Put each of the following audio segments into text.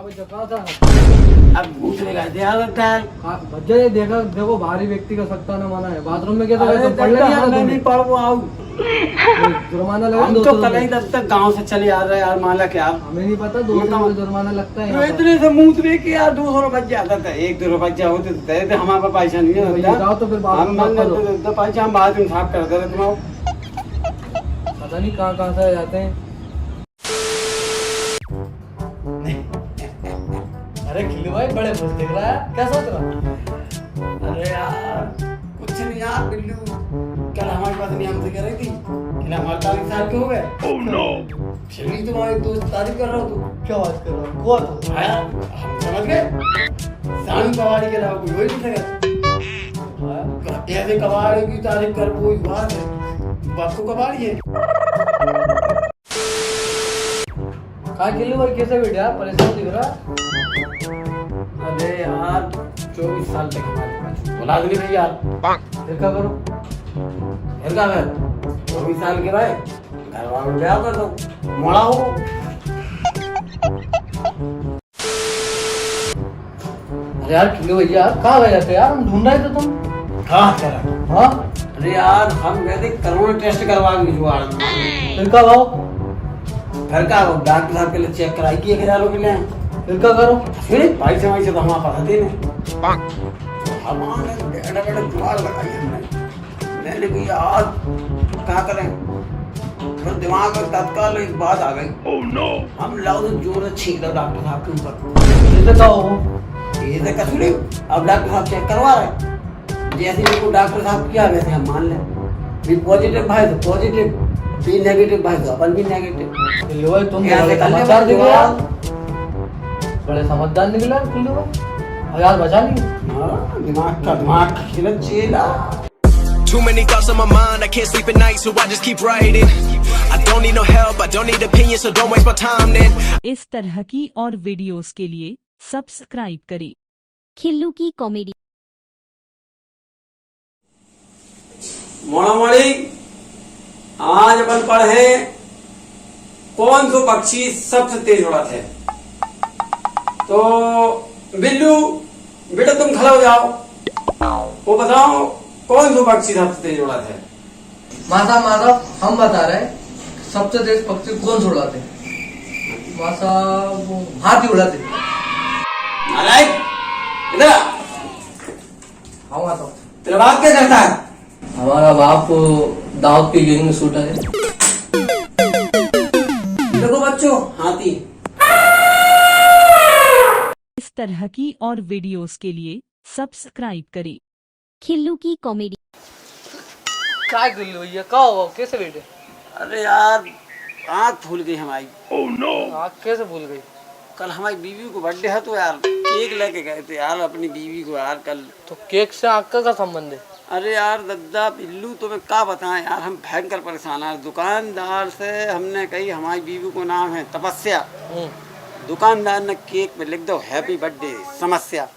कहाँ था? अब दूसरे का ध्यान रखता है। भज्जा ये देखा, देखो बाहरी व्यक्ति का सत्ता न माना है। बाथरूम में क्या था? अरे पढ़ नहीं आता मैं नहीं पढ़ वो आऊँ। जुर्माना लगा हम तो कल ही तब तक गांव से चले आ रहे यार, माला क्या हमें नहीं पता 200 रुपये जुर्माना लगता है यहाँ पर। इतने से मुंह दे के यार 200 रुपये जाता था, 1-2 रुपये जा होते थे, हमारे पास पैसा नहीं है। जाओ तो फिर हम पैसा हम बाद में साफ कर दे रहे तुम। पता नहीं कहाँ से जाते हैं। अरे खिल्लू भाई बड़े खुश दिख रहा है, क्या सोच रहा? अरे यार कुछ नहीं यार, बिल्लू कल हमारी पत्नी हमसे कह रही थी कि हमारे 40 साल के हो गए। ओह नो, फिर भी तुम्हारे दोस्त तारीफ कर रहा हो। तू क्या बात कर रहा है? कौन था? आया हम समझ गए, सानू कबाड़ी के अलावा कोई नहीं सकेगा। ऐसे कबाड़ी की तारीफ कर कोई बात है, बाप को कबाड़ी है। कहाँ खिल्लू भाई कैसे बैठे यार, परेशान दिख रहा? अरे यार 24 साल तक हमारे पास औलाद नहीं रही यार। फिर क्या करो? फिर क्या कर 24 साल के भाई घर वालों में ब्याह कर दो, मोड़ा हो। अरे यार खिल्लू भैया कहाँ गए थे यार, हम ढूंढ रहे थे तुम। कहाँ करा? हाँ अरे यार हम गए थे कोरोना टेस्ट करवा के जुगाड़। फिर क्या भाव? घर का डॉक्टर साहब के लिए चेक कराई कि 1000 रुपये ले। फिर क्या करो? फिर पैसे वैसे तो हमारे पास थे नहीं। हमारे बेटा बेटा जुगाड़ लगाई हमने। मैंने कहा यार क्या करें, फिर दिमाग में तत्काल एक बात आ गई। ओह नो, हम लाओ तो जोर से छींक दो डॉक्टर साहब के ऊपर। कैसे क्या हो? ये तो कसूर है। अब डॉक्टर साहब चेक करवा रहे, जैसे मेरे को डॉक्टर साहब किया वैसे हम मान लें। भी पॉजिटिव भाई तो पॉजिटिव, भी नेगेटिव भाई तो अपन भी नेगेटिव। खिल्लू भाई तुम कैसे बड़े कर ले समझदार निकले यार, जुगाड़? बड़े समझदार निकले यार खिल्लू भाई। हजार बचा नहीं। हाँ, दिमाग खिलत चेला। Too many thoughts on my mind, I can't sleep at night, so I just keep writing. I don't need no help, I don't need opinions, so don't waste my time then. इस तरह की और videos के लिए subscribe करें खिल्लू की comedy. मोड़ा मोड़ी, आज अपन पढ़े कौन सा पक्षी सबसे तेज उड़ाता है। तो बिल्लू बेटा तुम खड़ा हो जाओ, वो बताओ कौन सा पक्षी सबसे तेज उड़ाता है। माता हम बता रहे हैं सबसे तेज पक्षी कौन से उड़ाते हैं? माता वो हाथी उड़ाते। नालायक, इधर आ। हाँ माता। तेरा बाप क्या करता है? हमारा बाप दाऊद की गैंग में शूटर है। देखो बच्चों, हाथी। इस तरह की और वीडियोस के लिए सब्सक्राइब करें खिल्लू की कॉमेडी। क्या खिल्लू भैया क्या हुआ, कैसे बैठे? अरे यार आँख फूल गई हमारी। ओह नो, आँख कैसे भूल गई? कल हमारी बीवी को बर्थडे है तो यार केक लेके गए थे यार अपनी बीवी को यार कल। तो केक से आँख का संबंध है? अरे यार दद्दा बिल्लू तुम्हें क्या बताएं यार, हम भयंकर परेशान है। दुकानदार से हमने कही हमारी बीवी को नाम है तपस्या, दुकानदार ने केक पे लिख दो हैप्पी बर्थडे समस्या।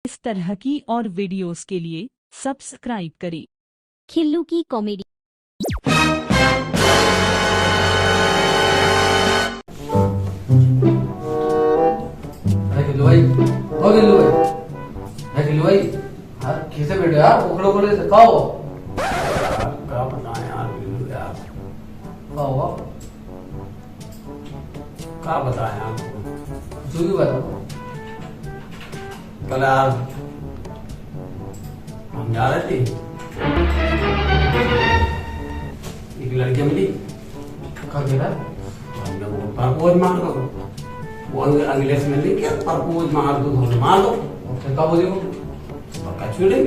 इस तरह की और वीडियोस के लिए सब्सक्राइब करें खिल्लू की कॉमेडी। खिल्लू भाई, ओ खिल्लू भाई, खिल्लू भाई यार कैसे बैठे यार, उखड़े उखड़े से क्या हुआ? क्या बताएं यार बिल्लू यार, क्या हुआ? क्या बताएं आपको। जो भी बताओ। कल यार हम जा रहे थे, एक लड़की मिली, क्या कह रहा? हमने वो प्रपोज मार दो, वो अंग्रेज में नहीं क्या प्रपोज मार दो, मार दो। फिर क्या बोली वो? कछू नहीं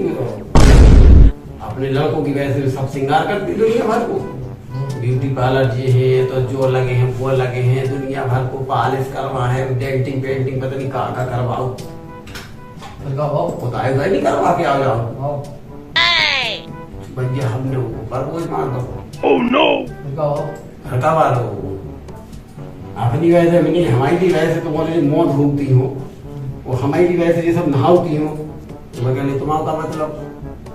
अपने लड़कों की वजह से सब श्रृंगार कर दी दुनिया भर को। ब्यूटी पार्लर ये है तो जो लगे हैं वो लगे हैं, दुनिया भर को पॉलिश करवा है, डेंटिंग पेंटिंग पता नहीं कहाँ करवाओ। फिर क्या हुआ? बताए गए नहीं करवा के आ जाओ भैया, हमने वो प्रपोज मार दो। ओह नो, फिर क्या हुआ? घर का बार हो अपनी वजह से मिली, हमारी भी वजह से तुम ऑलरेडी मौत भोगती हो, वो हमारी भी वजह से ये सब नहाती हो। तो मैं कहली तुम्हारा का मतलब,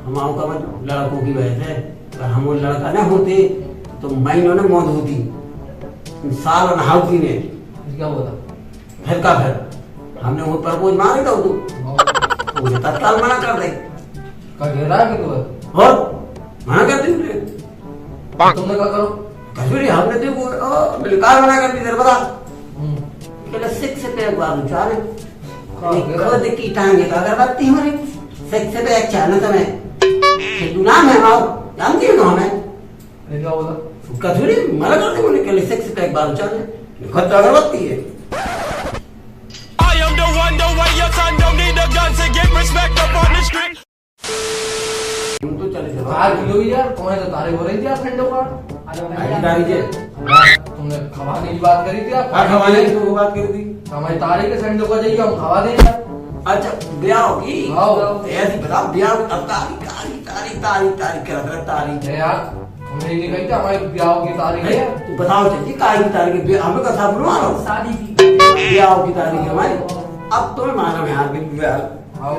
हमारा का मतलब लड़कों की वजह से, अगर हम वो लड़का न होते तो महीनों ने मौत होती। साल नहाउती ने फिर क्या बोला? फिर का फिर हमने वो प्रपोज मारे था तू मुझे तत्काल मना कर दे का घेरा है कि तू और मना कर दी मुझे तुमने क्या करो? कसूरी हमने देखो बिल्कुल मना कर दी तेरे बता कहले सिक्स पे एक बार उचारे खुद की टांगे का अगरबत्ती हमारे सिक्स पे एक चाहना तुम्हें तू नाम है माओ जानती हो ना हमें फिर क्या बोला? कसूरी मना कर दी मुझे कहले सिक्स पे एक बार उचारे खुद तो अगरबत्ती है I am the one, the way your son don't need a gun to get respect up on the street. तुम तो चले जाओ बाहर गिलो यार, तुम्हारे तो तारीफ हो रही थी यार फ्रेंडों का। गाड़ी के तुमने खवाने की बात करी थी आप? खवाने की तो बात कर दी हमारी तारीख है संडे को जाइए हम खवा देंगे। अच्छा ब्याह होगी हाँ। ऐसी बता ब्याह अब तारीख तारीख तारीख तारीख तारीख कर रहा तारीख है यार, तुमने नहीं कही थी हमारे ब्याह की तारीख है। तू बताओ चाची काय की तारीख है हमें कथा मानो शादी की ब्याह की तारीख है हमारी अब तुम्हें मालूम है यार बिल्कुल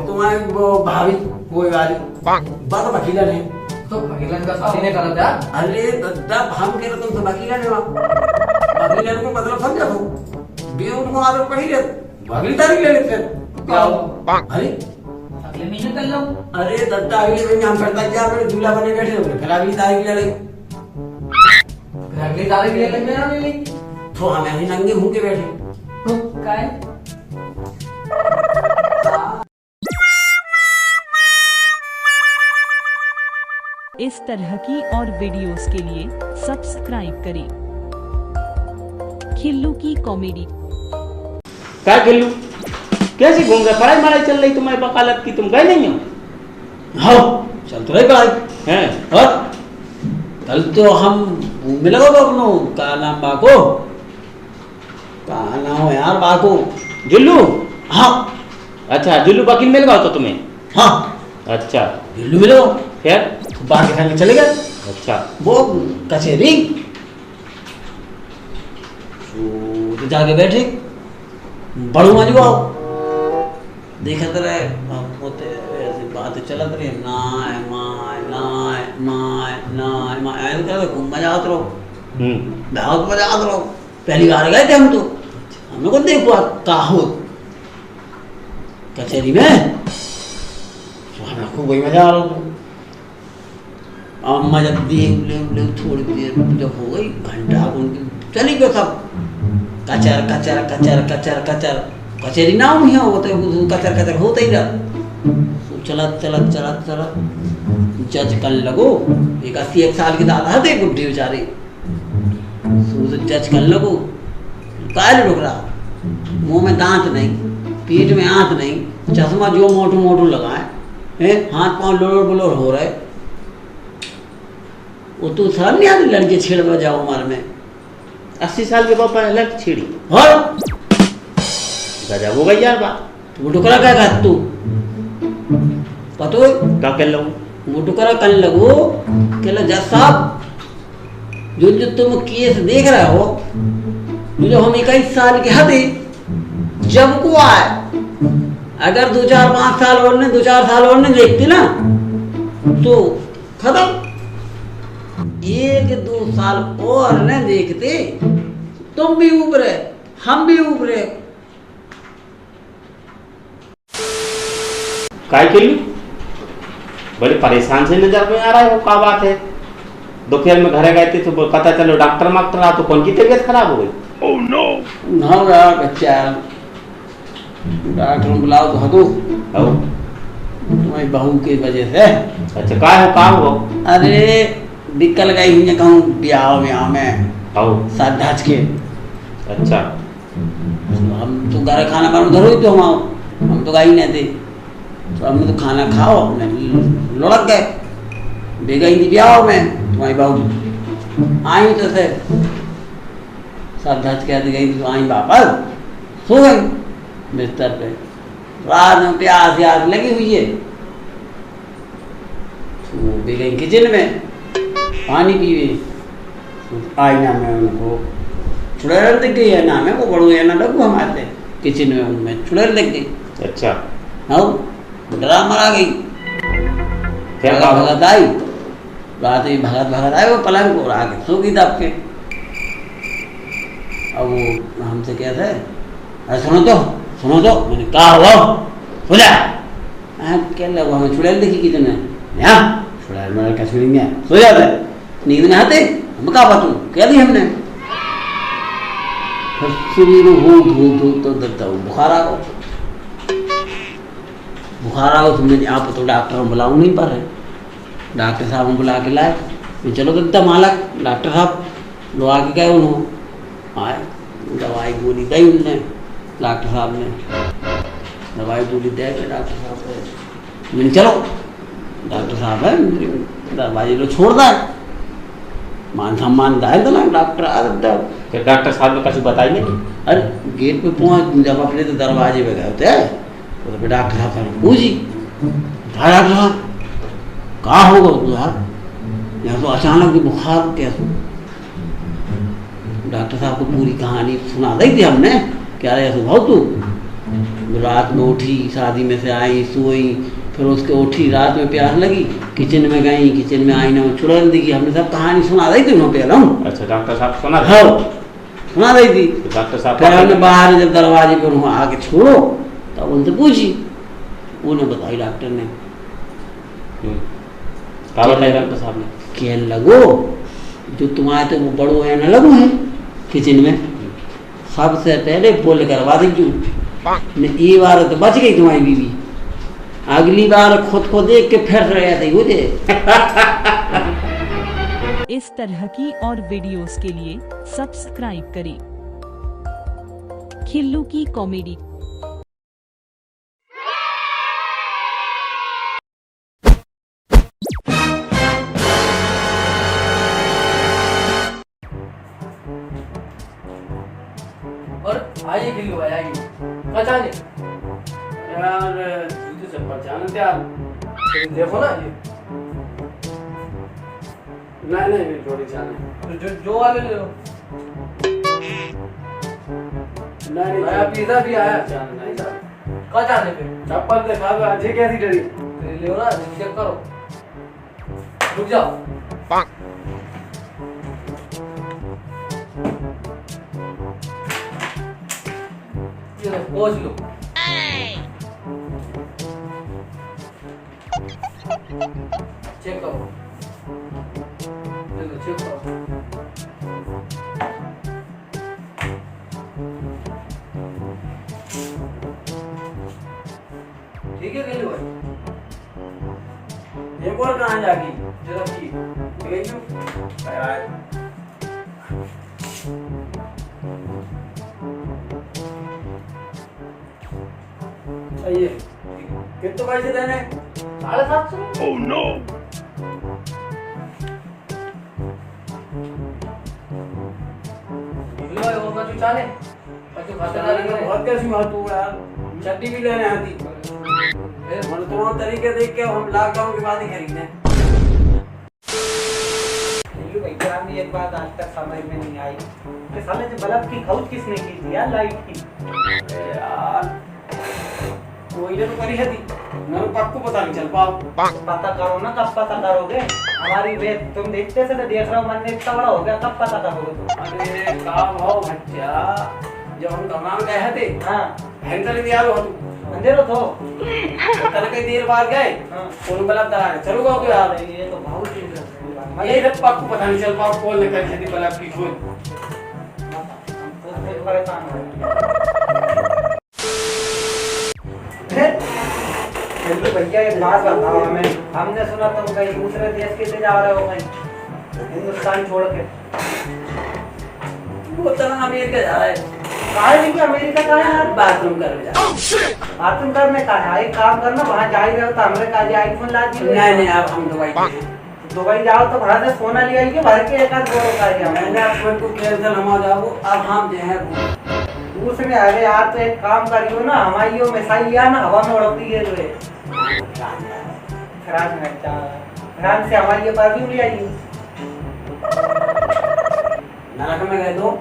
तुम्हारे वो भाभी कोई वाली बात वकीला नहीं तो वकीलन का शादी नहीं करा था। अरे दद्दा हम कह रहे तुम तो वकीला नहीं वकीला को मतलब समझा तुम बे उनको आदत पड़ी रहे अगली तारीख ले लेते अरे अगले महीने कर लो। अरे दद्दा अगले महीने हम करता क्या अपने दूल्हा बने बैठे हो फिर अगली तारीख ले लेंगे फिर अगली तारीख ले लेंगे ना नहीं तो हम ऐसे नंगे मुंह के बैठे क्या है? इस तरह की और वीडियोस के लिए सब्सक्राइब करें खिल्लू की कॉमेडी। क्या खिल्लू कैसे घूम रहे? पढ़ाई मढ़ाई चल रही तुम्हारी वकालत की, तुम गए नहीं हो? हाँ चल तो रही पढ़ाई हैं और कल तो हम मिले अपनो का नाम बाको का नाम है यार बाको जुल्लू? हाँ अच्छा जुल्लू वकील मिल गया तो तुम्हें? हाँ अच्छा दिल्ली मिले फिर बाकी संग चले गए अच्छा वो कचहरी तो जाके बैठे बड़ू माजी आओ देखते रहे होते ऐसी बात चलत रही नाय माय नाय माय नाय माय ऐसे करते खूब मजा आता रहो बहुत मजा आता रहो पहली बार गए थे हम तो हमें को देखो का हो कचहरी में तो हमें खूब वही मजा आ रहा था अम्मा जब देख ले थोड़ी देर जब हो गई घंटा उनकी चली गए सब कचर कचर कचर कचर कचर कचेरी ना हुई है वो तो कचर कचर होता ही रहा चलत चलत चलत चलत जज कर लगो एक 80 साल की दादा थे बुढ़ी बेचारी जज कर लगो काहे रुक रहा मुंह में दांत नहीं पीठ में आंत नहीं चश्मा जो मोटू मोटू लगाए हैं हाथ पांव लोड़ बलोड़ हो रहे वो तो शर्म नहीं आती लड़के छेड़ बजाओ उम्र में 80 साल के पापा लग छिड़ी और गजब हो गई यार बात। वो टुकड़ा क्या कर तू पतो क्या कर लो? वो टुकड़ा कर लगो कि जज साहब जो जो तुम केस देख रहे हो जो हम 21 साल के हथे जब को आए अगर 2-4-5 साल और ने 2-4 साल और ने देखते ना तो खत्म 1-2 साल और न देखते तुम भी उबरे हम भी उबरे काय खिल्लू बड़े परेशान से नजर में आ रहा है, वो क्या बात है? दोपहर में घर गए थे तो पता चलो डॉक्टर मास्टर आ तो कौन की तबीयत खराब हो गई? ओह नो ना यार बच्चा डॉक्टर बुलाओ तो हटो तुम्हारी बहू की वजह से। अच्छा का हो? अरे निकल गई हुई कहूँ ब्याह में साथ ढाच के। अच्छा हम तो घर खाना बना उधर हुई तो हम तो गई नहीं थे तो हमने तो खाना खाओ हमने लुढ़क गए बेगई थी ब्याह में तुम्हारी बहू आई तो से साथ ढाच के गई तो आई वापस सो गई बिस्तर पे रात में प्यास याद लगी हुई है तो बेगई किचन में पानी पीवे आईना में उनको चुड़ैल दिख गई है ना में वो बड़ू है ना लगू हमारे किचन में उनमें चुड़ैल दिख गई। अच्छा हाँ डरा मरा गई क्या भगत आई रात में भगत आए वो पलंग को आके सो गई दब के अब वो हमसे कहते अरे सुनो तो मैंने कहा हुआ सो जा क्या लगा हमें छुड़ैल देखी कि तुमने यहाँ छुड़ैल मेरा क्या छुड़ेंगे सो जाते नींद में आते हम कहा बात कह दी हमने शरीर हो तो दर्द बुखार आ गया तुमने आप तो डॉक्टर हम बुलाऊ नहीं पा रहे डॉक्टर साहब हम बुला के लाए चलो दद्दा मालक डॉक्टर साहब लो आके गए उन्होंने आए दवाई गोली दी उनने डॉक्टर साहब ने दवाई गोली दे के डॉक्टर साहब ने मैंने चलो डॉक्टर साहब है दवाई लो छोड़ दा मान सम्मान दाए तो ना डॉक्टर आ सकता फिर डॉक्टर साहब ने कुछ बताई नहीं? अरे गेट पे पहुंच जब अपने तो दरवाजे पे गए होते तो फिर डॉक्टर साहब ने पूछी डॉक्टर साहब कहाँ होगा तो यार यहाँ तो अचानक बुखार कैसे डॉक्टर साहब को पूरी कहानी सुना दी थी हमने क्या ऐसा भाव तू रात में उठी शादी में से आई सोई फिर उसके उठी रात में प्यास लगी किचन में गई किचन में आई ना छुड़ैल दी हमने सब कहानी सुना दी थी उन्होंने पहले अच्छा डॉक्टर साहब सुना सुना दी थी डॉक्टर साहब फिर हमने बाहर जब दरवाजे पे उन्होंने आके छोड़ो तब उनसे पूछी उन्हें बताई डॉक्टर ने क्या बताया डॉक्टर साहब ने क्या लगो जो तुम्हारे तो वो बड़ो है न लगो है किचन में सबसे पहले बोल करवा दी ये बार तो बच गई तुम्हारी बीवी अगली बार खुद को देख के फिर रह थे मुझे इस तरह की और वीडियोस के लिए सब्सक्राइब करें खिल्लू की कॉमेडी। और आइए खिल्लू भाई आइए पहचाने यार जूते से पहचानते आप देखो ना ये नहीं मेरी जोड़ी चाहने तो जो वाले ले लो नहीं नया पिज्जा भी आया नहीं कहाँ जाने पे चप्पल दिखा दो अजय कैसी डरी ले ना चेक करो रुक जाओ ये पहुंच लो चेक करो चेक करो ठीक है गली भाई एक और कहाँ जागी जरा की गई क्यों ये कितने पैसे देने 750। Oh no! भाई होगा जो चाले बच्चों खातेदारी करें बहुत कैसी बात हुआ यार चड्डी भी लेने आती मन तो तरीके देख के हम लॉकडाउन के बाद ही खरीदे भैया भी एक बात आज तक समझ में नहीं आई कि साले जो बल्ब की खौज किसने की थी यार लाइट की यार कोई ने तो करी है थी मेरे पक्को पता नहीं चल पाओ पता करो ना कब पता करोगे हमारी वे तुम देखते थे तो देख रहा हो मन में इतना बड़ा हो गया कब पता करोगे तुम अरे का भाव बच्चा जब हम कमान गए थे हाँ हैंडल भी यार हो तू अंधेरो तो कल कई देर बाद गए फोन बल्ब दरा चलो गो यार ये तो बहुत ही ये जब पक्को पता नहीं चल पाओ कॉल ने करी थी बल्ब की खोज परेशान हो भैया एक बात बताओ हमें हमने सुना तुम कहीं दूसरे देश के लिए जा रहे हो कहीं हिंदुस्तान छोड़ के वो तरह अमेरिका जा रहा है कहा नहीं अमेरिका कहा है यार बाथरूम करने जा बाथरूम करने का है एक काम करना वहाँ जा ही रहे हो तो हमारे काजी आईफोन ला दिए नहीं अब हम दुबई गए दुबई जाओ तो वहाँ से सोना ले आइए भर के एक आध बोरो का दिया मैंने अपने को कैंसिल हम जाओ अब हम जो है दूसरे अरे यार तो एक काम करियो ना हमारी वो मिसाइल लिया ना हवा में उड़ती है जो है फ्रांस से हमारी ये परफ्यूम ले आइए नरक में गए तो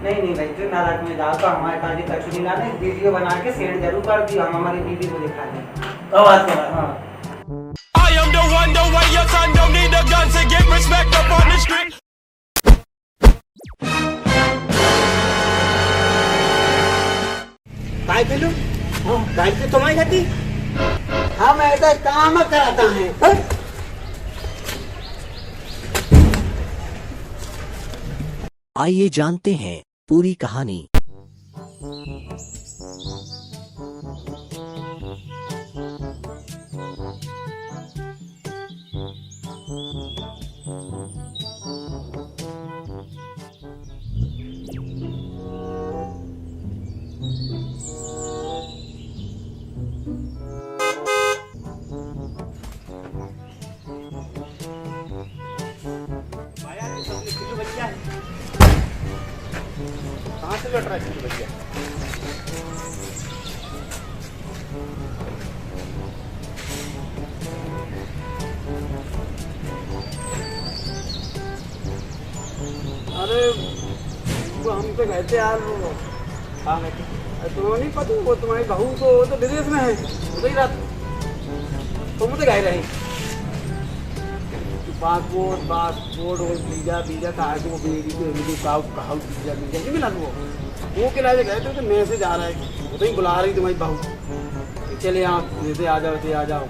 नहीं भाई जो नरक में जाओ तो हमारे पास कछु नहीं लाने वीडियो बना के सेंड जरूर कर दियो हम हमारी बीवी को दिखा दें तो बात कर हाँ I am the one, the way your son don't need a gun to get respect up on the street. काय खेलो गाड़ी से तुम्हारी गति हम ऐसा काम कराता है। आइए जानते हैं पूरी कहानी। कहाँ से लौट रहा है चिल्लू भैया? अरे वो हमसे गए थे यार, वो हाँ मैं तुम्हें नहीं पता, वो तुम्हारी बहू तो वो तो विदेश में है, उधर रात तुम तो गए रहे पासपोर्ट और वीजा कहा तो वो वीजा नहीं मिला वो किराए गए थे तो मैसेज आ रहा है, उधर ही बुला रही तुम्हारी बहू कि चले आप जैसे आ जाओ।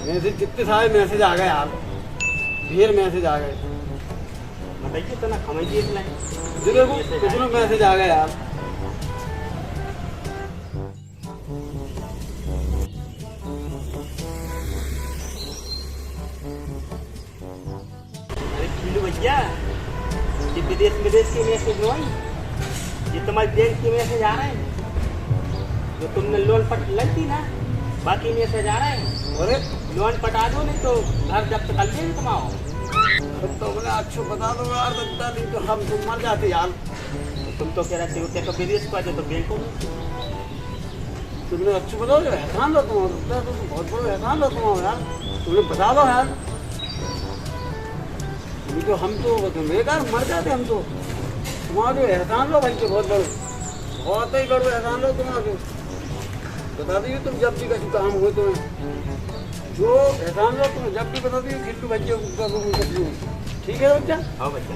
मैसेज कितने सारे मैसेज आ गए यार, ढेर मैसेज आ गए, बताइए तो ना खमाइए इतना कितने मैसेज आ गए यार। अरे चिल्लू भैया ये विदेश के मैसेज नहीं, ये तुम्हारे बैंक के मैसेज आ रहे हैं, जो तुमने लोन पट लाई थी ना, बाकी मैसेज आ रहे हैं। अरे लोन पटा दो नहीं तो घर जब्त कर लेंगे तुम्हारा। तो बोले अच्छो बता दो यार, बता नहीं तो हम तुम मर जाते यार। तुम तो कह रहे थे तो विदेश को आ जाओ तो बैंक को तुमने अच्छो बताओ, जो एहसान लो तुम बहुत बड़ा एहसान लो तुम यार, तुमने बता दो यार, तो हम तो बेकार मर जाते हम तो। तुम्हारा जो एहसान लो भाई के बहुत ही बड़ो एहसान लो तुम्हारा, बता दीजिए तुम जब भी कभी काम हो तुम्हें, जो एहसान लो तुम जब भी बता दीजिए खिल्लू बच्चे को, ठीक है बच्चा? हाँ बच्चा।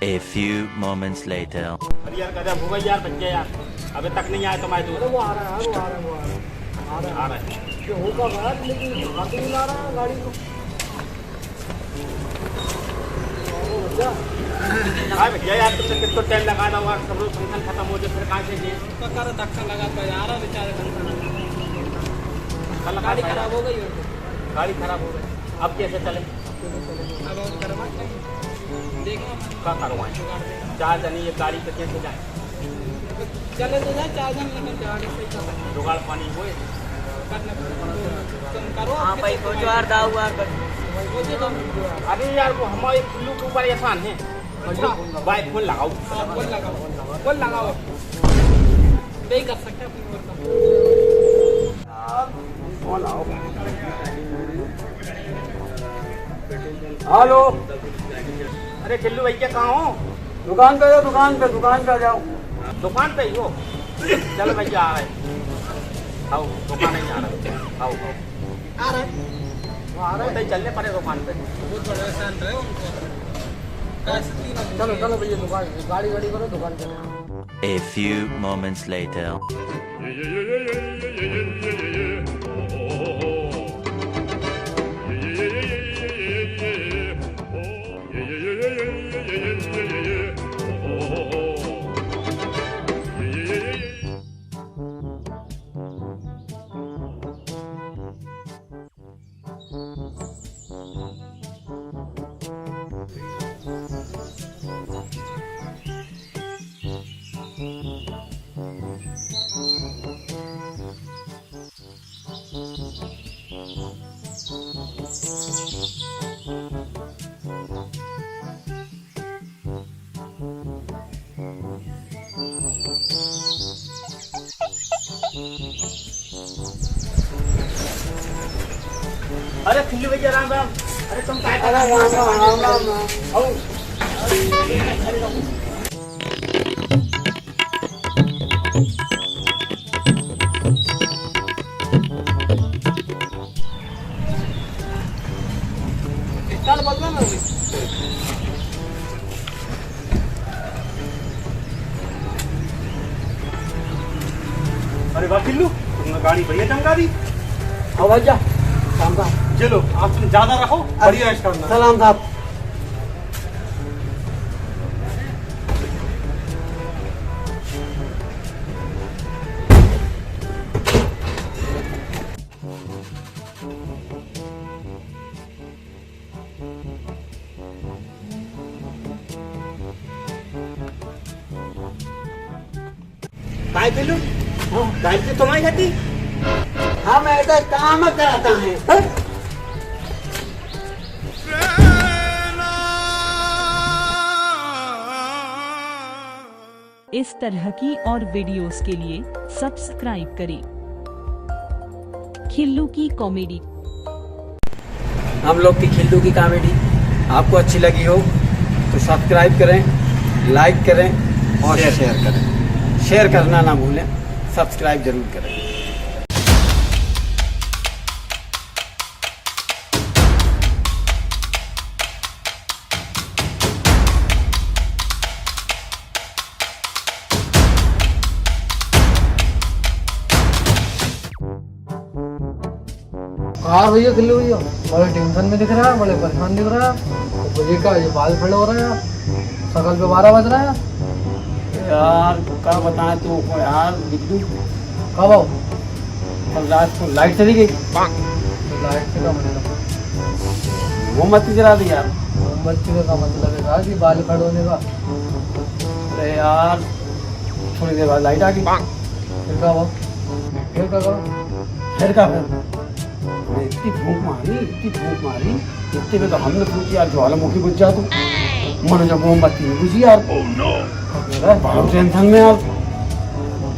A few moments later. अरे यार गधा हो गई यार, बच गया यार, अबे तक नहीं आया तुम्हारे दूर। वो आ रहा है, आ रहा है जो होगा बाहर, लेकिन हाथ नहीं ला रहा है गाड़ी को। हाँ भैया यार, तुमने कितना टाइम लगाना हुआ, सब लोग फंक्शन खत्म हो जाए फिर कहाँ से ये धक्का लगा तो यार बेचारे गाड़ी खराब हो गई, गाड़ी खराब हो गई, अब कैसे चले? अब करवा देखो क्या करवाएं? 4 जन ये गाड़ी पे कैसे जाए? चले तो जाए 4 जन, लेकिन गाड़ी से चला जुगाड़ पानी हुए तुम करो। हाँ भाई को जोर दाव हुआ अरे यार वो हमारे कुल्लू के ऊपर एहसान है, बाइक फोन लगाओ, बोल लगाओ, नहीं कर सकते अपनी ओर का। हेलो, अरे चिल्लू भैया कहाँ हो? दुकान पे जाओ, दुकान पे आ जाओ। दुकान पे ही हो? चलो भैया आ रहे, आओ दुकान नहीं आ रहा, आओ आ रहे तो चलने पड़े दुकान पे। बहुत बड़ा एहसान रहे उनको। चलो भैया दुकान, गाड़ी करो, दुकान चलो। A few moments later. अरे खिल्लू भैया राम राम। अरे तुम काय कर अरे राम राम। आओ। चल बदला ना। अरे वाह खिल्लू, तुमने गाड़ी बढ़िया चमका दी। आओ भैया, शाम का चलो आप ज्यादा रहो, बढ़िया ऐश करना। सलाम साहब। काय खिल्लू? गाड़ी से तुम्हारी घटी? हम ऐसा काम कराता है। इस तरह की और वीडियोस के लिए सब्सक्राइब करें खिल्लू की कॉमेडी। हम लोग की खिल्लू की कॉमेडी आपको अच्छी लगी हो तो सब्सक्राइब करें, लाइक करें और शेयर करें। शेयर करना ना भूलें, सब्सक्राइब जरूर करें। हाँ भैया खिल्लू भैया, बड़े टेंशन में दिख रहा है, बड़े परेशान दिख रहा है। तो मुझे का ये बाल खड़े हो रहे हैं, सकल पे 12 बज रहा है। यार क्या बताएं तुमको यार बिल्लू, कब आओ? कल रात को लाइट चली गई। तो लाइट से का मतलब? मोमबत्ती जला दी यार। मोमबत्ती का मतलब है कि बाल खड़े होने का। अरे यार थोड़ी देर बाद लाइट आ गई। फिर कब आओ? फिर क्या करो? फिर का फिर इतनी भूख मारी इतने में तो हमने सोची यार ज्वालामुखी बुझ जा तू। मन जब मोमबत्ती में बुझी यार। बहुत टेंशन में यार।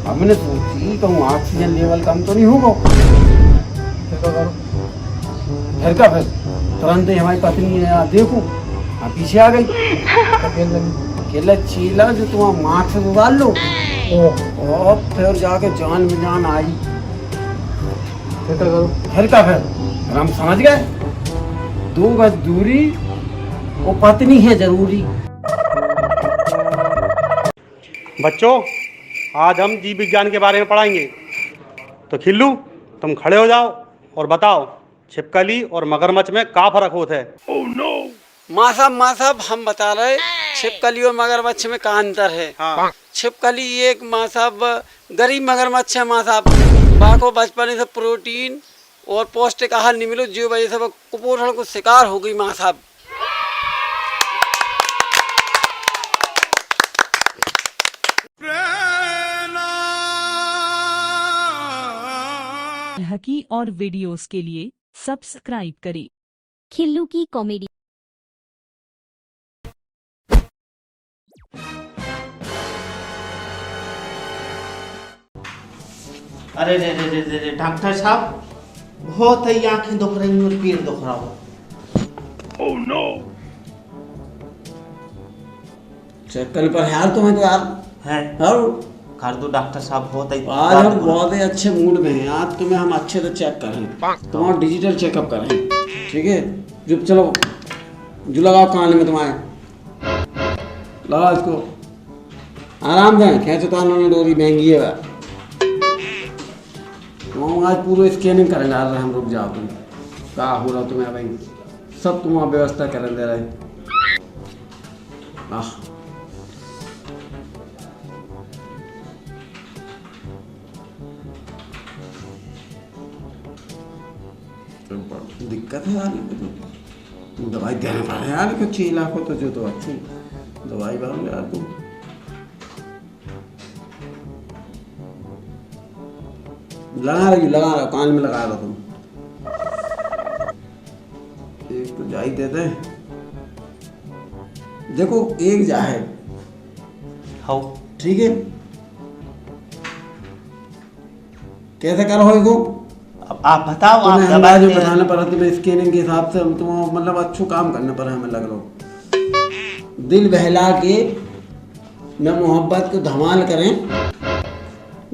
हमने सोची कहूँ ऑक्सीजन लेवल कम तो नहीं होगा। फिर क्या करो? फिर का फिर तुरंत ही हमारी पत्नी यार देखो हाँ पीछे आ गई। अकेला चीला जो तुम मार्क्स से उबाल लो और फिर जाके जान में जान आई। फिर क्या करो? फिर का फिर हम समझ गए 2 गज दूरी वो पत्नी है जरूरी। बच्चों, आज हम जीव विज्ञान के बारे में पढ़ाएंगे। तो खिल्लू तुम खड़े हो जाओ और बताओ छिपकली और मगरमच्छ में क्या फर्क होता है? माँ साहब हम बता रहे छिपकली और मगरमच्छ में क्या अंतर है। हाँ। छिपकली एक माँ साहब गरीब मगरमच्छ है माँ साहब। बाको बचपन से प्रोटीन और पौष्टिक आहार नहीं मिलो, जो वजह से कुपोषण को शिकार हो गई माँ साहब। तरह की और वीडियोस के लिए सब्सक्राइब करें खिल्लू की कॉमेडी। अरे रे रे रे रे रे डॉक्टर साहब, बहुत ही आंखें दुख रही और पेट दुख रहा हो। Oh no. चेक कर पर यार तुम्हें तो यार है और कर दो डॉक्टर साहब, बहुत ही आज हम बहुत ही अच्छे मूड में हैं। आज तुम्हें हम अच्छे से चेक करें, तुम्हारा डिजिटल चेकअप करें, ठीक है? जो चलो जो लगाओ कान में तुम्हारे, लगाओ इसको आराम से। खींचो तो डोरी महंगी है। हम आज पूरे स्कैनिंग करेंगे यार। हम रुक जाओ, तुम क्या हो रहा तुम्हें भाई, सब तुम वहाँ व्यवस्था करें दे रहे। दिक्कत है यार, तो दवाई देने पड़े यार कुछ 6 लाख हो तो जो तो अच्छी दवाई बनाओ यार तुम। लगा रही कान में लगा रहा तुम। तो जा ही देते हैं। देखो एक जा है, हो ठीक है, कैसे करो इसको? अब आप बताओ। आप तुम्हें दबा अंदाज के- बताना पड़ा, तुम्हें स्कैनिंग के हिसाब से तुम मतलब अच्छो काम करना पड़ा हमें लग लो। दिल बहला के न मोहब्बत को धमाल करें,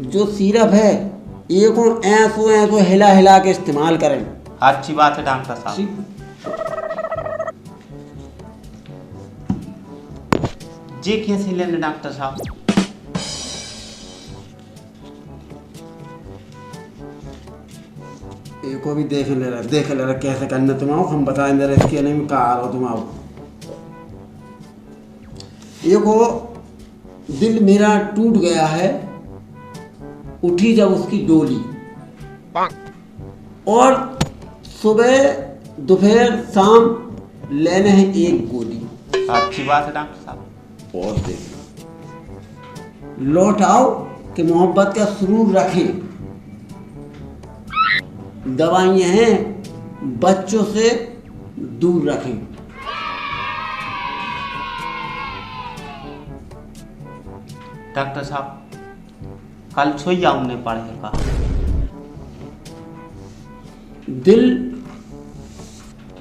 जो सिरप है एक ऐसो ऐसो हिला हिला के इस्तेमाल करें। अच्छी बात है डॉक्टर साहब। ठीक। जी कैसे लेने डॉक्टर साहब? एको भी देख ले रहा कैसे करना तुम आओ, हम बताएं जरा इसके नहीं में कहा आ रहा हो तुम आओ। एको दिल मेरा टूट गया है, उठी जब उसकी डोली, और सुबह दोपहर शाम लेने हैं एक गोली। अच्छी बात है डॉक्टर साहब। और देख लौट आओ कि मोहब्बत का सुरूर रखें। दवाइयाँ हैं, बच्चों से दूर रखें। डॉक्टर साहब कल सोई आऊंगे पढ़ेगा। दिल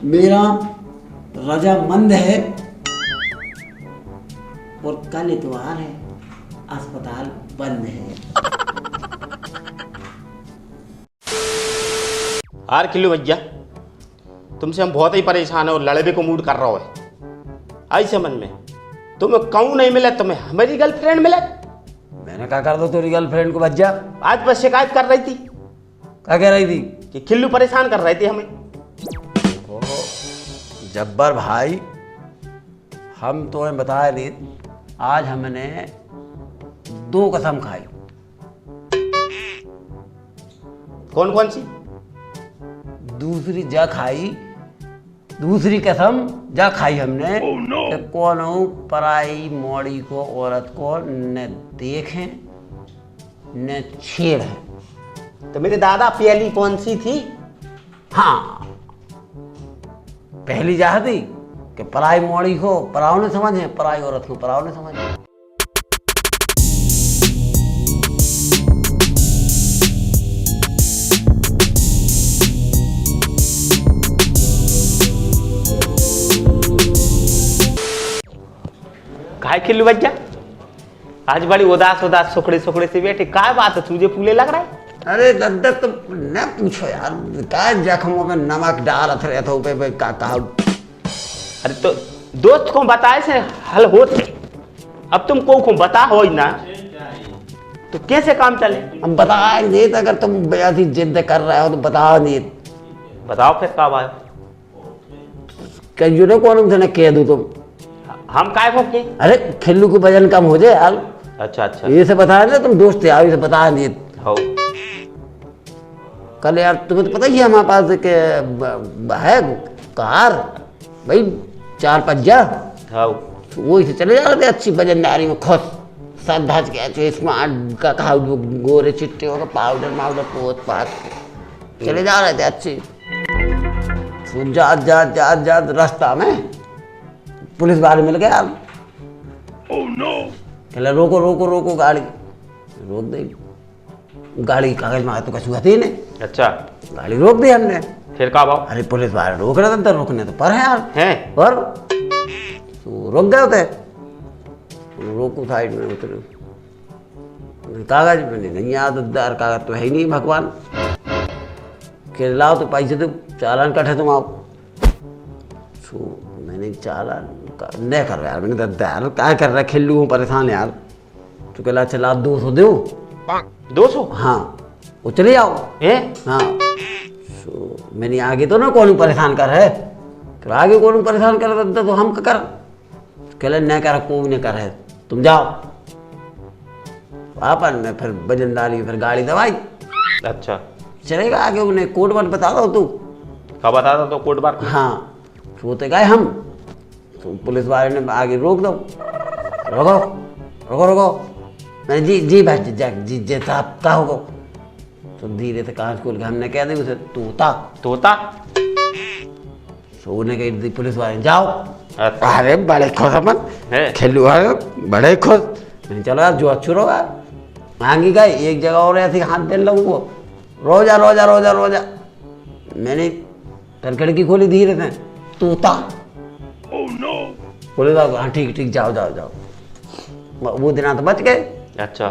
मेरा रजामंद है, और कल इतवार है, अस्पताल बंद है। आर किलो भैया, तुमसे हम बहुत ही परेशान है और लड़े को मूड कर रहा हो। आई समझ में, तुम्हें कहूँ नहीं मिले, तुम्हें हमारी गर्लफ्रेंड मिले। मैंने क्या कर दो तेरी गर्लफ्रेंड को बच्चा? आज बस शिकायत कर रही थी क्या कह रही थी? कि खिल्लू परेशान कर रहे थे हमें। जब्बर भाई, हम तुम्हें बताए नहीं, आज हमने 2 कसम खाई। कौन कौन सी? दूसरी जा खाई, दूसरी कसम जा खाई हमने कि कोनो पराई मोड़ी को औरत को न देखें न छेड़ें। तो मेरे दादा पहली कौन सी थी? हाँ, पहली जा थी कि पराई मोड़ी को पराव ने समझे, पराई औरत को पराव ने समझे। काय खिल्लू भैया, आज बड़ी उदास उदास सुखड़े सुखड़े से बैठे, काय बात है, तुझे फूले लग रहा है? अरे दद्दा तुम न पूछो यार, क्या जख्मों में नमक डालत रहता हूँ पे का कहा। अरे तो दोस्त को बताए से हल होते, अब तुम को बता हो ही ना, तो कैसे काम चले? हम बताएंगे तो, अगर तुम बेअदबी जिद कर रहे हो तो बताओ नहीं। बताओ फिर कब आए? कहीं कौन तुमसे कह दूँ तुम? हम काय को के? अरे खिल्लू को वजन कम हो जाए यार। अच्छा अच्छा, ये से बताया ना, तुम दोस्त आओ, इसे बता नहीं। हो कल यार तुम्हें तो पता ही है हमारे पास के है कार भाई, 4 पहिया, हो वो इसे चले जा रहे थे अच्छी वजनदारी में, खुश सब धज के स्मार्ट का कहा, गोरे चिट्टे होगा, पाउडर माउडर पोत पात चले जा रहे थे अच्छी। जात रास्ता में पुलिस वाले मिल गया। कहला रोको रोको रोको गाड़ी, रोक दी गाड़ी, कागज में तो कछु हती नहीं। अच्छा, गाड़ी रोक दी हमने। फिर कब आओ? अरे पुलिस वाले रोक रहे थे, तो रोकने तो पर है यार, हैं? पर तो रुक गए थे। रोको साइड में उतरे, कागज में नहीं याददार कागज तो है ही नहीं भगवान के, लाओ तो पैसे दो, चालान कटे तुम आओ। मैंने चालान नहीं कर रहा यार, मैंने दद्दा यार क्या कर रहा है, खिल्लू हूँ परेशान यार। तो कहला चला 200 दो। 200? हाँ, वो चले आओ। हाँ, मैंने आगे तो ना कौन परेशान कर है, आगे कौन परेशान कर दद्दा, तो हम कर कहले न कर, कोई नहीं कर है, तुम जाओ। अपन में फिर वजनदारी, फिर गाड़ी दवाई। अच्छा, चलेगा आगे, उन्हें कोड वन बता दो तू। कब बता दो तो कोड बार? हाँ, सोते गए हम, तो पुलिस वाले ने आगे रोक दो, रोको रोको रोको। मैंने जी जी भाई जी जी साहब कहा होगा, तो धीरे से कांच खोल के हमने कह दी उसे, तोता तोता? सोने के इर्द पुलिस वाले जाओ। अच्छा। अरे बड़े खुश अपन है। खेलू है बड़े खुश। मैंने चलो यार जो अच्छू रहो यार मांगी गई एक जगह और ऐसे हाथ दे लगू वो रोजा रोजा रोजा रोजा। मैंने फिर खिड़की खोली धीरे से तूता पुलिस वाले हाँ ठीक ठीक जाओ जाओ जाओ। वो दिन तो बच गए। अच्छा।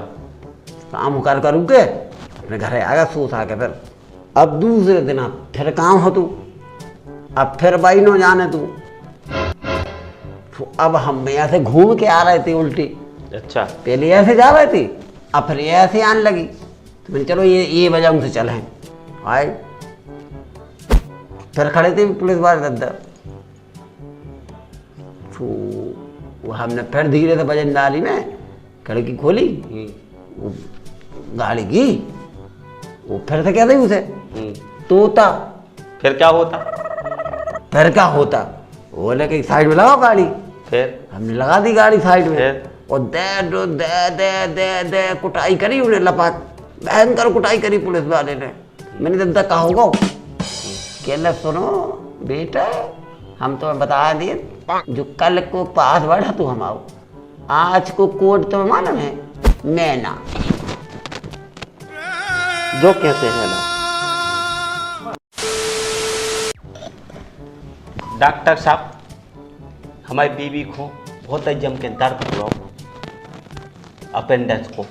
काम कर करू के अपने घर आ गया सूस आके फिर अब दूसरे दिन फिर काम हो तू अब फिर भाई नो जाने तू। तो अब हम यहाँ से घूम के आ रहे थे उल्टी। अच्छा। पहले ऐसे जा रहे थे अब फिर ऐसे आने लगी तो मैंने चलो ये वजह उनसे चले आए फिर खड़े थे पुलिस वाले अंदर। तो वो हमने फिर धीरे से वजन डाली में खिड़की खोली वो गाड़ी की वो फिर से कहते उसे तोता। फिर क्या होता? फिर क्या होता बोले कि साइड में लगाओ गाड़ी। फिर हमने लगा दी गाड़ी साइड में फिर? और दे कुटाई करी उन्हें लपाट भयंकर कुटाई करी पुलिस वाले ने। मैंने दादा कहा होगा कहना सुनो बेटा हम तुम्हें बता दिए जो कल को पास बढ़ा तू हम आओ आज को कोड तो मालूम है मैं ना जो कहते हैं ना डॉक्टर साहब हमारी बीवी को बहुत ही जम के दर्द हुआ अपेंडिक्स को।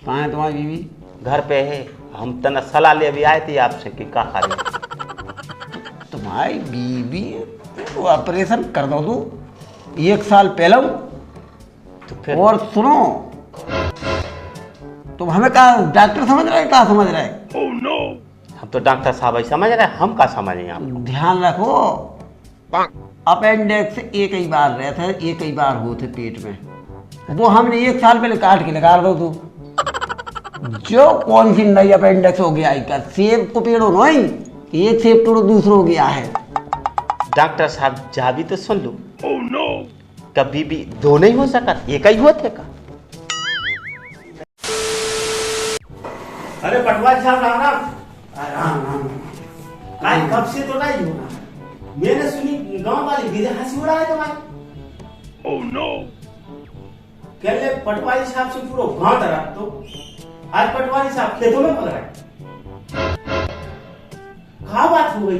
कहाँ है तुम्हारी बीवी? घर पे है। हम तना सलाह ले अभी आए थे आपसे कि क्या खा रही। तुम्हारी बीवी वो ऑपरेशन कर दो तू 1 साल पहले। तो फिर और सुनो तुम हमें कहा डॉक्टर समझ रहे कहा समझ रहे? हम तो डॉक्टर साहब ही समझ रहे हैं हम क्या समझें आप। ध्यान रखो अपेंडिक्स एक ही बार रहते हैं एक ही बार होते पेट में वो हमने 1 साल पहले काट के लगा दो तू जो कौन सी नई अपेंडिक्स हो गया का सेब को पेड़ो नहीं एक सेब तोड़ो दूसरो हो गया है। डॉक्टर साहब जा भी तो सुन लो। कभी भी दो नहीं हो सका एक ही होते का। अरे पटवारी साहब राम राम। आज कब से तो नहीं होगा मैंने सुनी गांव वाले गिरे हंसी उड़ा है तुम्हारी। Oh no. कहले पटवारी साहब से पूरा गांव तरफ तो आज पटवारी साहब खेतों में पकड़ा है। कहा बात हो गई?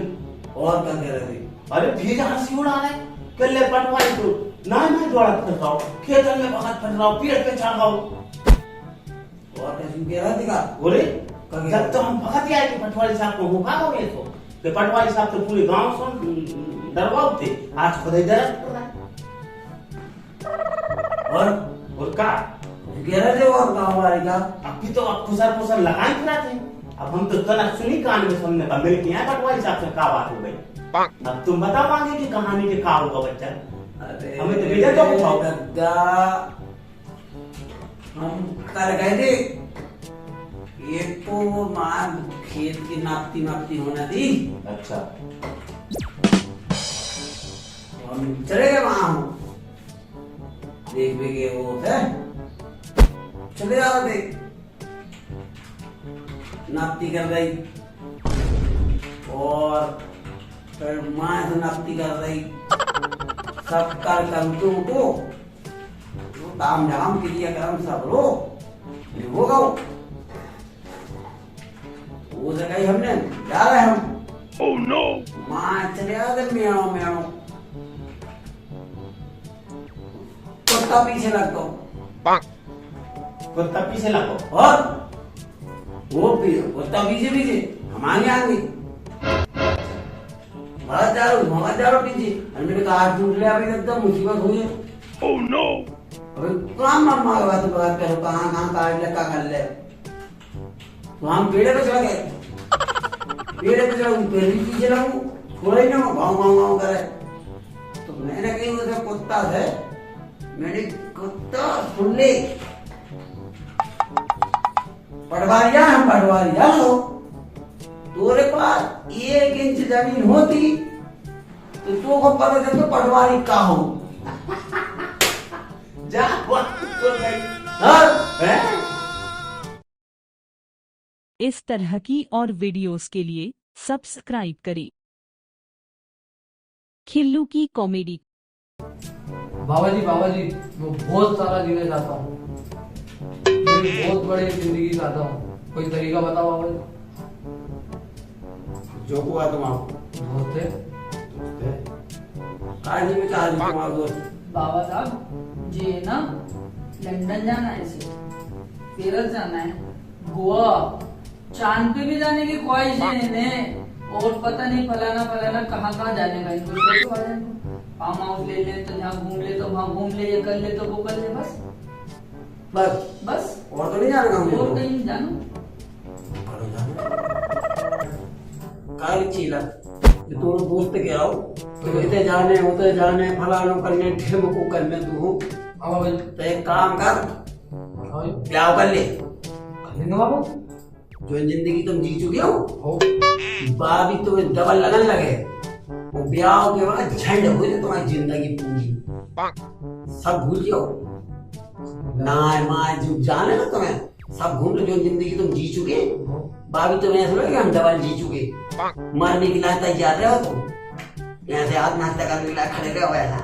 और क्या कह रहे थे? अरे भेजा हंसी उड़ा रहे कहले पटवारी तो ना दौड़ा फिर रहा खेतों में भगत फिर रहा पेड़ पे चढ़ रहा। और कैसे कह रहा था? बोले जब तो हम भगत ही आए थे पटवारी साहब को मुका हो गए तो पटवारी साहब तो पूरे गांव सुन डरवाओ थे आज खुद ही डर और का कह रहे थे और गाँव वाले का अभी तो अब फुसर लगाए फिरा थे। अब हम तो तना सुनी कान में सुनने का मिल के आए पटवारी साहब से क्या बात हो गई। अब तुम बता पाओगे कि कहानी के क्या होगा बच्चा। हमें तो भेजा तो बताओ। हम कर गए थे एक तो मां खेत की नापती होना थी। अच्छा। हम चले गए वहां देख के वो है चले जा रहे थे नापती कर रही और फिर माँ से नापती कर रही सब कर को ताम झाम क्रिया कर्म सब लो होगा वो जगह हमने जा रहे हम। Oh no. माँ चले आते म्याओ म्याओ कुत्ता पीछे लग दो कुत्ता पीछे लगो और वो कुत्ता पीछे हमारे आगे भाग जा रहा पीछे। मैंने कहा टूट लिया अभी एकदम मुसीबत हुई है। Oh no. अभी काम बात करो कहाँ काट ले क्या कर ले। तो हम पेड़े पे चढ़ गए पेड़े पे चढ़ू पीछे लगू थोड़ा ही ना गाँव करे। तो मैंने कही उसे कुत्ता है मैंने कुत्ता सुन ले पटवारिया हम पटवारिया हो तोरे पास 1 इंच जमीन होती तो तू को पता चल तो पटवारी का हो जा इस तरह की और वीडियोस के लिए सब्सक्राइब करें। खिल्लू की कॉमेडी। बाबा जी मैं बहुत सारा जीना चाहता हूँ, बहुत बड़ी जिंदगी चाहता हूँ, कोई तरीका बताओ बाबा जी। जो हुआ तुम आओ दोस्त है। आज में चाह तुम्हारा दोस्त बाबा साहब जी ना लंदन जाना है, इसे पेरिस जाना है, गोवा, चांद पे भी जाने की ख्वाहिश है इन्हें, और पता नहीं फलाना कहाँ जाने का इनको। सोचो आ जाए, फार्म हाउस ले ले तो जहाँ घूम ले तो वहाँ घूम ले, ये कर ले तो वो कर ले, बस और तो नहीं जाना और कहीं नहीं जाना। काली चीला ये तो दोस्त कह रहा हूँ तो इतने जाने उतने जाने फलानो करने ढेम को करने तू तो एक काम कर ब्याह कर ले बाबा जो जिंदगी तुम जी चुके हो बाबी तुम्हें डबल लगन लगे, वो ब्याह के बाद झंड हो जाए तुम्हारी जिंदगी पूरी, सब भूल जाओ ना माँ जो जाने ना तुम्हें सब घूम लो। जो जिंदगी तुम जी चुके बाबी तुम्हें ऐसा लगे हम डबल जी चुके, मरने के लिए तैयार रहे हो तुम, यहाँ से हाथ नाश्ता करने के लिए खड़े रहे हो ऐसा।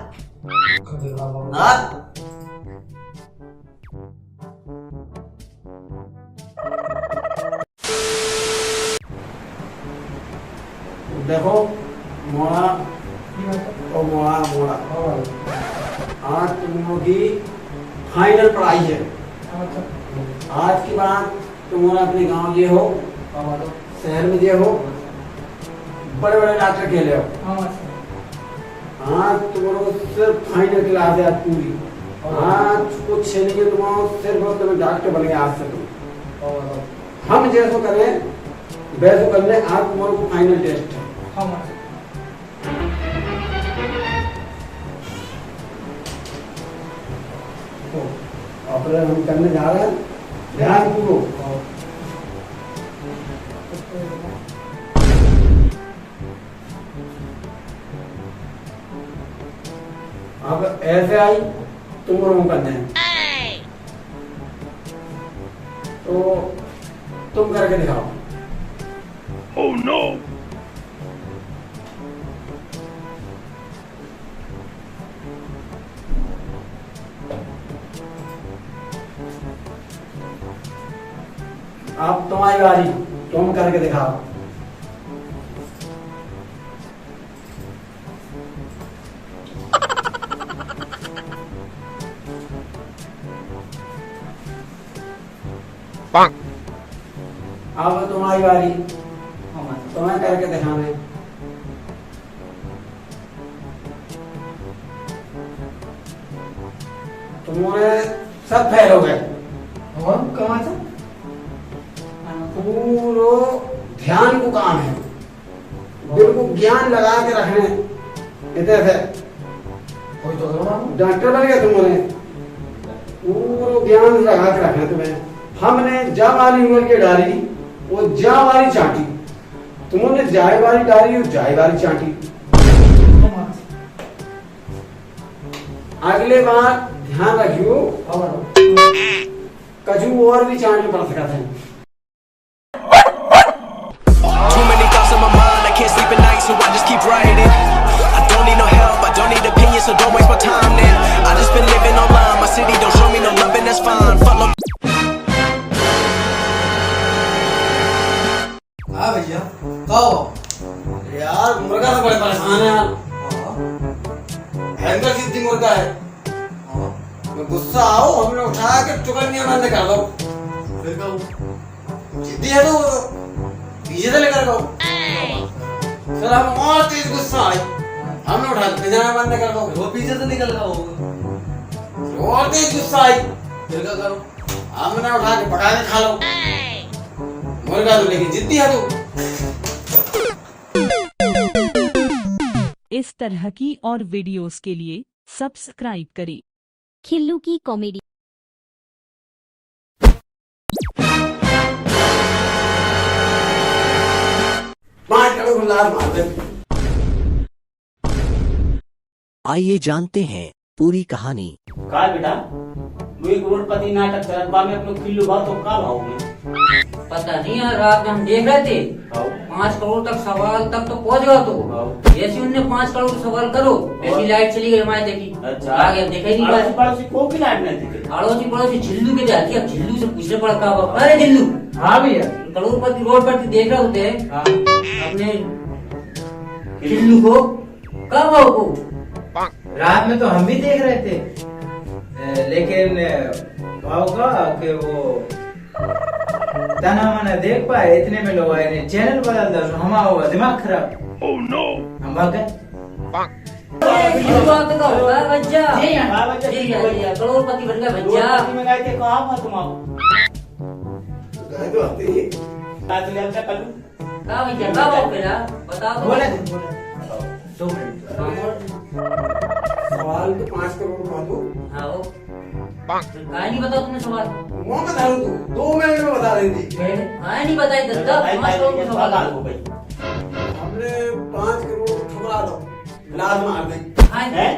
देखो मोड़ा और मोड़ा आज तुम लोगों की फाइनल पढ़ाई है। आज के बाद तुम अपने गांव ये हो, शहर में ये हो, बड़े बड़े डॉक्टर खेले हो। आज तुम लोग सिर्फ फाइनल क्लास है आज पूरी, आज कुछ नहीं तुम सिर्फ तुम्हें डॉक्टर बन गए आज से तुम। हम जैसो करें वैसो कर ले, आज तुम्हारे को फाइनल टेस्ट है। ऑपरेशन हम करने जा रहे हैं, ध्यान पूर्वक। अब ऐसे आई तुम रूम करने हैं तो तुम करके दिखाओ। Oh no! अब तुम्हारी बारी, तुम करके दिखाओ। अब तुम्हारी बारी, तुम्हें करके दिखाना है। तुम्हारे सब फेल हो गए। कहाँ से पूरो ध्यान को काम है, बिल्कुल ज्ञान लगा के रखने इतने से कोई तो डॉक्टर बन गए तुम्हारे, पूरो ज्ञान लगा के रखना तुम्हें। हमने जा वाली उम्र की डाली वो जा वाली चाटी, तुमने जाए वाली डाली वो जाए वाली चाटी। अगले बार ध्यान रखियो कजू और भी चाटने पड़ सकता है। Too many thoughts on my mind, I can't sleep at night, so I just keep writing. I don't need no help, I don't need opinions, so don't waste my time then. I just been living online, my city don't show me no love and that's fine. Fuck no. हाँ भैया कहो यार मुर्गा से बड़े परेशान है यार, भयंकर सिद्धि मुर्गा है। गुस्सा आओ हमने उठा के चुकन्निया बंद कर दो, फिर कहूँ जिद्दी है तो पीछे से लेकर गो। फिर हम और तेज गुस्सा आई, हमने उठा के पिजाना बंद कर दो, वो पीछे से निकल रहा होगा। और तेज गुस्सा आई, फिर क्या करूँ हमने उठा के पका के खा लो। मुर्गा तो लेकिन जिद्दी है तू। इस तरह की और वीडियोस के लिए सब्सक्राइब करें। खिल्लू की कॉमेडी। आइए जानते हैं पूरी कहानी। का बेटा मुई करोड़पति नाटक करत बा में अपनो खिल्लू बा तो का भाव में पता नहीं यार, रात में हम देख रहे थे 5 करोड़ तक सवाल तक तो पहुंच गया तो जैसे उनने 5 करोड़ का सवाल करो ऐसी लाइट चली गई हमारे देखी। अच्छा आगे देखा ही नहीं अड़ोसी बात। पड़ोसी को भी लाइट नहीं दिखे। अड़ोसी पड़ोसी झिल्लू के जाती है, अब झिल्लू से पूछना पड़ता होगा, अरे झिल्लू हाँ भैया। करोड़पति रोड पर देख रहे होते हैं हाँ। अपने झिल्लू को, कब आओ को रात में तो हम भी देख रहे थे, लेकिन भाव का कि वो तना मना देख पाए, इतने में लोग आए ने चैनल बदल दो, हमारा हुआ दिमाग खराब। ओह नो, हम भाग गए। करोड़पति बन गया भैया। करोड़पति में गए थे, कहाँ था तुम आओ? गए तो आते ही आज ले आता कल। कहाँ भैया, कहाँ आओ फिर बताओ तो। बोले 2 मिनट। सवाल तो 5 करोड़ का दो। हाँ वो कहाँ नहीं बताओ तुमने सवाल, मैं बता रहा हूँ, 2 मिनट में बता रही थी। कहाँ नहीं बताई दत्ता, 5 करोड़ का सवाल हो गई। हमने 5 करोड़ ठुकरा दो, लाज मार दी। है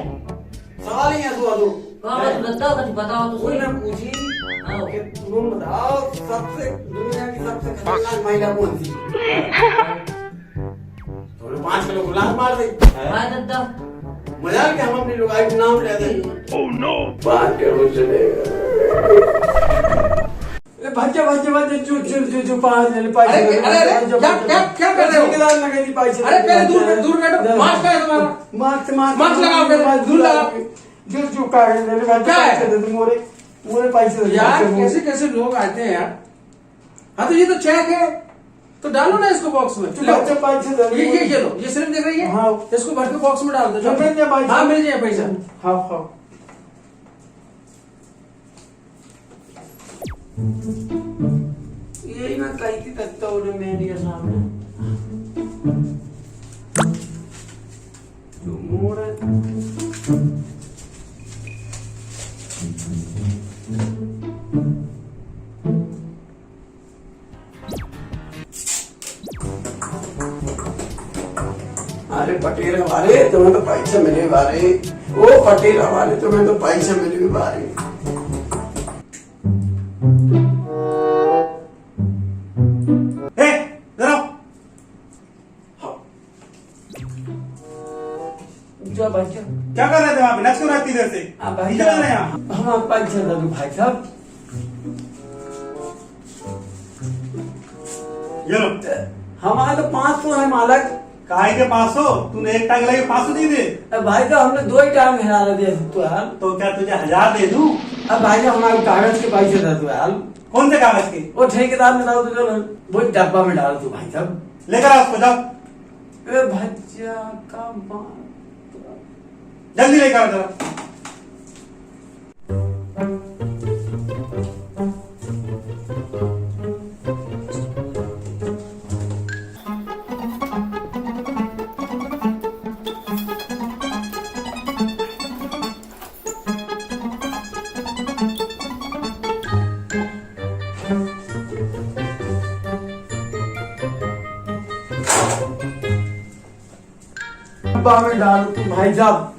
सवाल ही है दो। कहाँ दत्ता कुछ बताओ तो कोई सही। ने पूछी हाँ। कि तुम बताओ सबसे दुनिया की सबसे खतरनाक महिला कौन सी? तो 5 करोड़ को लाज मार दी। हाँ दत्ता मजाक के हम अपनी लुगाई का नाम ले दें। ओह नो, 5 करोड़ चलेगा। बच्चे अरे क्या कर रहे हो? अरे पहले दूर बैठो, मास्क है तुम्हारा, मास्क लगाओ पहले, दूर लगाओ। यार कैसे कैसे लोग आते हैं यार। हाँ तो ये तो चेक है, तो डालो ना इसको बॉक्स में। ये लो, ये सिर्फ देख रही है। हाँ। इसको भर के बॉक्स में डाल दो। हाँ मिल जाए पैसा। हाँ। यही मैं कही थी तत्ता उन्हें मेरे सामने जो मोड़ है। अरे पटेल हमारे तुम्हें तो पैसे मिले बारे, ओ पटेल हमारे तुम्हें तो पैसे मिले बारे। क्या कर रहे थे वहाँ पे? नच क्यों रहा इतनी देर से? भाई नीचे चल रहे हैं यहाँ। हम पैसे दे दो भाई साहब। ये लो। हमारे तो 500 है मालक। काहे के 500? तूने एक टांग लगी 500 दे दे। अब भाई साहब हमने 2 ही टाइम हिला दिया तो यार। तो क्या तुझे 1000 दे दूं? अब भाई साहब हमारे कागज के पैसे दे दो यार। कौन से कागज के? वो ठेकेदार ने डाल दो, वो डब्बा में डाल दो भाई साहब। लेकर आ उसको, जाओ भज्जा का बात। जल्दी लेकर आ जरा। डब्बा में डाल दो भाई साहब।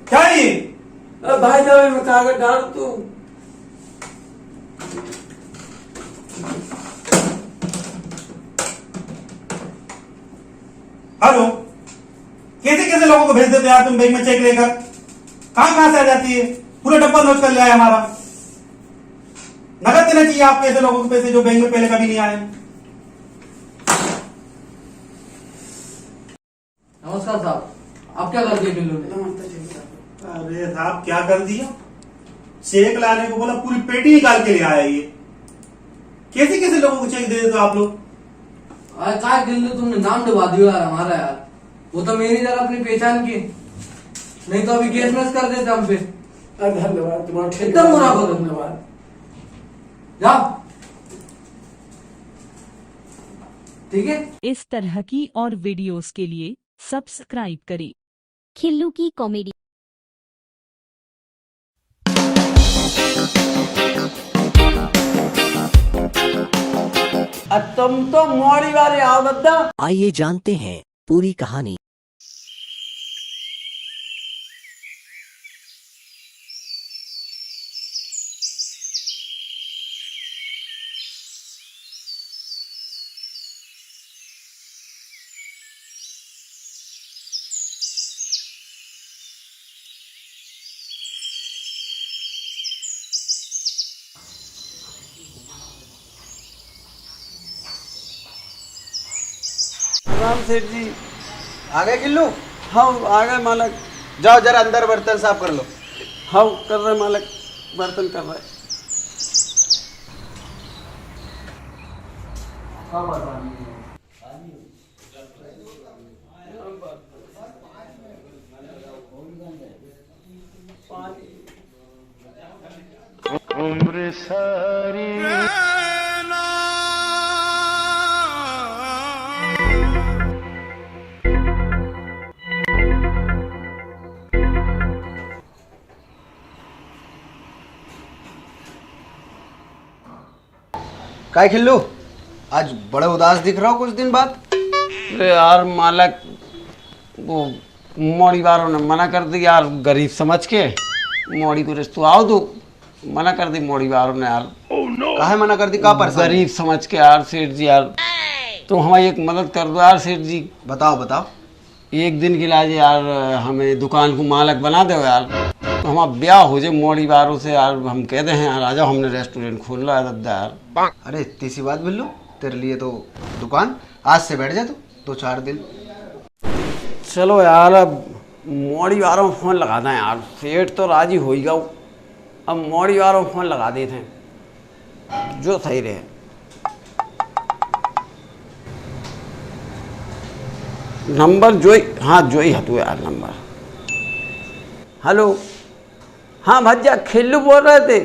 क्या ये? भाई साहब में कागज डाल दो। हेलो, कैसे कैसे लोगों को भेज देते यार तुम बैंक में चेक लेकर? कहां से आ जाती है? पूरा डब्बा नोट कर लिया है हमारा। नगद देना चाहिए आपको ऐसे लोगों को पैसे जो बैंक में पहले कभी नहीं आए। नमस्कार साहब, आप क्या कर दिए बिल्लू ने? अरे साहब क्या कर दिया? चेक लाने को बोला, पूरी पेटी निकाल के ले आया ये। कैसे कैसे लोगों को चेक दे देते हो आप लोग? अरे क्या बिल्लू, तुमने नाम डुबा दिया यार हमारा यार। वो तो मेरी तरह अपनी पहचान की, नहीं तो अभी केस मैस कर देते हम पे। धन्यवाद तुम्हारा, एकदम बुरा को धन्यवाद। जाओ, ठीक है। इस तरह की और वीडियोस के लिए सब्सक्राइब करें खिल्लू की कॉमेडी। तुम तो मोड़ी वाले आओ दद्दा। आइए जानते हैं पूरी कहानी। राम सेठ जी। आ गए किल्लू? हाँ आ गए मालक। जाओ जरा अंदर बर्तन साफ कर लो। हाँ कर रहे मालक, बर्तन कर रहे। उम्र सारी काय खिल्लू, आज बड़े उदास दिख रहा हो कुछ दिन बाद। अरे यार मालक, वो मोड़ी वालों ने मना कर दी यार, गरीब समझ के मोड़ी को रिश्तो आओ तो मना कर दी मोड़ी वालों ने यार। काहे मना कर दी? का पर गरीब समझ के यार सेठ जी यार, तो हमारी एक मदद कर दो यार सेठ जी। बताओ बताओ। एक दिन के लिए यार हमें दुकान को मालक बना दो यार, तो हमारा ब्याह हो जाए मोड़ी वालों से यार। हम कहते हैं यार आ जाओ, हमने रेस्टोरेंट खोल रहा है दद्दा यार। अरे इतनी सी बात बिल्लू, तेरे लिए तो दुकान आज से बैठ जा तू 2-4 दिन। चलो यार अब मोड़ी वालों को फोन लगाना है यार, सेठ तो राजी हो ही गया, अब मोड़ी वालों को फोन लगा देते हैं जो सही रहे। नंबर जो ही, हाँ जो ही हतू यार नंबर। हेलो, हाँ भज्जा खिल्लू बोल रहे थे।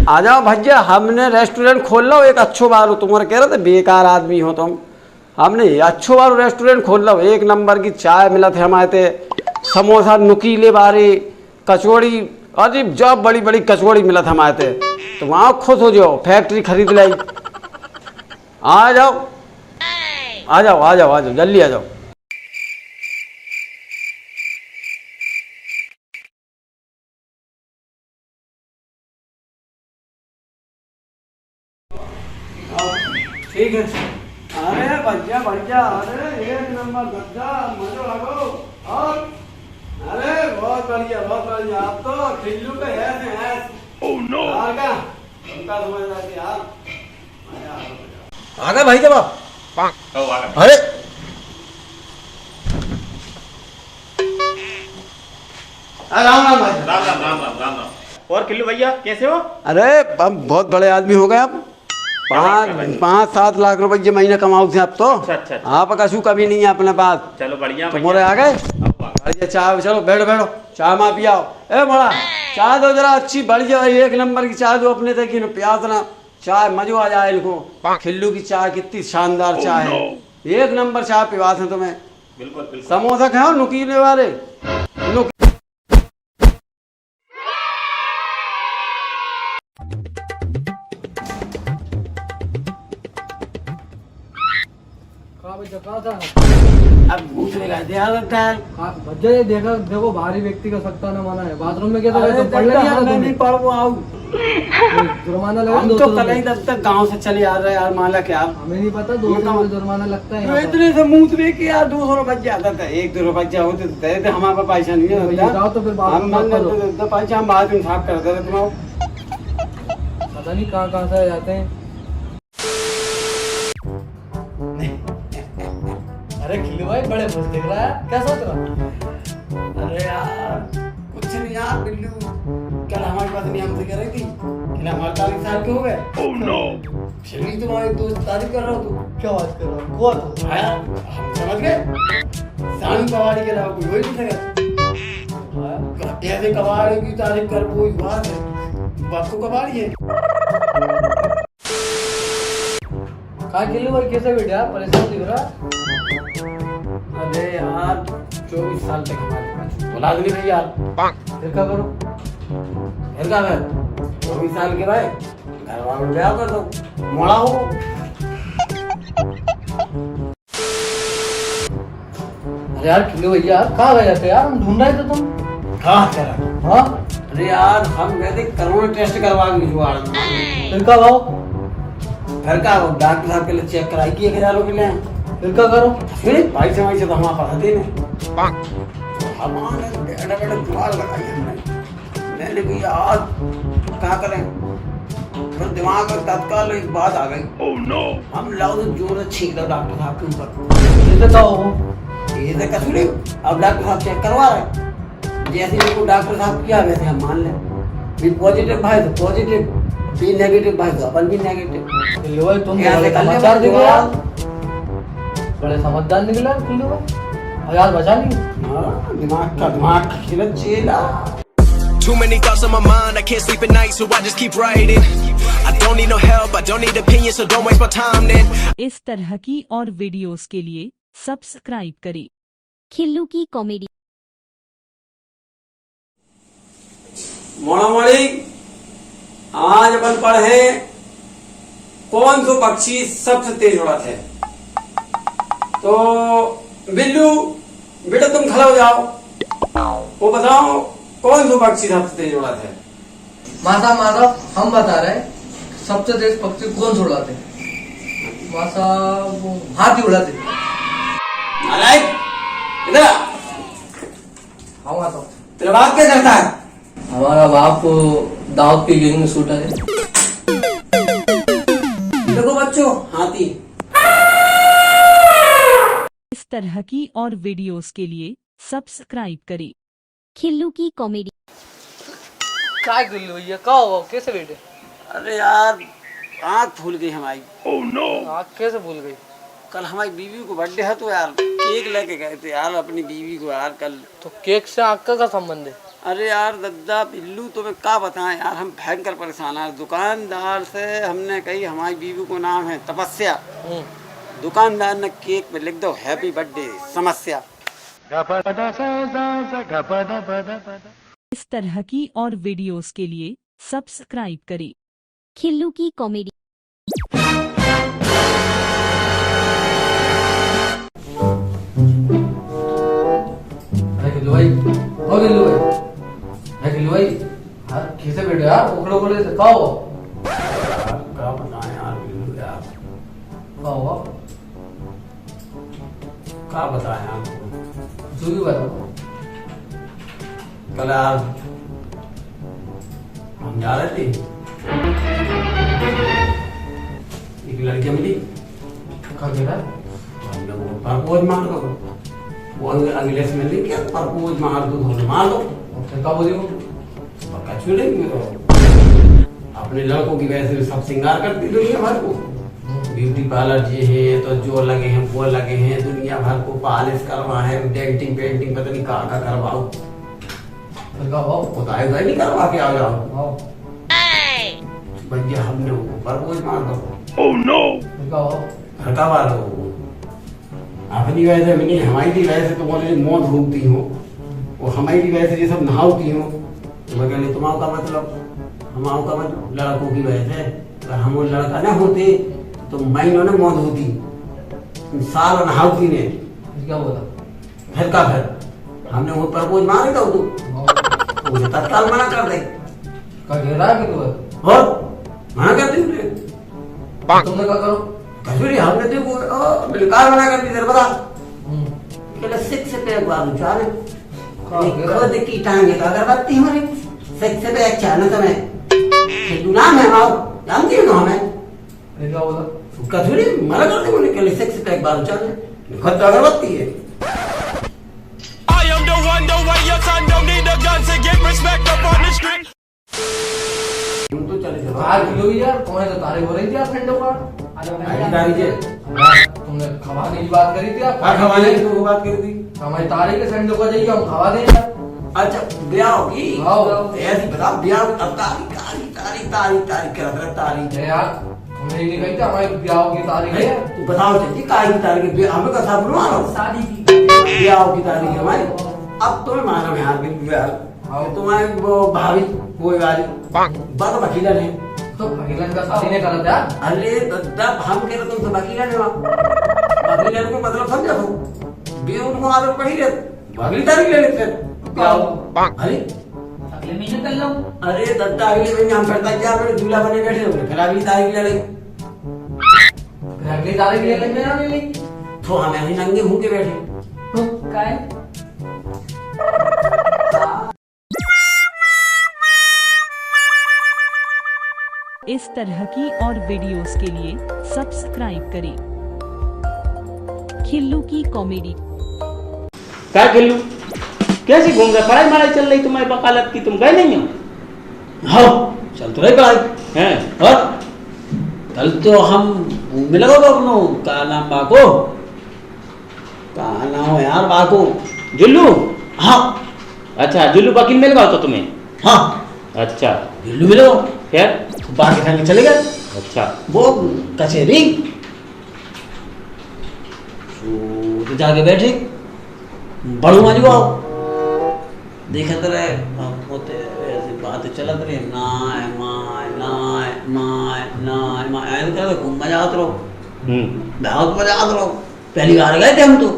आ जाओ भज्जा, हमने रेस्टोरेंट खोल लो एक अच्छो बारो। तुम्हारे कह रहे थे बेकार आदमी हो तुम, हमने अच्छो बारो रेस्टोरेंट खोल लो। एक नंबर की चाय मिला थे हमारे थे, समोसा नुकीले बारे, कचौड़ी, अजीब जब बड़ी बड़ी कचौड़ी मिला था हमारे थे। तो वहाँ खुश हो जाओ, फैक्ट्री खरीद लाई। आ जाओ आ जाओ आ जाओ आ जाओ, जल्दी आ जाओ। ठीक है। अरे बढ़िया बढ़िया, अरे एक नंबर गद्दा, मजो लगो। और अरे बहुत बढ़िया बहुत बढ़िया, आप तो खिल्लू के हैं। ओह नो, आ गया उनका समझदार यार। आ गए भाई जब आप? अरे राम राम भाई। राम राम राम राम राम राम। और किल्लू भैया कैसे हो? अरे हम बहुत बड़े आदमी हो गए अब, 5-7 लाख रुपये महीने कमाओ थे अब तो। अच्छा। आप कशू कभी नहीं है अपने पास। चलो बढ़िया। तुम्हारे आ गए? अरे चाय, चलो बैठो बैठो, चाय माँ पियाओ। ए बड़ा चाय दो जरा, अच्छी बढ़िया एक नंबर की चाय दो अपने तक, प्यास ना चाय, मजो आ जाए इनको। खिल्लू की चाय कितनी शानदार चाय है, एक नंबर चाय पिवास है तुम्हें। बिल्कुल बिल्कुल। समोसा खाओ नुकीले वाले। अब घूसने का ध्यान रखता है। बच्चा ये देखा, देखो बाहरी व्यक्ति का सख्ता न माना है। बाथरूम में क्या था? अरे पढ़ मैं नहीं पढ़ वो आऊँ, जुर्माना लगा। हम तो कल ही तब तक गांव से चले आ रहे यार मालक यार। हमें नहीं पता 200 रुपये जुर्माना लगता है। इतने से मुंह पे कि यार 200 रुपये ज्यादा था, 1-2 रुपये होते तो दे दे, हमारे पास पैसा नहीं है। जाओ तो फिर हम पैसा हम बाद में साफ कर दे रहे तुम। पता नहीं कहाँ से जाते हैं। अरे खिल्लू भाई बड़े खुश दिख रहा है, क्या सोच रहा? अरे यार कुछ नहीं यार, बिल्लू कल हमारे पास नहीं हमसे कह रही थी कि हमारे 40 साल के हो गए। ओह नो, चलिए तुम्हारे दोस्त तारीफ कर रहा हो। तू क्या बात कर रहा? हुआ तो हम समझ गए, सानी कबाड़ी के अलावा कोई हो ही नहीं सका। ऐसे कबाड़ी की तारीफ कर, कोई बात है, बाप को कबाड़ी है। कहा खिल्लू भाई कैसे बैठा, परेशान दिख रहा? अरे यार 24 साल तक हमारे पास औलाद नहीं रही यार। फिर क्या करो? फिर क्या है, 24 साल के रहे, घर वालों ब्याह कर दो, मोड़ा हो। अरे यार खिल्लू भैया कहाँ गए थे यार, हम ढूंढ रहे थे तुम। कहाँ करा? हाँ अरे यार हम गए थे कोरोना टेस्ट करवा के जुआड़। फिर क्या भाव? फिर क्या डॉक्टर साहब के लिए चेक कराई कि 1,000 रुपये ले। फिर क्या करो? पैसे वैसे तो हमारे पास आते नहीं। हमारे बेटा बेटा जुआड़ लगाई हमने। मैंने कहा यार क्या करें, फिर दिमाग में तत्काल एक बात आ गई। Oh no. हम लाओ तो जोर से छींक दो डॉक्टर साहब के ऊपर। ये बताओ ये तो कसूर है। अब डॉक्टर साहब चेक करवा रहे, जैसे देखो डॉक्टर साहब किया वैसे हम मान लें। बी पॉजिटिव भाई तो पॉजिटिव, बी नेगेटिव भाई तो अपन भी नेगेटिव। लो भाई तुम ऐसे बड़े कर ले समझदार भाई, निकला, बड़े समझदार निकला कुल्लू भाई, यार बचा ली। हाँ, दिमाग का खेल चेला। Too many thoughts on my mind, I can't sleep at night, so I just keep writing. I don't need no help, I don't need opinions, so don't waste my time then. इस तरह की और videos के लिए subscribe करें। खिल्लू की comedy. मोड़ामोड़ी आज अपन पढ़े कौन सा पक्षी सबसे तेज उड़ाता है। तो बिल्लू बेटा तुम खड़ा हो जाओ, वो बताओ कौन सा पक्षी सबसे तेज उड़ाता है। माता हम बता रहे हैं सबसे तेज पक्षी कौन से उड़ाते हैं। माता वो हाथी उड़ाते। नालायक, इधर हाँ माता। तेरा बाप क्या करता है। हमारा बाप दाऊद की गैंग में शूटर है। देखो बच्चों, हाथी। इस तरह की और वीडियोस के लिए सब्सक्राइब करें। खिल्लू की कॉमेडी। क्या गुल्लू भैया क्या हुआ, कैसे बैठे। अरे यार आँख फूल गई हमारी। Oh no. आँख कैसे भूल गई। कल हमारी बीवी को बर्थडे है तो यार केक लेके गए थे यार अपनी बीवी को यार कल। तो केक से आँख का संबंध है। अरे यार दद्दा बिल्लू तुम्हें क्या बताएं यार, हम भयंकर परेशान है। दुकानदार से हमने कही हमारी बीवी को नाम है तपस्या, दुकानदार ने केक पे लिख दो हैप्पी बर्थडे समस्या। इस तरह की और वीडियोस के लिए सब्सक्राइब करें। खिल्लू की कॉमेडी। भाई कैसे बैठे यार, उखड़े उखड़े से क्या हुआ। क्या बताएं यार बिल्लू यार, क्या हुआ क्या बताएं यार। जो भी बताओ। कल यार हम जा रहे थे, एक लड़की मिली। क्या कह रहा है। हमने वो प्रपोज मार दो, वो अगले से मिली क्या प्रपोज मार दो, मार दो। क्या बोली वो। कछुए अपने लड़कों की वजह से सब श्रृंगार करती दुनिया भर को। ब्यूटी पार्लर ये है तो जो लगे हैं वो लगे हैं, दुनिया भर को पॉलिश करवा है, डेंटिंग पेंटिंग पता नहीं कहाँ का करवाओ। बताए नहीं करवा के आ जाओ भैया, हमने वो प्रपोज मार दो। Oh no. हटा मार दो अपनी वजह से मिली, हमारी भी वजह से तुम्हारी मौत भोगती हो, वो हमारी भी वजह से ये सब नहाती हो। तो मैं कहली तुम्हारा का मतलब, हमारा का मतलब लड़कों की वजह से। अगर हम वो लड़का न होते तो महीनों ने मौत होती, साल नहाती ने। क्या बोला फिर का फिर हमने वो प्रपोज मार दो तो मुझे तत्काल मना कर दे। क्या कह रहा है कि तू और मना कर दी तुमने क्या करो। कसूरी हमने देखो बिल्कुल मना कर दी। तेरे बता कहले सिक्स पे एक बार उचारे खुद की टांगे का अगरबत्ती हमारे सिक्स पे एक चाहना तुम्हें नाम है आओ जानती हो ना हमें। क्या बोला कसूरी मना कर दी मुझे कहले सिक्स पे एक बार उचारे खुद तो अगरबत्ती है। I am the one, the way your son don't need a gun to get respect up on the street. तो चले जाओ यार किलो यार तुम्हारे तो तारीफ हो रही थी यार फ्रेंडों का। तुमने खवाने की बात करी थी यार। खवाने की तो बात करी थी, हमारी तारीख के फ्रेंडों का जाइए हम खवा देंगे। अच्छा ब्याह होगी ऐसी बता ब्याह अब तारीख क्या तारीख है यार। तुमने नहीं कही थी हमारे ब्याह की तारीख है। तू बताओ चलिए काय की तारीख हमें कथा बनवा शादी की ब्याह की तारीख है हमारी। अब तुम्हें मालूम है यार ब्याह तुम्हारे वो भाभी कोई वाली बड़ा वकीलन है तो वकीलन का शादी नहीं करा था। अरे दद्दा हम कह रहे तुम तो वकीलन है, वकीलन को मतलब समझा तो बे उनको आदत पड़ी है अगली तारीख ले लेते क्या। अरे अगले महीने कर लो। अरे दद्दा अगले महीने हम करता क्या अपने दूल्हा बने बैठे होंगे, फिर अगली तारीख ले लेंगे। अगली तारीख ले लेंगे ना ले लेंगे तो हमें अभी नंगे मुंह के बैठे काय इस तरह की और वीडियोस के लिए सब्सक्राइब करें खिल्लू की कॉमेडी। क्या खिल्लू, कैसे घूम रहे? पढ़ाई माराई चल रही तुम्हारी वकालत की, तुम गए नहीं हो? हाँ चल तो रही पढ़ाई हैं? और कल तो हम मिला तो अपनो का नाम बाको, का नाम हो यार बाको, जुल्लू। हाँ अच्छा, जुल्लू वकील मिल गया तो तुम्हें? हाँ अच्छा, जुल्लू मिलो, फिर बाकी खाने चले गए। अच्छा, वो कचहरी तो जाके बैठे, बड़ू माजी को देखते रहे, होते ऐसी बातें चलत रही, नाय माय नाय माय नाय माय ऐसे करते खूब मजा आता रहो, बहुत मजा आता रहो। पहली बार गए थे हम तो,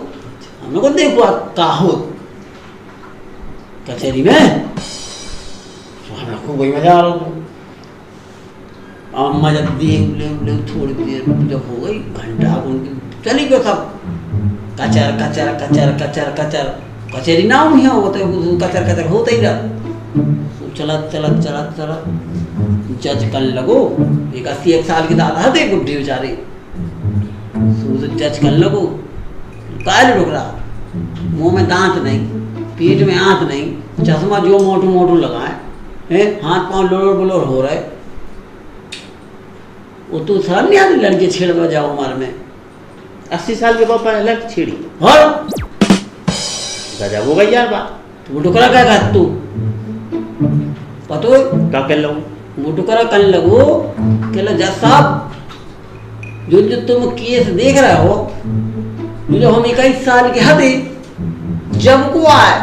हमने को देख पाया का हो कचहरी में, तो हमें खूब वही मजा आ रहा था। अम्मा जब देख थोड़ी देर जब हो गई घंटा उनकी चली गया सब कचर कचर कचर कचर कचर, कचहरी ना नहीं हो तो कचर कचर होता ही रहा। चलत चलत चलत चलत जज करने लगो, एक 80 साल के दादा थे बुढ़े बेचारे, जज करने लगो, काहे रुक रहा, मुंह में दांत नहीं, पीठ में आंत नहीं, चश्मा जो मोटू मोटू लगाए हैं, हाथ पांव लोड़ बलोड़ हो रहे, वो तो सर नहीं आती लड़के छेड़ बजाओ मार में 80 साल के बाद लड़की छेड़ी, और गजब हो गई यार बात। तो टुकड़ा क्या कहा तू पतो क्या कर लो? वो टुकड़ा करने लगो कि जज साहब जो जो तुम केस देख रहे हो, जो हम 21 साल के हथे जब को आए,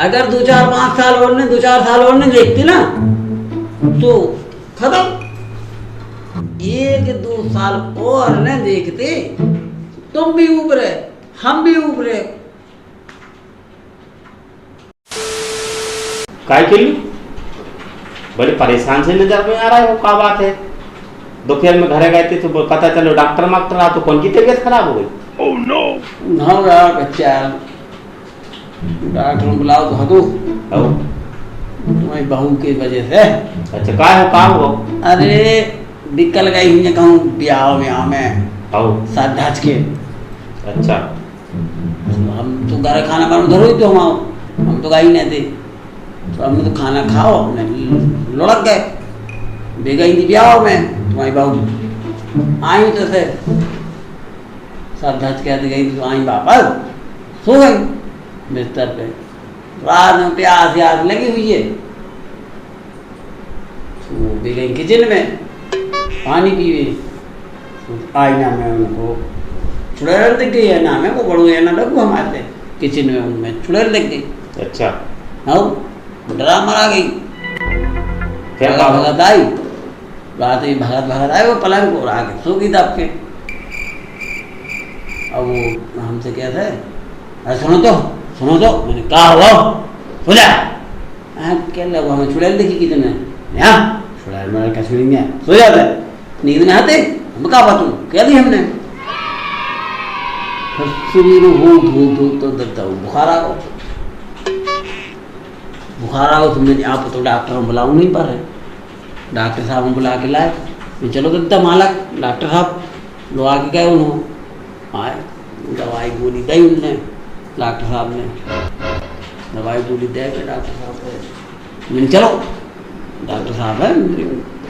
अगर 2-4-5 साल और ने 2-4 साल और ने देखते ना तो खत्म, 1-2 साल और न देखते तुम भी ऊपरे हम भी ऊपरे। काय खिल्लू, बड़े परेशान से नजर में आ रहा है, वो क्या बात है? दोपहर में घर गए थे तो पता चलो डॉक्टर मास्टर आ, तो कौन की तबीयत खराब हो गई? Oh no! ना यार बच्चा, डॉक्टर बुलाओ तो हटो, तुम्हारी बहू की वजह से। अच्छा, क्या हो? अरे दिक्कत गई हुई कहूँ ब्याह में साथ ढाच के। अच्छा, हम तो घर खाना बनाओ धरो ही तो हम तो गई नहीं थे, तो हमने तो खाना खाओ, हमने लुढ़क गए, बेगई थी ब्याह में, तुम्हारी बहू आई तो थे साथ ढाच के आते गई तो आई वापस सो गई बिस्तर पे, रात में प्यास याद लगी हुई है, तो बेगई किचन में पानी पीवे, आईना में उनको चुड़ैल दिख गई है, ना में वो बड़ू है ना लगू हमारे किचन में, उनमें चुड़ैल दिख गई। अच्छा, हाँ डरा मरा गई, क्या भगत आई, रात में भगत आए, वो पलंग को आके सो गई दब के। अब वो हमसे क्या था, अरे सुनो तो, मैंने कहा हुआ सो जा, क्या लगा हमें चुड़ैल दिखी किचन में, यहाँ चुड़ैल मेरा क्या सुनेंगे, सो जाते नींद में आते, हम कहा बात कह दी हमने, शरीर हो तो दर्द बुखार आ गो, तुमने आप तो डॉक्टर हम बुलाऊ नहीं पा रहे, डॉक्टर साहब हम बुला के लाए, चलो दद्दा मालक डॉक्टर साहब लो आके गए, उन्होंने आए दवाई गोली दी उनने, डॉक्टर साहब ने दवाई गोली दे के डॉक्टर साहब को मैंने चलो, डॉक्टर साहब है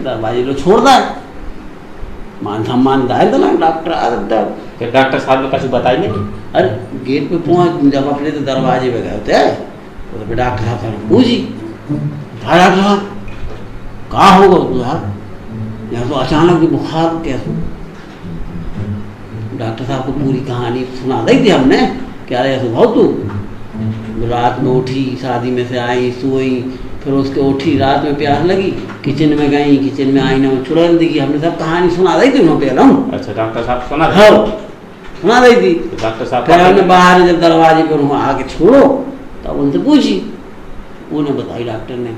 दरवाजे लो छोड़ दा, मान सम्मान दायर था ना डॉक्टर आ सकता, फिर डॉक्टर साहब ने कुछ बताई नहीं? अरे गेट पे पहुंच जब अपने तो दरवाजे पे गए थे, तो फिर डॉक्टर साहब से पूछी, डॉक्टर साहब कहाँ होगा तू यार, यहाँ तो अचानक भी बुखार कैसे? डॉक्टर साहब को पूरी कहानी सुना दी थी हमने, क्या रहे सुबह तू रात में उठी, शादी में से आई, सोई, फिर उसके उठी, रात में प्यास लगी, किचन में गई, किचन में आई ना चुड़ैल दिखी, हमने सब कहानी सुना दी थी उन्होंने पहले। अच्छा, डॉक्टर साहब सुना दी थी, डॉक्टर साहब फिर हमने बाहर जब दरवाजे पर वहाँ आके छोड़ो तब उनसे पूछी, उन्हें बताई डॉक्टर ने,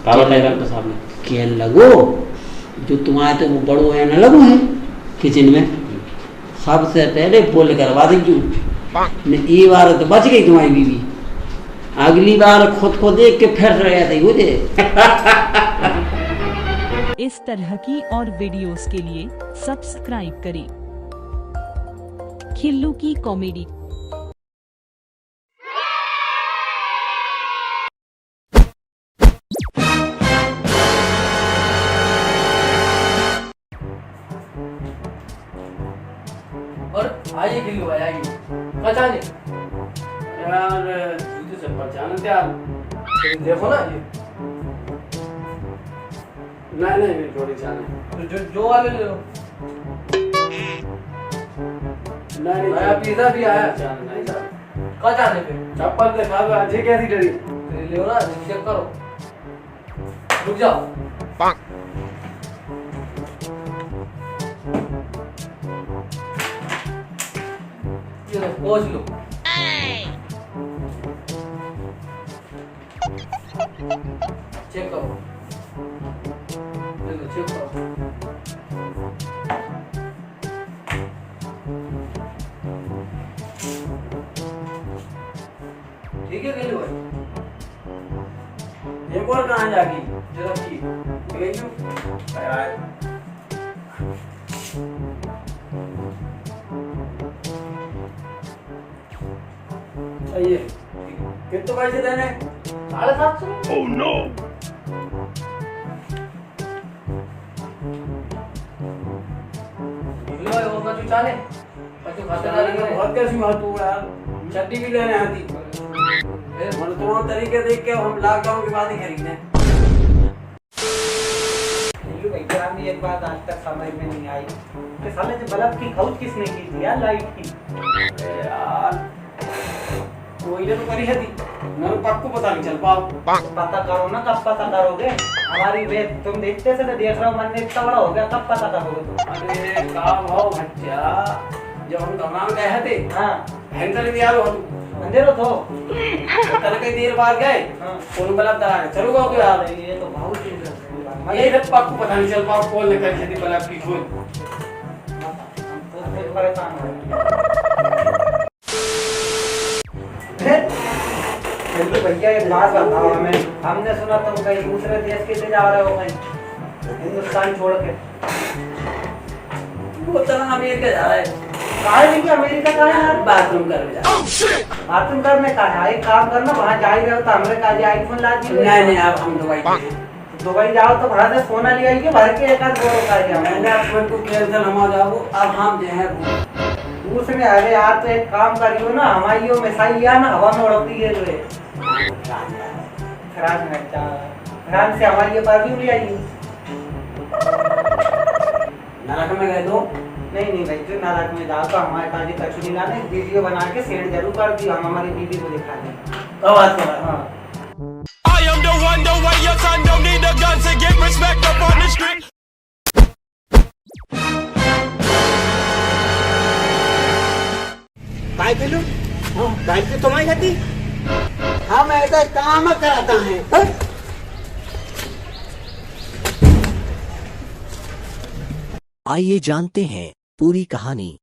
क्या बताया डॉक्टर साहब ने? क्या लगो जो तुम्हारे तो वो बड़ो है ना लगो है किचन में, सबसे पहले बोल करवा दी, ये बार तो बच गई तुम्हारी बीवी, अगली बार खुद को देख के फिर रह थे बुझे। इस तरह की और वीडियोस के लिए सब्सक्राइब करें खिल्लू की कॉमेडी। और आइए खिल्लू भाई आइए, कहाँ जाने? यार जूते से पर जाना यार, देखो ना ये। नहीं जोड़ी जाना, जो वाले ले लो। नहीं नया पिज्जा भी आया, नहीं जाना। कहाँ जाने पे? चप्पल दिखा दो, आज कैसी डरी? ले ना, चेक करो। रुक जाओ। पहुंच लो। चेक करो, चेक करो। ठीक है गई भाई। एक और कहाँ जागी? जरा की गई क्यों? ये कितने पैसे देने? 750। Oh no. लो वो कचू चाले, कचू खातेदारी के बहुत कैसी बात हो यार, चट्टी भी लेने आती। मतलब दोनों तरीके देख के हम लॉकडाउन के बाद ही खरीदे। भाई एक बात आज तक समझ में नहीं आई कि साले जो बल्ब की खोज किसने की थी यार, लाइट की? यार कोई ने तो करी है थी, मेरे पक्को पता नहीं चल पाओ। पता करो ना, कब पता करोगे? हमारी वेद तुम देखते से तो देख रहे हो, मन इतना बड़ा हो गया, कब पता करोगे तुम? अरे काम हो भच्चा, जब हम कमाने गए थे, हाँ हैंडल भी यार हो अंधेरो तो तने कई देर बाद गए, फोन बल्ब दरा के चलो गो यार। ये तो बहुत ही ये तो पक्को पता नहीं चल पाओ कौन ने करी थी बल्ब की खोज। हम तो परेशान हो। तो भैया एक बात बताओ हमें, हमने सुना तुम कहीं दूसरे देश के लिए जा रहे हो, कहीं हिंदुस्तान छोड़ के? वो तरह अमेरिका जा रहा है। कहाँ है अमेरिका? कहाँ है यार? बाथरूम करने जा रहा है। बाथरूम करने का है? एक काम करना, वहाँ जा ही रहे हो तो हमारे काज आईफोन ला दियो। नहीं अब हम दुबई जाओ तो वहाँ से सोना ले आइए, भर के एक आध बोरो का दिया। मैंने अपन को कैंसिल हम जाओ, अब हम जो है दूसरे। अरे यार तो एक काम करियो ना, हमारी वो मिसाइल लिया ना, हवा में उड़ती है जो फ्रांस से हमारी ये परफ्यूम ले आइए। नरक में गए तो? नहीं भाई, जो नरक में जाओ तो हमारे पास कछु नहीं लाने, वीडियो बना के सेंड जरूर कर दियो, हम हमारी दीदी को दिखा दें। कब बात कर रहा? हाँ I am the one, the way your son don't need a gun to get respect up on the street. भाई बिल्लू, भाई की तुम्हारी गति? हम ऐसा काम कराता है। आइए जानते हैं पूरी कहानी।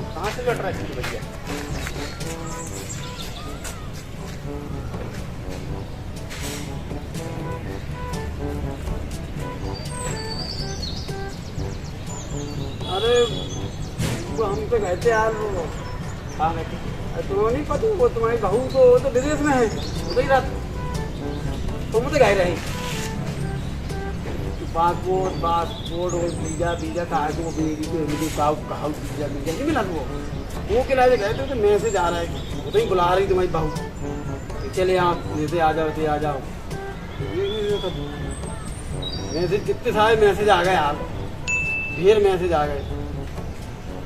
कहाँ से लट रहा है भैया? अरे वो हम तो गए थे यार, वो कहाँ गए थे? तुम्हें नहीं पता, वो तुम्हारी बहू तो विदेश में है, उधर ही रात तुम तो गए रहे। पासपोर्ट और वीजा कहा है, वो वीजा नहीं मिला वो के लाए गए थे तो मैसेज आ रहा है, वो तो ही बुला रही तुम्हारी बहू, चले आप जैसे आ जाओ। मैसेज कितने सारे मैसेज आ गए यार, ढेर मैसेज आ गए।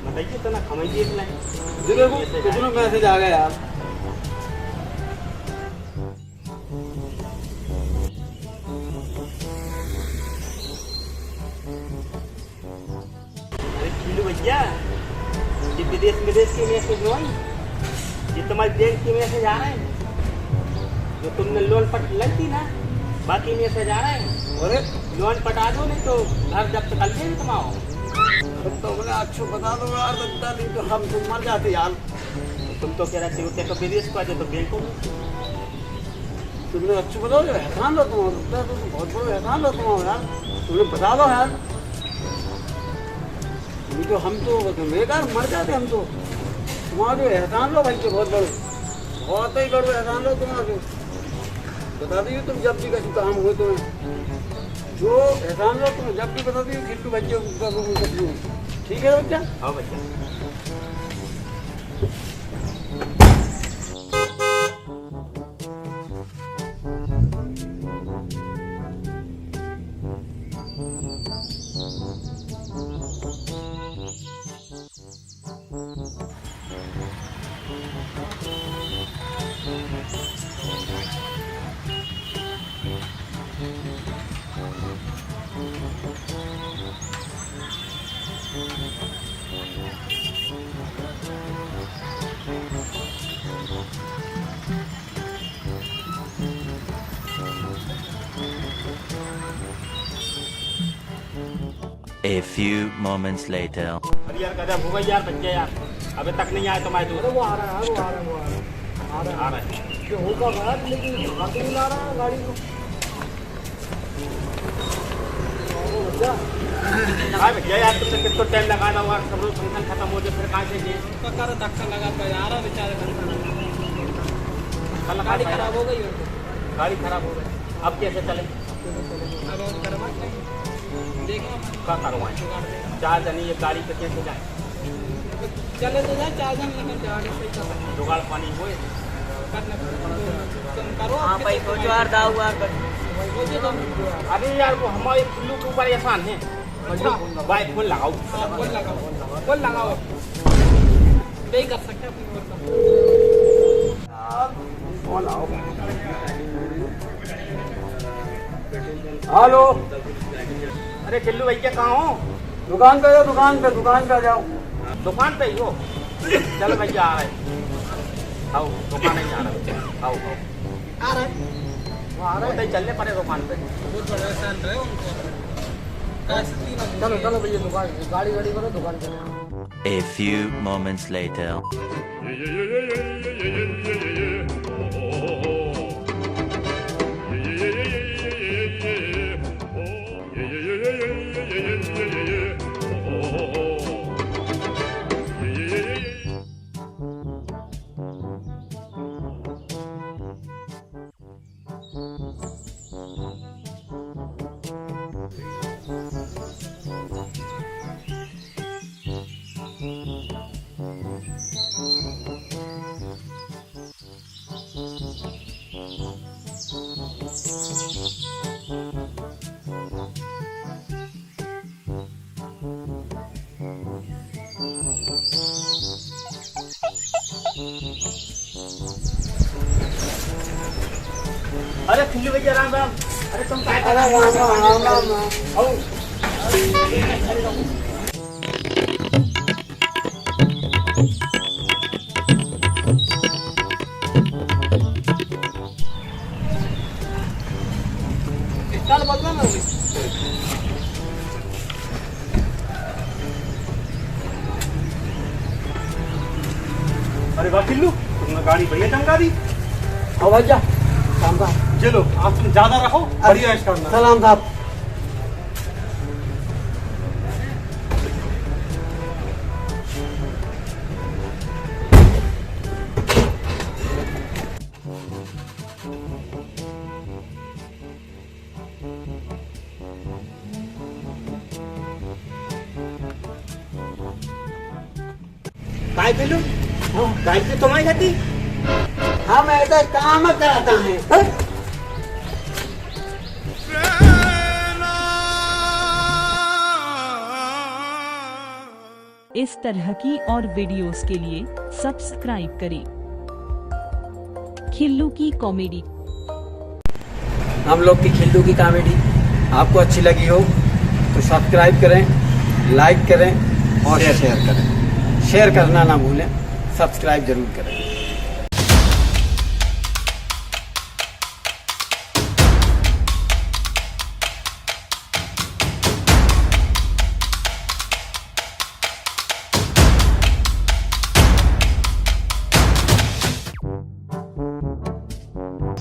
बताइए तो ना, खमाइए कितने मैसेज आ गए यार। भैया ये विदेश के मैसेज नहीं, ये तुम्हारे बैंक के मैसेज आ रहे हैं, जो तुमने लोन पट ली थी ना, बाकी मैसेज आ रहे हैं। अरे लोन पटा दो नहीं तो घर जब्त कर देंगे तुम्हारा। तो बोले अच्छो बता दो यार, बता नहीं तो हम तो मर जाते यार। तुम तो कह रहे थे तो विदेश को आते तो बैंक को तुमने अच्छो बताओ एहसान लो तुम, बहुत बड़ा एहसान लो तुम यार, तुमने बता दो यार। नहीं तो हम तो बेकार मर जाते हम तो। तुम्हारा जो एहसान लो भाई, बहुत बड़ो, बहुत ही बड़ो एहसान लो तुम्हारा। बता दीजिए तुम जब भी कभी काम हो तो जो एहसान लो तुम जब भी बता दीजिए, खिल्लू बच्चे ठीक है बच्चा। हाँ बच्चा। A few moments later. अरे यार गजब हो गई यार बच्चे यार, अबे तक नहीं आए तुम्हारे दूर। वो आ रहा है, वो आ रहा है, वो आ रहा है। जो होगा बाहर, लेकिन गाड़ी नहीं ला रहा है गाड़ी को। हाँ भैया यार, तुमने कितना टाइम लगाना हुआ, सब लोग फंक्शन खत्म हो जाए फिर कहाँ से ये धक्का लगा तो यार बेचारे गाड़ी खराब हो गई, गाड़ी खराब हो गई, अब कैसे चले? क्या करवाएं? 4 जन ये गाड़ी पे कैसे जाए? चले तो जाए 4 जन, लेकिन जुगाड़ पानी हुए करो। हाँ भाई तो यार दाव यार अरे यार वो हमारे कुल्लू के ऊपर एहसान है। भाई फोन लगाओ, बोल लगाओ, नहीं कर सकते अपनी ओर का। फोन आओ। हेलो, अरे खिल्लू भैया कहाँ हो? दुकान पे जाओ, दुकान पे जाओ। दुकान पे ही हो? चलो भैया आ रहे, आओ दुकान नहीं आ रहा, आओ आ रहे तो चलने पड़े दुकान पे। चलो चलो भैया दुकान, गाड़ी करो दुकान पे। A few moments later. अरे खिल्लू भैया राम राम। अरे तुम क्या कर राम राम। चल बदला ना। अरे वाह खिल्लू, तुमने गाड़ी बढ़िया चमका दी। आओ भैया, काम का चलो आज तुम ज्यादा रहो, बढ़िया ऐश करना। सलाम साहब। काय खिल्लू, गाड़ी से तुम्हारी गति। हम ऐसा काम कराता है। इस तरह की और वीडियोस के लिए सब्सक्राइब करें खिल्लू की कॉमेडी। हम लोग की खिल्लू की कॉमेडी आपको अच्छी लगी हो तो सब्सक्राइब करें, लाइक करें और शेयर करें। शेयर करना ना भूलें, सब्सक्राइब जरूर करें।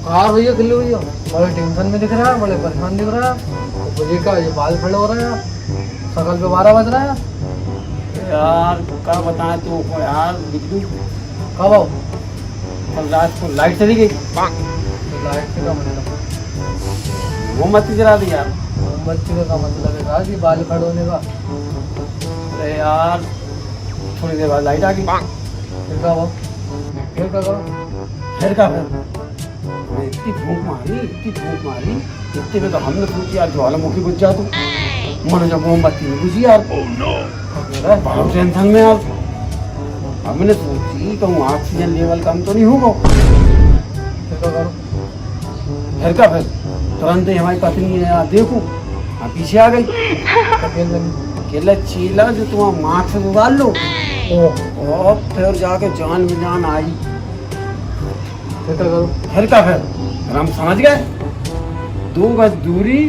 हाँ भैया खिल्लू भैया, बड़े टेंशन में दिख रहा है, बड़े परेशान दिख रहा है। मुझे का ये बाल खड़े हो रहे हैं, सकल पे 12 बज रहा है। यार क्या बताएं तुमको यार, बिजली कब आओ? कल रात को लाइट चली गई। तो लाइट से का मतलब? मोमबत्ती जला दी यार। मोमबत्ती का मतलब है कि बाल खड़े होने का? अरे यार थोड़ी देर बाद लाइट आ गई। फिर क्या हुआ? फिर क्या करो? फिर क्या इतनी धूप मारी, इतने में तो हमने सोची यार ज्वालामुखी बुझ जा तो मन जब मोमबत्ती में बुझी यार। बहुत टेंशन में यार। हमने सोची कहूँ ऑक्सीजन लेवल कम तो नहीं होगा। फिर क्या करो? फिर क्या फिर तुरंत ही हमारी पत्नी ने यार देखो पीछे आ गई। केला चीला जो तुम माथ से उगाल लो और फिर जाके जान में जान आई। फिर क्या करो? फिर क्या फिर हम समझ गए 2 गज दूरी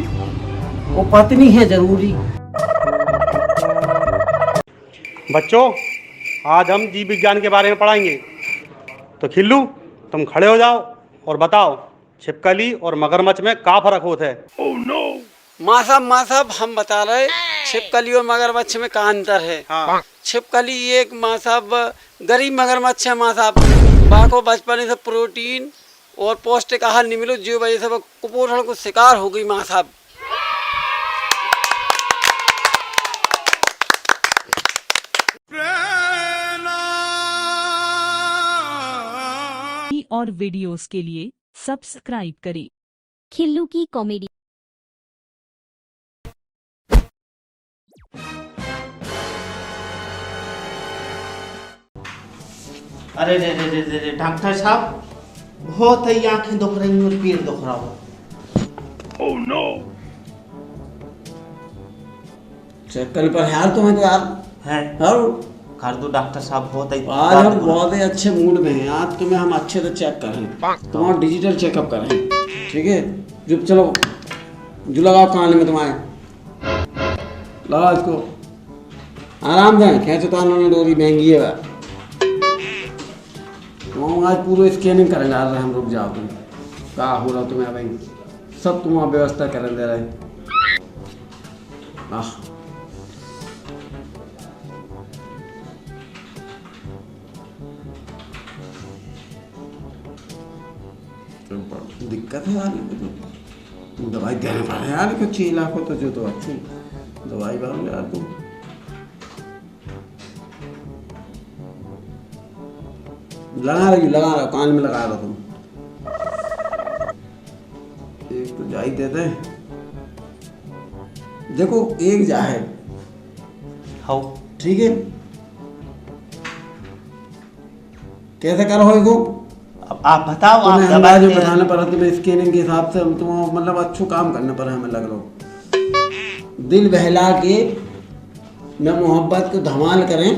वो पत्नी है जरूरी। बच्चों, आज हम जीव विज्ञान के बारे में पढ़ाएंगे। तो खिल्लू तुम खड़े हो जाओ और बताओ छिपकली और मगरमच्छ में क्या फर्क होता है? Oh no. माँ साहब हम बता रहे छिपकली और मगरमच्छ में क्या अंतर है। हाँ। छिपकली एक माँ साहब गरीब मगरमच्छ है माँ साहब, बाको बचपन से प्रोटीन और पौष्टिक आहार नहीं मिलो, जो वजह से वो कुपोषण को शिकार हो गई माँ साहब। और वीडियोस के लिए सब्सक्राइब करें खिल्लू की कॉमेडी। अरे रे रे रे रे रे डॉक्टर साहब, बहुत ही आंखें दुख रही हैं और पेट दुख रहा हो। Oh no. चेक कर पर यार तुम्हें तो यार है और कर दो डॉक्टर साहब, बहुत ही आज हम बहुत ही अच्छे मूड में हैं। आज तुम्हें हम अच्छे से चेक करें, तुम्हारा डिजिटल चेकअप करें, ठीक है? जो चलो जो लगाओ कान में तुम्हारे, लगाओ इसको आराम से। खींचो तो उन्होंने डोरी महंगी है वह। तो आज पूरा स्कैनिंग करें जा रहे हम। रुक जाओ तुम, क्या हो रहा तुम्हें भाई, सब तुम्हारा व्यवस्था करें दे रहे। दिक्कत है यार, तो दवाई देने पड़े यार कुछ 6 लाख तो जो तो अच्छी दवाई बांध यार तुम। लगा रहा कान में लगा रहा तुम। एक तो जाई देते हैं, देखो एक जा है हाँ ठीक है। कैसे करो हो अब आप बताओ। आप अंदाज में बताना पड़ा तुम्हें स्कैनिंग के हिसाब से तुम मतलब अच्छू काम करना पड़ा हमें लग रहा। दिल बहला के मैं मोहब्बत को धमाल करें।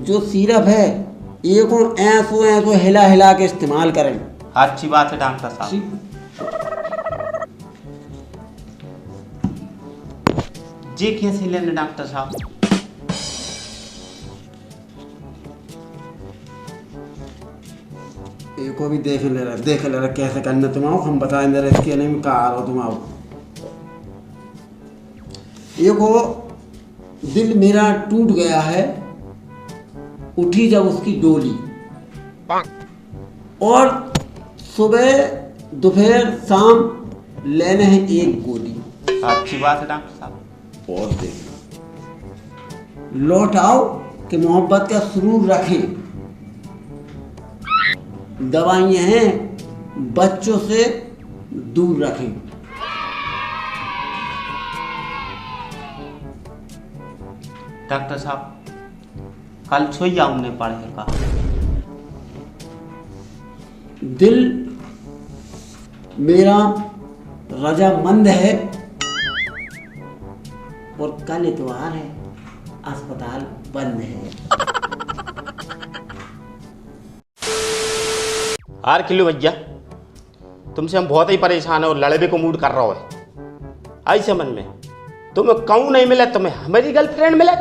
जो सिरप है एक ऐसो हिला हिला के इस्तेमाल करें। अच्छी बात है डॉक्टर साहब। जी कैसे लेने डॉक्टर साहब? को भी देख ले रहा कैसे करना तुम आओ, हम बताएं दे रहे इसके नहीं कहा रहा तुम आओ। को दिल मेरा टूट गया है, उठी जब उसकी डोली, और सुबह दोपहर शाम लेने हैं 1 गोली। अच्छी बात है डॉक्टर साहब। और देख लौट आओ कि मोहब्बत का सुरूर रखें। दवाइयाँ हैं बच्चों से दूर रखें। डॉक्टर साहब कल सोई हमने पढ़ेगा। दिल मेरा रजामंद है और कल इतवार है, अस्पताल बंद है। यार खिल्लू भैया, तुमसे हम बहुत ही परेशान है और लड़ने को मूड कर रहा है। आई समझ में, तुम्हें कहूँ नहीं मिला, तुम्हें हमारी गर्लफ्रेंड मिले।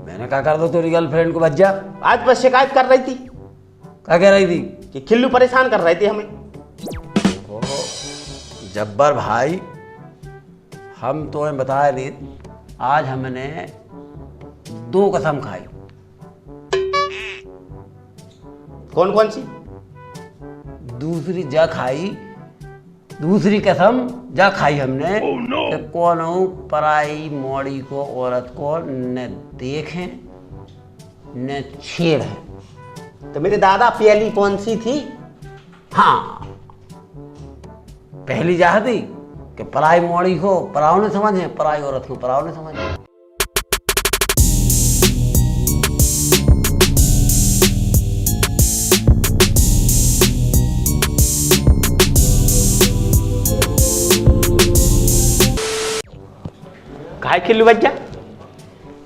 मैंने क्या कर दो तेरी गर्लफ्रेंड को भज्जा? आज बस शिकायत कर रही थी। क्या कह रही थी? कि खिल्लू परेशान कर रही थी हमें। जब्बर भाई, हम तो बताए नहीं, आज हमने 2 कसम खाई। कौन कौन सी? दूसरी जा खाई, दूसरी कसम जा खाई हमने कि कौन पराई मोड़ी को, औरत को न देखें न छेड़ें। तो मेरे दादा पहली कौन सी थी? हाँ, पहली जा थी कि पराई मोड़ी को पराव ने समझे, पराई औरत को पराव ने समझे। काय खिल्लू भैया,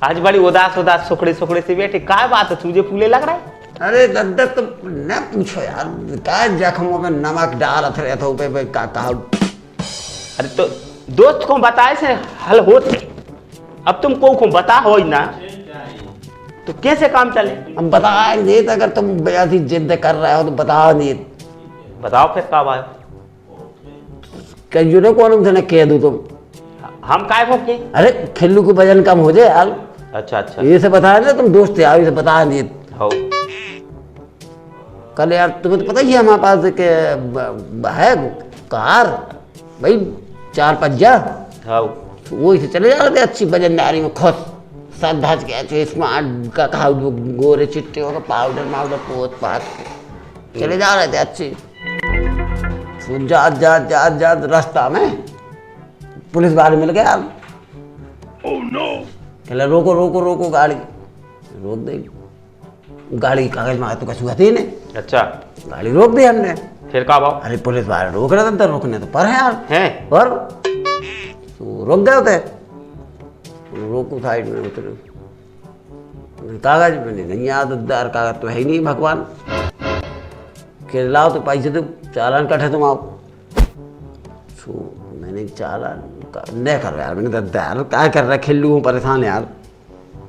आज बड़ी उदास उदास सुखड़े सुखड़े से बैठे, काय बात है, तुझे फूले लग रहा है? अरे दद्दा, तो न पूछो यार, क्या जख्मों में नमक डालत रहता हूँ पे का। अरे तो दोस्त को बताए से हल होते, अब तुम को बता हो ही ना, तो कैसे काम चले? हम बताएंगे अगर तुम बेहद जिद कर रहे हो तो बताओ नहीं। बताओ फिर कब आयो? कहीं कौन थे ना कह दू तुम? हम काय हो के? अरे खिल्लू को वजन कम हो जाए यार। अच्छा अच्छा, ये से बताया ना, तुम दोस्त आओ, ये से बता नहीं। हो कल यार तुम्हें तो पता ही है हमारे पास के है कार भाई, 4 पहिया। हाँ, वो इसे चले जा रहे थे अच्छी वजनदारी में, खुश सब धज गए थे, स्मार्ट का कहा गोरे चिट्टे होगा, पाउडर माउडर पोत पात चले जा रहे थे अच्छे। जात रास्ता में पुलिस वाले मिल गया। कहला रोको रोको रोको गाड़ी। रोक दे गाड़ी, कागज मांगा तो कछु हती नहीं। अच्छा, गाड़ी रोक दी हमने। फिर कब आओ? अरे पुलिस वाले रोक रहे थे, रोकने तो पर है यार, हैं पर तो रुक गए थे। रोको साइड में उतरे, कागज में नहीं याददार कागज तो है ही नहीं भगवान के, लाओ तो पैसे दो, चालान कटे तुम आओ। मैंने चालान नहीं कर रहा यार, मैंने दद्दा यार क्या कर रहा है, खिल्लू हूँ परेशान यार।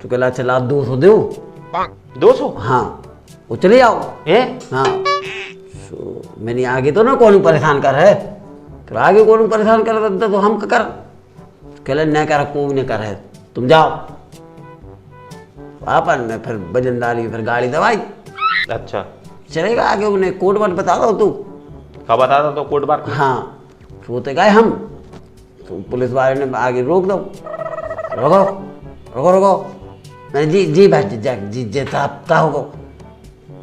तो कहला चला 200 दो। 200? हाँ, वो चले जाओ। हाँ, मैंने आगे तो ना कौन परेशान कर है, तो आगे कौन परेशान कर दद्दा तो हम कर। कहला नहीं कर, कोई नहीं कर है, तुम जाओ। अपन में फिर वजन डाली, फिर गाड़ी दवाई। अच्छा, चलेगा आगे, उन्हें कोड बार बता दो तू। कब बता दो तो कोड बार? हाँ, सोते गए हम, तो पुलिस वाले ने आगे रोक दो, रोको रोको रोको। मैंने जी भाई जी जी साहब का होगा।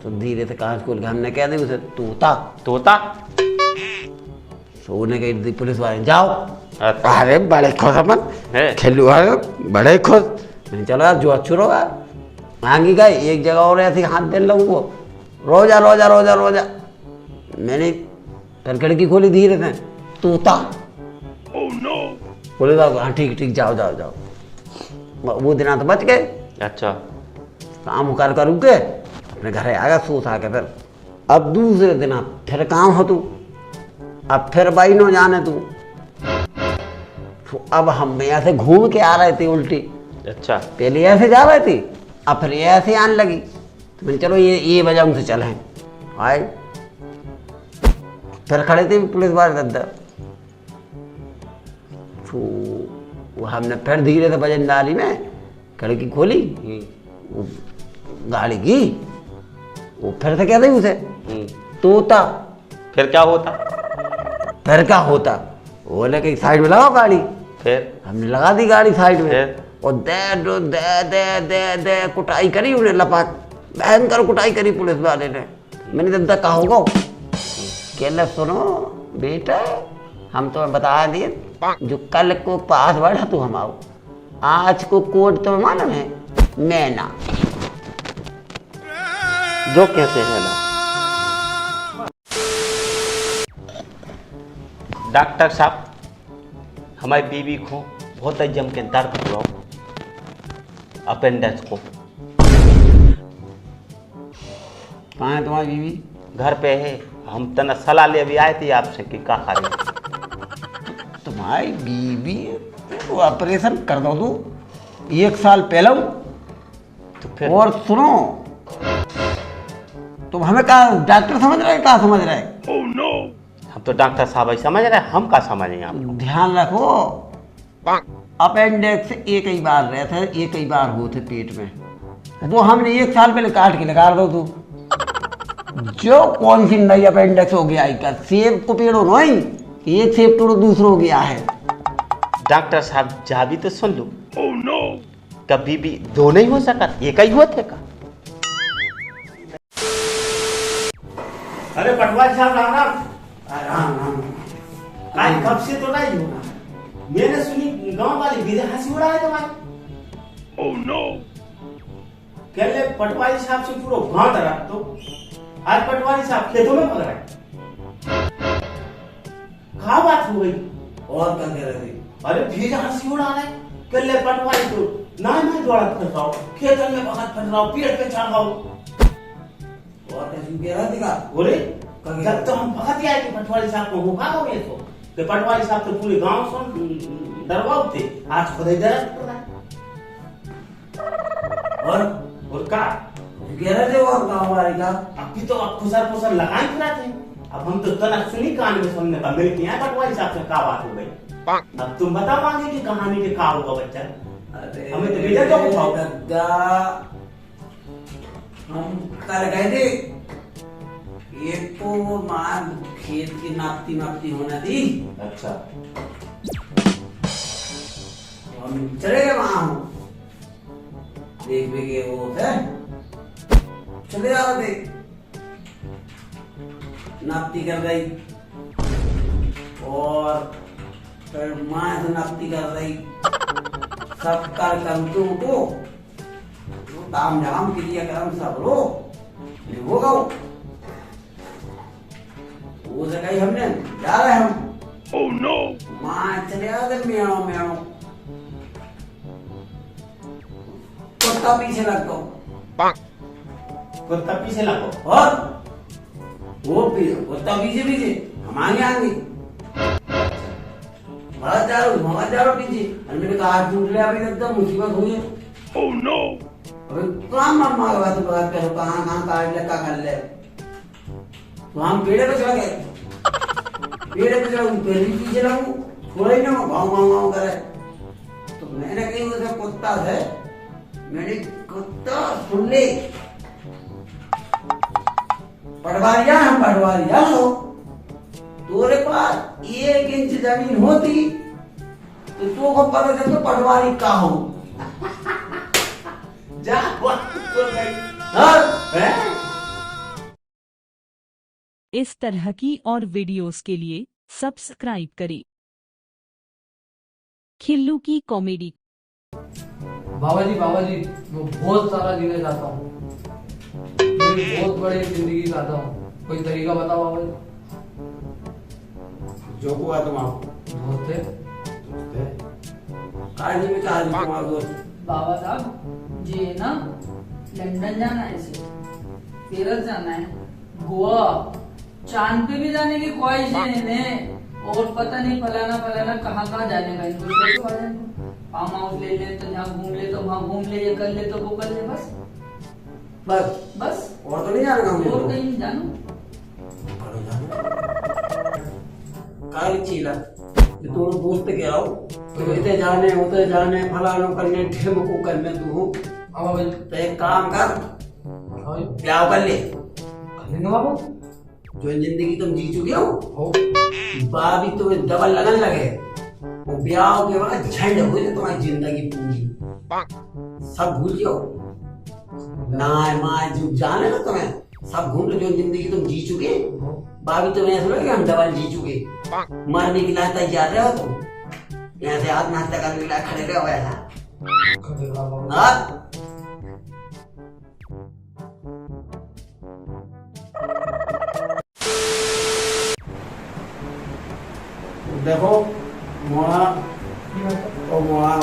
तो धीरे से कांच खोल के हमने कह दी उसे तोता तोता। सोने गई पुलिस वाले, जाओ। अच्छा। अरे बड़े खुश अपन खेलू आए, बड़े खुश। मैंने चलो यार जो अच्छू रहो यार, मांगी गए एक जगह और ऐसी हाथ देने लगूँ को, रोजा रोजा रोजा रोजा। मैंने फिर खिड़की खोली धीरे से, तोता। पुलिस वाले, हाँ ठीक ठीक, जाओ जाओ जाओ। वो दिन तो बच गए। अच्छा, काम कर कर के अपने घर आ गया, सोच आ के। फिर अब दूसरे दिन फिर काम हो तू, अब फिर बाई नो जाने तू। तो अब हम यहाँ से घूम के आ रहे थे उल्टी। अच्छा, पहले ऐसे जा रहे थे, अब फिर ऐसे आने लगी। तो मैंने चलो ये वजह उनसे चले आए। फिर खड़े थे पुलिस वाले अंदर। तो वो हमने फिर धीरे से वजनदारी में खिड़की खोली, वो गाड़ी की, वो फिर से कहते उसे तोता। फिर क्या होता? फिर क्या होता, वो लेके साइड में लगाओ गाड़ी। फिर हमने लगा दी गाड़ी साइड में, और दे कुटाई करी उन्हें, लपाट भयंकर कुटाई करी पुलिस वाले ने। मैंने दद्दा कहा होगा, कहले सुनो बेटा, हम तुम्हें बता दिए जो कल को पास बढ़ा तो हम आओ, आज को कोर्ट तुम्हें मालूम है मैं ना, जो कैसे है ना। डॉक्टर साहब, हमारी बीवी को बहुत जम के दर्द हुआ, अपेंडिक्स को। कहाँ है तुम्हारी बीवी? घर पे है। हम तना सलाह ले अभी आए थे आपसे कि का करे। तुम्हारी बीवी तो ऑपरेशन कर दो तू 1 साल पहले। तो फिर और सुनो, तुम हमें कहा डॉक्टर समझ रहे हैं, कहा समझ रहे हैं? oh, no. हम तो डॉक्टर साहब समझ रहे हैं, हम का समझेंगे आपको। ध्यान रखो, अपेंडिक्स एक ही बार रहते हैं, एक ही बार होते पेट में, वो हमने 1 साल पहले काट के लगा दो तू। जो कौन सी नई अपेंडिक्स हो गया का सेब को पेड़ो नहीं, एक सेब तोड़ो दूसरो गया है। डॉक्टर साहब जा भी तो सुन लो। oh, no. कभी भी दो नहीं हो सका, एक ही होते का। अरे पटवारी साहब राम राम। आज कब से तो नहीं होगा। मैंने सुनी गांव वाली बीजे हंसी उड़ा है तुम्हारी। oh, no. कल पटवारी साहब से पूरा गांव डरा, तो आज पटवारी साहब खेतों में पकड़ा है। कहा बात हो गई? और क्या कह रहे थे? अरे बीजे हंसी उड़ा रहे। कल पटवारी तो ना दौड़ा फिर रहा हूँ, खेतन में बाहर फिर रहा हूँ, पेड़ पे चढ़ रहा हूँ। और कैसे कह रहा था? बोले जब तो हम भगत आए कि पटवारी साहब को हुआ हो गए तो पटवारी साहब तो पूरे गांव सुन डरवाओ थे। आज खुद ही डर रहा है। और का कह रहे थे और गांव वाले का अभी तो अब खुसर लगाए फिरा थे। अब हम तो तना सुनी कान में सुनने का मिल के यहाँ पटवारी साहब से का बात हो गई। अब तुम बताओगे कि कहानी के का होगा बच्चा। हमें तो बेटा तो बताओ। हम कर गए थे, एक तो मां खेत की नापती होना थी। अच्छा। हम चले गए वहां, देख के वो है चले आ रहे थे, नापती कर रही और फिर मां से नापती कर रही। सब कर करते उठो, काम झाम क्रिया कर्म सब लो होगा। वो जगह हमने जा रहे हम। oh, no. मां चले आते मेणो कुत्ता पीछे लगो। कुत्ता पीछे लगो और वो कुत्ता पीछे हम आगे बड़ा जा रहा पीछे। मैंने कहा हाथ टूट लिया, अभी एकदम मुसीबत हुई है। oh, no. अभी काम मार बात करो, कहाँ काट ले, क्या कर ले। तो हम पेड़े पे चढ़ गए, पेड़े पे चढ़ पहली पीछे लगू, थोड़ा ही ना गाँव करे। तो मैंने कही उसे कुत्ता है, मैंने कुत्ता सुन ले पटवारिया, हम पटवारिया हो। तोरे पास 1 इंच जमीन होती तो तू को पता चल तो पटवारी का हो। जा इस तरह की और वीडियोस के लिए सब्सक्राइब करें खिल्लू की कॉमेडी। बाबा जी मैं बहुत सारा जीना चाहता हूँ, बहुत बड़ी जिंदगी चाहता हूँ, कोई तरीका बताओ बाबा जी। जो हुआ तुम दोस्त है बाबा साहब जी है ना, लंदन जाना है, इसे पेरिस जाना है, गोवा, चांद पे भी जाने की ख्वाहिश है इन्हें, और पता नहीं फलाना कहाँ जाने का इनको। फार्म हाउस ले ले तो यहाँ घूम ले, तो वहाँ घूम ले, ये कर ले तो वो कर ले, बस और तो नहीं जाना कहीं, और कहीं जानो काली चीला तो दोस्त के आओ तो इतने जाने उतने जाने फलानो करने ढेम को करने तू तो एक काम कर, क्या कर ले बाबू। जो जिंदगी तुम जी चुके हो बाबी तुम्हें डबल लगन लगे, वो ब्याह के बाद झंड हो जाए तुम्हारी जिंदगी पूरी, सब भूल जाओ ना माँ जो जाने ना तुम्हें, सब घूम लो। जो जिंदगी तुम जी चुके, बाबी तुम्हें ऐसा लगे हम डबल जी चुके, मरने के लिए तैयार रहे हो तुम, यहाँ से आत्महत्या करने के लिए खड़े रहे हो ऐसा। देखो मोड़ा और मोड़ा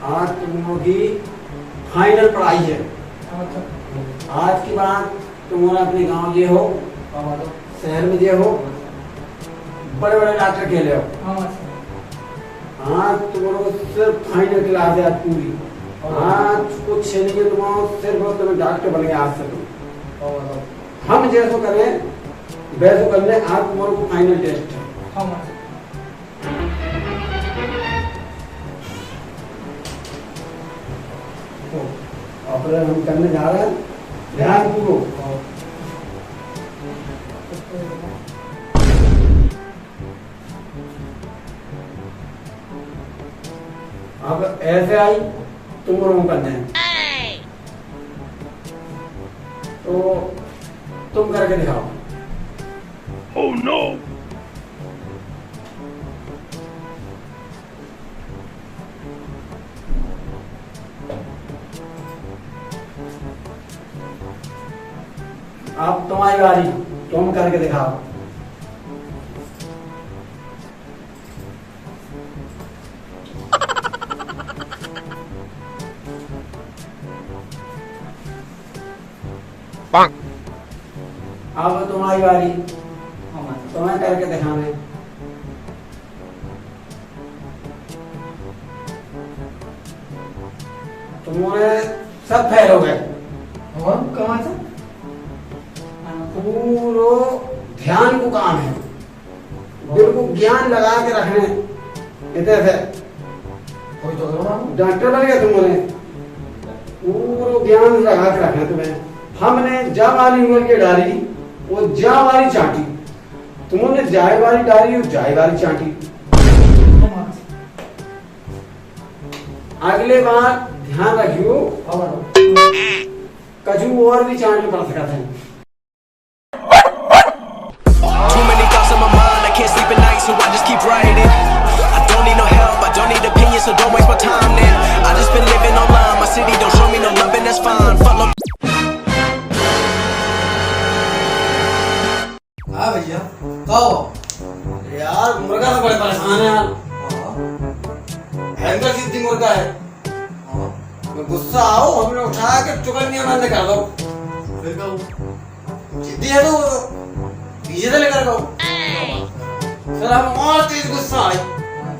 आज तुम लोगों की फाइनल पढ़ाई है। आज के बाद तुम्हारा अपने गांव ये हो, शहर में ये हो, बड़े बड़े डॉक्टर खेले हो। आज तुम लोग सिर्फ फाइनल क्लास है आज पूरी। आज कुछ नहीं है, तुम सिर्फ तुम्हें डॉक्टर बन गए आज से तुम। हम जैसो करें वैसो कर ले। आज तुम लोग को फाइनल टेस्ट है। ऑपरेशन हम करने जा रहे हैं, ध्यान पूर्वक। अब ऐसे आई तुम लोगों करने हैं, तो तुम करके दिखाओ। Oh no! अब तुम्हारी बारी, तुम करके दिखाओ। अब तुम्हारी बारी, तुम्हें करके दिखाना है। तुम्हारे सब फेल हो गए। कहाँ से? पूरो ध्यान को काम है, बिल्कुल ज्ञान लगा के रखने। इतने से कोई तो डॉक्टर बन गए तुमने, पूरो ज्ञान लगा के रखना तुम्हें। हमने जा वाली उम्र की डाली, वो जा वाली चाटी। तुमने जाए वाली डाली, वो जाए वाली चाटी। अगले बार ध्यान रखियो, कछु और भी चाट में पड़ सकता है। Too many thoughts on my mind, I can't sleep at night, so I just keep writing. I don't need no help, I don't need opinions, so don't waste my time then. I just been living online, my city don't show me no love and that's fine. Fuck no. हाँ भैया, कहो यार, मुर्गा तो बड़े परेशान है यार। भयंकर जिद्दी मुर्गा है। मैं गुस्सा आओ, हमने उठा के चुकन्नियां बंद कर दो। फिर कहो जिद्दी है तो पीछे से लेकर कहो। सर हम और तेज गुस्सा आई,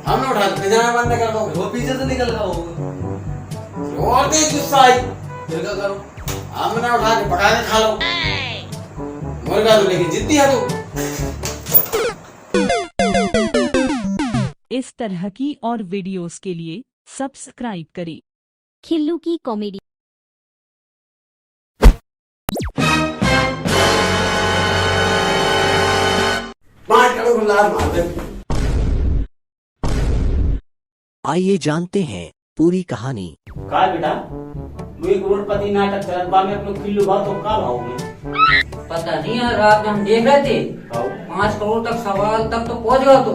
हमने उठा के पिजामा बंद कर दो। वो पीछे से निकल गया होगा। और तेज गुस्सा आई, फिर क्या करो? हमने उठा के पका के खा लो। मुर्गा तो लेकिन जिद्दी है तू। इस तरह की और वीडियोस के लिए सब्सक्राइब करें खिल्लू की कॉमेडी। आइए जानते हैं पूरी कहानी। का बेटा मुझे करोड़पति नाटक चलत बा में अपने खिल्लू भाव तो का भाव में पता नहीं यार, रात में हम देख रहे थे 5 करोड़ तक सवाल तक तो पहुंच गया। तो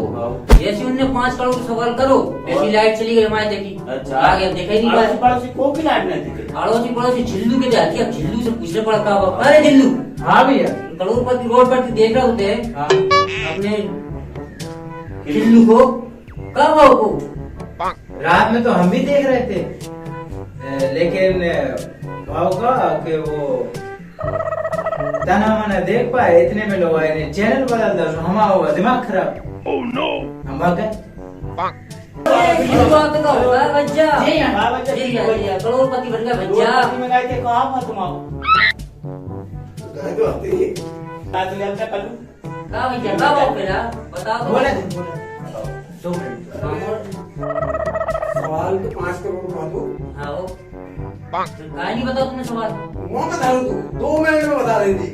जैसे उनने 5 करोड़ सवाल करो, ऐसी लाइट चली गई हमारे देखी। अच्छा आगे देखा ही नहीं। अड़ोसी पड़ोसी को भी लाइट नहीं दिखे। अड़ोसी पड़ोसी झिल्लू के जाती, अब झिल्लू से पूछने पड़ता होगा। अरे झिल्लू, हाँ भैया, करोड़पति रोड पर देख रहे होते हैं अपने खिल्लू को, कब भाव को? रात में तो हम भी देख रहे थे, लेकिन भाव का कि वो तना मना देख पाए, इतने में लोग आए ने चैनल बदल दो, हमारा होगा दिमाग खराब। Oh no! हम भाग गए। करोड़पति बन गया भैया। में गए थे कहाँ पर तुम आओ? आज ले हमसे कल का भैया का भाव मेरा बता दो। बोले 2 मिनट सवाल तो 5 करोड़ का दो। हाँ कहा नहीं बताओ तुमने सवाल। वो बता दो, 2 मिनट में बता देंगी।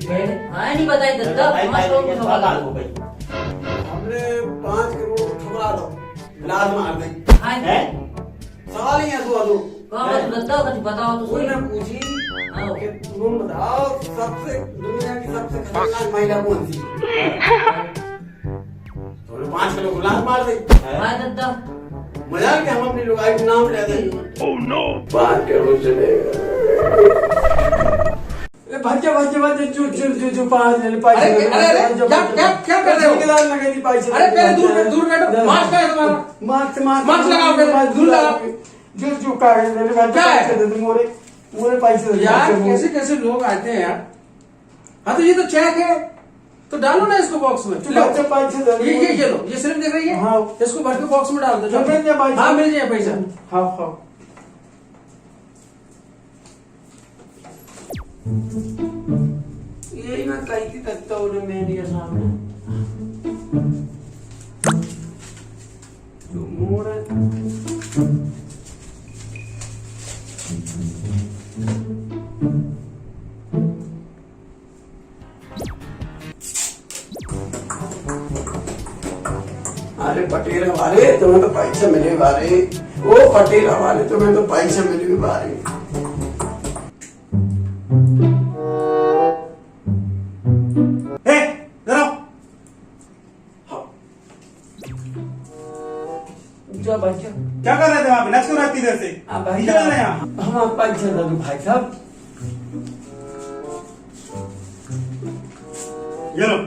हाँ नहीं बताई दत्ता, 5 करोड़ का सवाल हो गई। हमने 5 करोड़ ठुकरा दो, लात मार दी। हाँ सवाल ही है तो कहा दत्ता कुछ बताओ तो सही। मैं पूछी कि तुम बताओ सबसे दुनिया की सबसे खतरनाक महिला कौन सी? तो 5 करोड़ लात मार दी। हाँ दत्ता मजाक क्या, हम अपनी लुगाई का नाम ले दें। Oh no! 5 करोड़ से भज्जे भज्जे भज्जे चू चू चू चू 5 ले पैसे। अरे क्या कर रहे हो? ठेकेदार लगे नहीं पैसे। अरे पहले दूर बैठो। मास्क है तुम्हारा? मास्क मास्क लगाओ, पहले दूर लगाओ। जो कागज दे दे, पैसे दे दे, मोरे पैसे दे दे यार। कैसे कैसे लोग आते हैं यार। हाँ तो ये तो चेक है, तो डालो ना इसको बॉक्स में। पैसे दे, ये लो, ये स्लिप दिख रही है। हाँ, इसको भर के बॉक्स में डाल दो। हाँ मिल जाए पैसा। हाँ हाँ यही मैं कही थी तक उन्हें मीडिया सामने जो मोड़ है। अरे पटेल वाले तुम्हें तो पैसे मिले वाले, ओ पटेल वाले तुम्हें तो पैसे मिले वाले। क्या कर रहे थे वहाँ पे? नच क्यों रहती देर से? भाई चल रहे यहाँ हम आप पैसे दे दो भाई साहब। ये लो।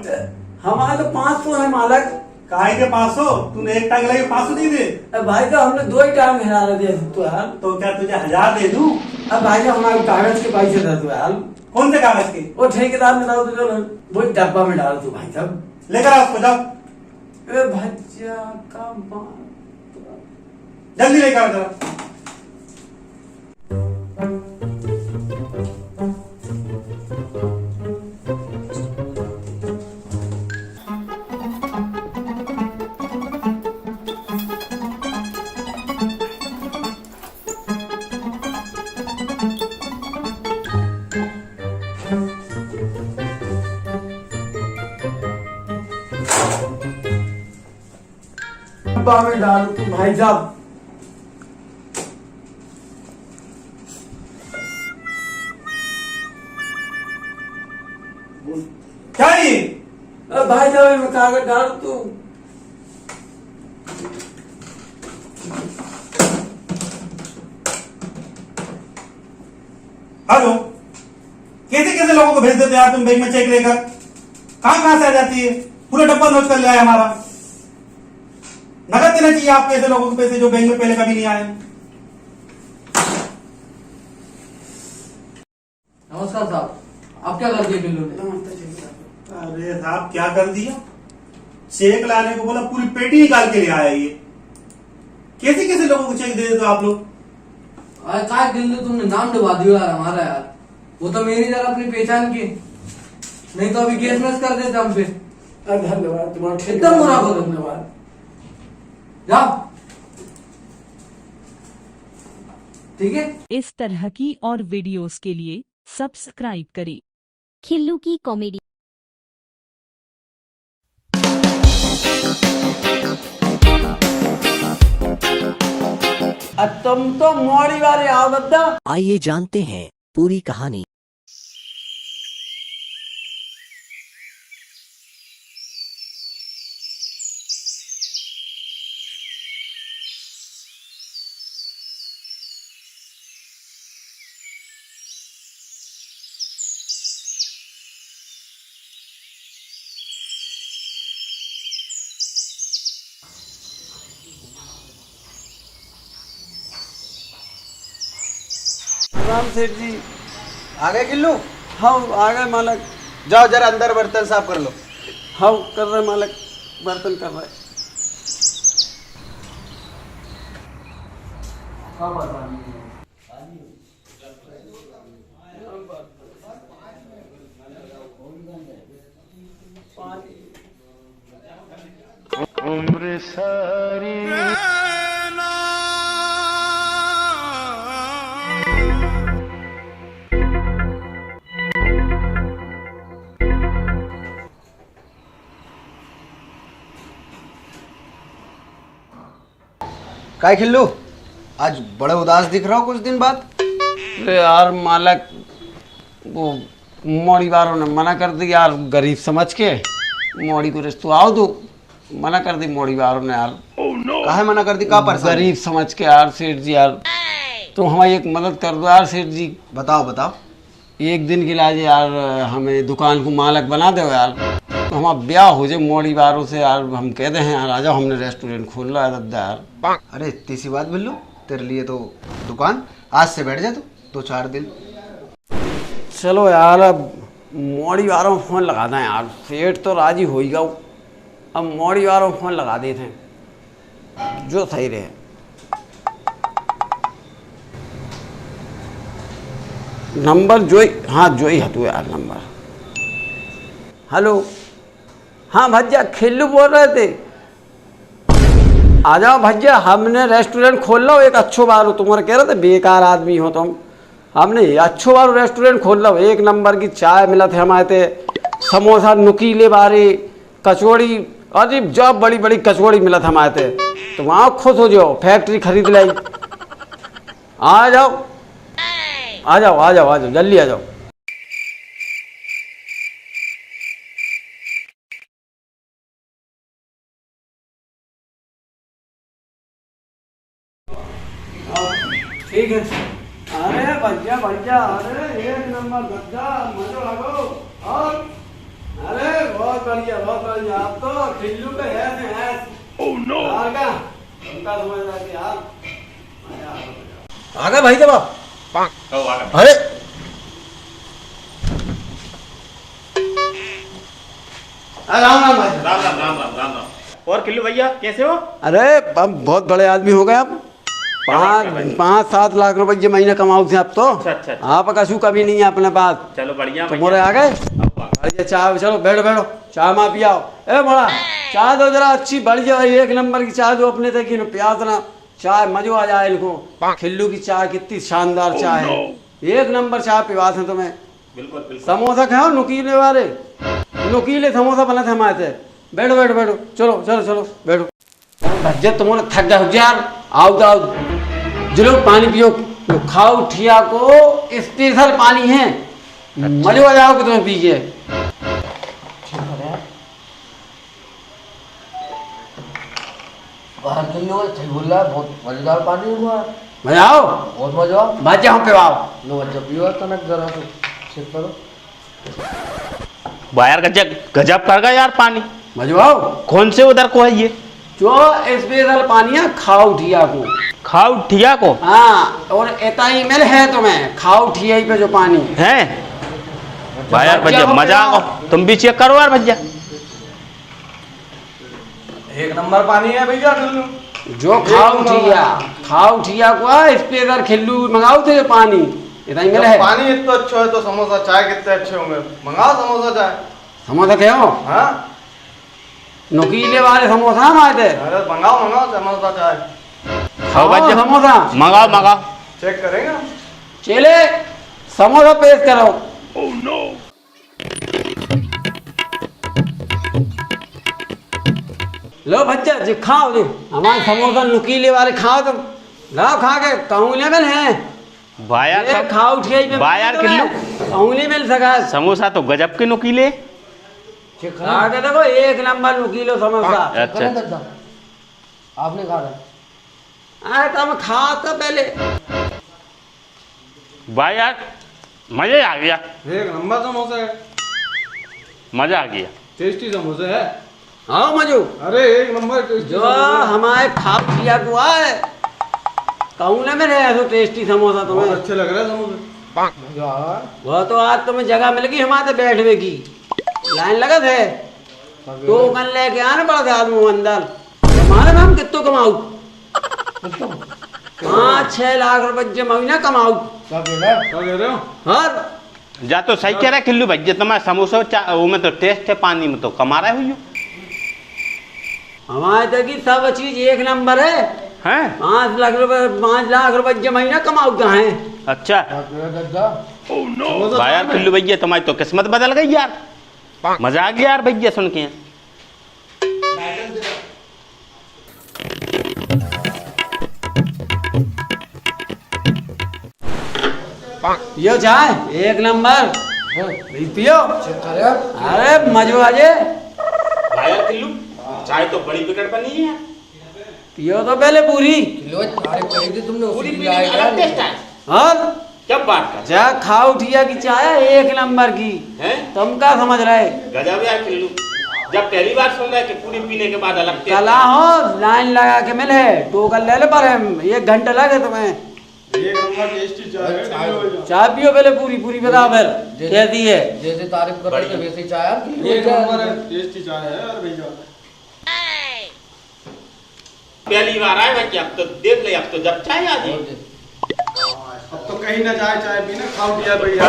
हमारे तो 500 है मालक। काहे के 500? तूने एक टांग लगे 500 दी दे। भाई साहब हमने 2 ही टांग हिला रहे थे तो यार। तो क्या तुझे 1000 दे दूं? अब भाई साहब हमारे कागज के पैसे दे दो यार। कौन से कागज के? वो ठेकेदार में डाल दो, वो डब्बा में डाल दो भाई साहब। लेकर आओ उसको, जाओ भज्जा का जल्दी लेकर आओ जरा। डब्बा में डाल दो भाई साहब। क्या ये? भाई साहब मैं कागज डाल तू। हेलो, कैसे कैसे लोगों को भेज देते यार तुम बैंक में चेक लेकर? कहां से आ जाती है? पूरा डब्बा नोट कर लिया है हमारा। नकद देना चाहिए आपको ऐसे लोगों को पैसे जो बैंक में पहले कभी नहीं आए। नमस्कार साहब, आप क्या कर दिए बिल्लू ने? अरे साहब क्या कर दिया? चेक लाने को बोला, पूरी पेटी निकाल के ले आया ये। कैसे कैसे लोगों को चेक दे देते हो आप लोग? काय बिल्लू तुमने नाम डुबा दिया यार हमारा यार। वो तो मेरी जगह अपनी पहचान की, नहीं तो अभी केस मैच कर देते हम पे। धन्यवाद तुम्हारा, एकदम बुरा को धन्यवाद। जाओ ठीक है। इस तरह की और वीडियोस के लिए सब्सक्राइब करें खिल्लू की कॉमेडी। तुम तो मोड़ी वाले आओ बद्दा। आइए जानते हैं पूरी कहानी। राम सेठ जी आ गए किल्लू? हाँ आ गए मालक। जाओ जरा अंदर बर्तन साफ कर लो। हाँ कर रहे मालक, बर्तन कर रहे। उम्र सारी काय खिल्लू, आज बड़े उदास दिख रहा हो कुछ दिन बाद? अरे यार मालक, वो मोड़ी वालों ने मना कर दी यार, गरीब समझ के मोड़ी को रिश्तों आओ तो मना कर दी मोड़ी वालों ने यार। काहे मना कर दी? का परेशान? गरीब समझ के यार सेठ जी यार, तो हमारी एक मदद कर दो यार सेठ जी। बताओ बताओ। एक दिन के लिए यार हमें दुकान को मालक बना दो यार, तो हमारा ब्याह हो जाए मोड़ी वालों से यार। हम कहते हैं यार आ जाओ, हमने रेस्टोरेंट खोल रहा है दादा यार। अरे इतनी सी बात बिल्लू, तेरे लिए तो दुकान आज से बैठ जा तू 2-4 दिन। चलो यार अब मोड़ी वालों फोन लगा दें यार, सेठ तो राजी हो ही गया, अब मोड़ी वालों फोन लगा देते हैं जो सही रहे। नंबर जो ही, हाँ जो ही हटू यार नंबर। हेलो, हाँ भैया खिल्लू बोल रहे थे। आ जाओ भैया, हमने रेस्टोरेंट खोल लो एक अच्छो बार, तुम्हारे कह रहे थे बेकार आदमी हो तुम। हमने अच्छो बार रेस्टोरेंट खोल लो, एक नंबर की चाय मिला थे हमारे थे, समोसा नुकीले बारे, कचौड़ी, अजीब जब बड़ी बड़ी कचौड़ी मिला था हमारे थे। तो वहाँ खुश हो जाओ, फैक्ट्री खरीद लाई। आ जाओ आ जाओ आ जाओ आ जाओ, जल्दी आ जाओ। ठीक है। अरे भैया भैया, अरे एक नंबर गद्दा, मजा लगो। और अरे बहुत बढ़िया बहुत बढ़िया, आप तो खिल्लू पे है। ओह नो, का उनका समझदार कि यार आ गए भाई जब आप। अरे राम राम भाई। राम राम राम राम राम राम। और खिल्लू भैया कैसे हो? अरे अब बहुत बड़े आदमी हो गए आप, 5-7 लाख रुपये महीने कमाओ थे आप तो। अच्छा। आप कछु कभी नहीं है अपने पास। चलो बढ़िया। तो मोरे आ गए बढ़िया, चाय चलो बैठो बैठो, चाय माँ पियाओ। ए मोड़ा चाय दो जरा अच्छी बढ़िया, एक नंबर की चाय दो अपने तक, प्यास ना चाय मजो आ जाए इनको। खिल्लू की चाय कितनी शानदार चाय है, एक नंबर चाय पिवा थे तुम्हें। बिल्कुल। समोसा खाओ नुकीले वाले, नुकीले समोसा बना थे हमारे थे। बैठो बैठो बैठो, चलो चलो चलो बैठो। भज्जा तुम्हारे थक गए यार, आओ आओ चलो पानी पियो, खाओ ठिया को स्पेशल पानी है, मजे आ जाओगे तुम्हें पी के। बोल रहा है बहुत मजेदार पानी हुआ, मजा आओ, बहुत मजा आओ। बच्चा हम पिवाओ लो बच्चा पियो तनक जरा तो चेक करो। यार गजब कर गया यार पानी, मजा आओ। कौन से उधर को है ये? जो स्पेशल पानी है खाओ ठिया को। खाओ ठिया को? हाँ, और इतना ही मिल है तुम्हें, खाओ ठिया पे जो पानी है भाई यार भैया मजा आओ, तुम भी चेक करो यार भैया। एक नंबर पानी है भैया। जो खाओ ठिया को स्पेशल खिल्लू मंगाओ थे पानी, इतना ही मिला है। पानी इतना अच्छा है तो समोसा चाय कितने अच्छे होंगे, मंगाओ समोसा चाय। समोसा क्या हो? हाँ नुकीले वाले समोसा हमारे थे। अरे मंगाओ मंगाओ समोसा चाय। खाओ भैया समोसा, मंगाओ मंगाओ, चेक करेंगे। चले समोसा पेश करो। Oh no. लो बच्चा जी खाओ जी, हमारे समोसा नुकीले वाले खाओ तुम, लाओ खा के कहूँले मिल है भाया खाओ ठिया बायार किलो कहूँले मिल सका। समोसा तो गजब के नुकीले, खा के देखो एक नंबर नुकीलो समोसा। अच्छा आपने खा रहा है तो खा तो पहले भाई यार मजा आ गया, एक नंबर समोसा है, मजा आ गया, टेस्टी समोसा है। हाँ मजू, अरे एक नंबर जो हमारे खा पिया को है कहूँले में रहे तो टेस्टी समोसा तुम्हें अच्छे लग रहे हैं समोसे। वो तो आज तुम्हें जगह मिल गई हमारे बैठने की, लाइन लगा थे तो कल लेके आने पड़ा था आदमी अंदर। हमारे में हम कितो कमाऊ, 5-6 लाख रुपये महीना कमाऊ। क्या कह रहे हो? हर जा तो सही कह रहा है खिल्लू भैया, तुम्हारा समोसा वो में तो टेस्ट है, पानी में तो कमा रहे हुई। हमारे तक की सब चीज एक नंबर है। 5 लाख रुपये महीना कमाऊ कहाँ है। अच्छा भाई यार खिल्लू भैया तुम्हारी तो किस्मत बदल गई यार, मजा आ गया यार भैया सुन के। पियो चाय एक नंबर, पियो। अरे मजो आ जाए भाई यार खिल्लू चाय तो बड़ी विकेट बनी है, पियो तो पहले पूरी। तुमने पूरी पीने में अलग टेस्ट है। हाँ क्या बात कर, जा खाओ ठिया की चाय एक नंबर की है, तुम क्या समझ रहे? गजब यार खिल्लू। जब पहली बार सुन रहे कि पूरी पीने के बाद अलग कला हो लाइन लगा के मिले टोकन ले ले पर 1 घंटा लगे तुम्हें। एक नंबर टेस्टी चाय है। चाय पियो पहले पूरी पूरी बता फिर कैसी है। जैसे तारीफ कर रहे थे वैसे ही चाय एक नंबर है, टेस्टी चाय है यार भैया। पहली बार आए बच्चे, अब तो देख ले, अब तो जब चाय आ जाए। अब तो कहीं ना जाए चाय पीने, खाओ दिया भैया।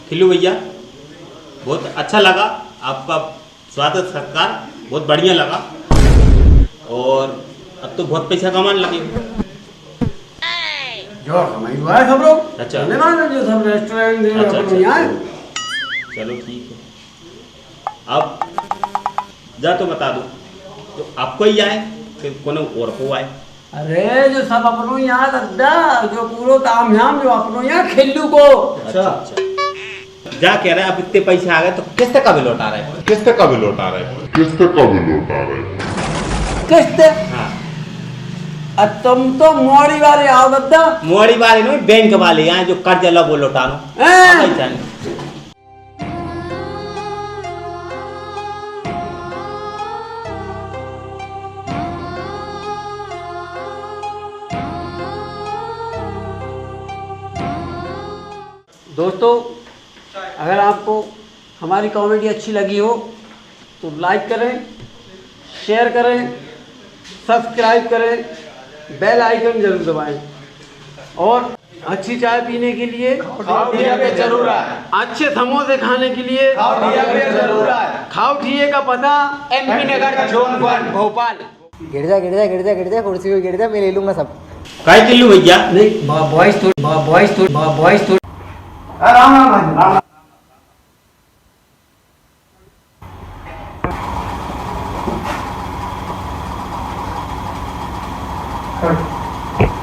खिल्लू भैया बहुत अच्छा लगा, आपका स्वागत सत्कार बहुत बढ़िया लगा, और अब तो बहुत पैसा कमाने लगे। जो हमारी हुआ है सब लोग। अच्छा जो सब रेस्टोरेंट अच्छा। चलो ठीक है, अब जा तो बता दो, तो आपको ही आए कि कोनो और को आए? अरे जो सब अपनों यहाँ दद्दा जो पूरा ताम झाम जो अपनों यहाँ खिल्लू को। अच्छा जा कह रहे हैं अब इतने पैसे आ गए तो किस्त का भी लौटा रहे हैं? किस्त का भी लौटा रहे हैं? किस्त का भी लौटा रहे हैं? किस्त? हाँ। तुम तो मोड़ी वाले आओ दद्दा। मोड़ी वाले नहीं, बैंक वाले यहाँ जो कर्ज लो वो लौटानो। दोस्तों अगर आपको हमारी कॉमेडी अच्छी लगी हो तो लाइक करें, शेयर करें, सब्सक्राइब करें, बेल आइकन जरूर दबाएं, और अच्छी चाय पीने के लिए खाओ-ठिया पे जरूर आए। अच्छे समोसे खाने के लिए खाओ-ठिया पे जरूर आए। खाओ-ठिया का पता MP नगर जोन 1 भोपाल। गिर जा कुर्सी को गिर जा, मैं ले लूंगा सब। काय किल्लू भैया? नहीं बॉयज तो राम राम राम।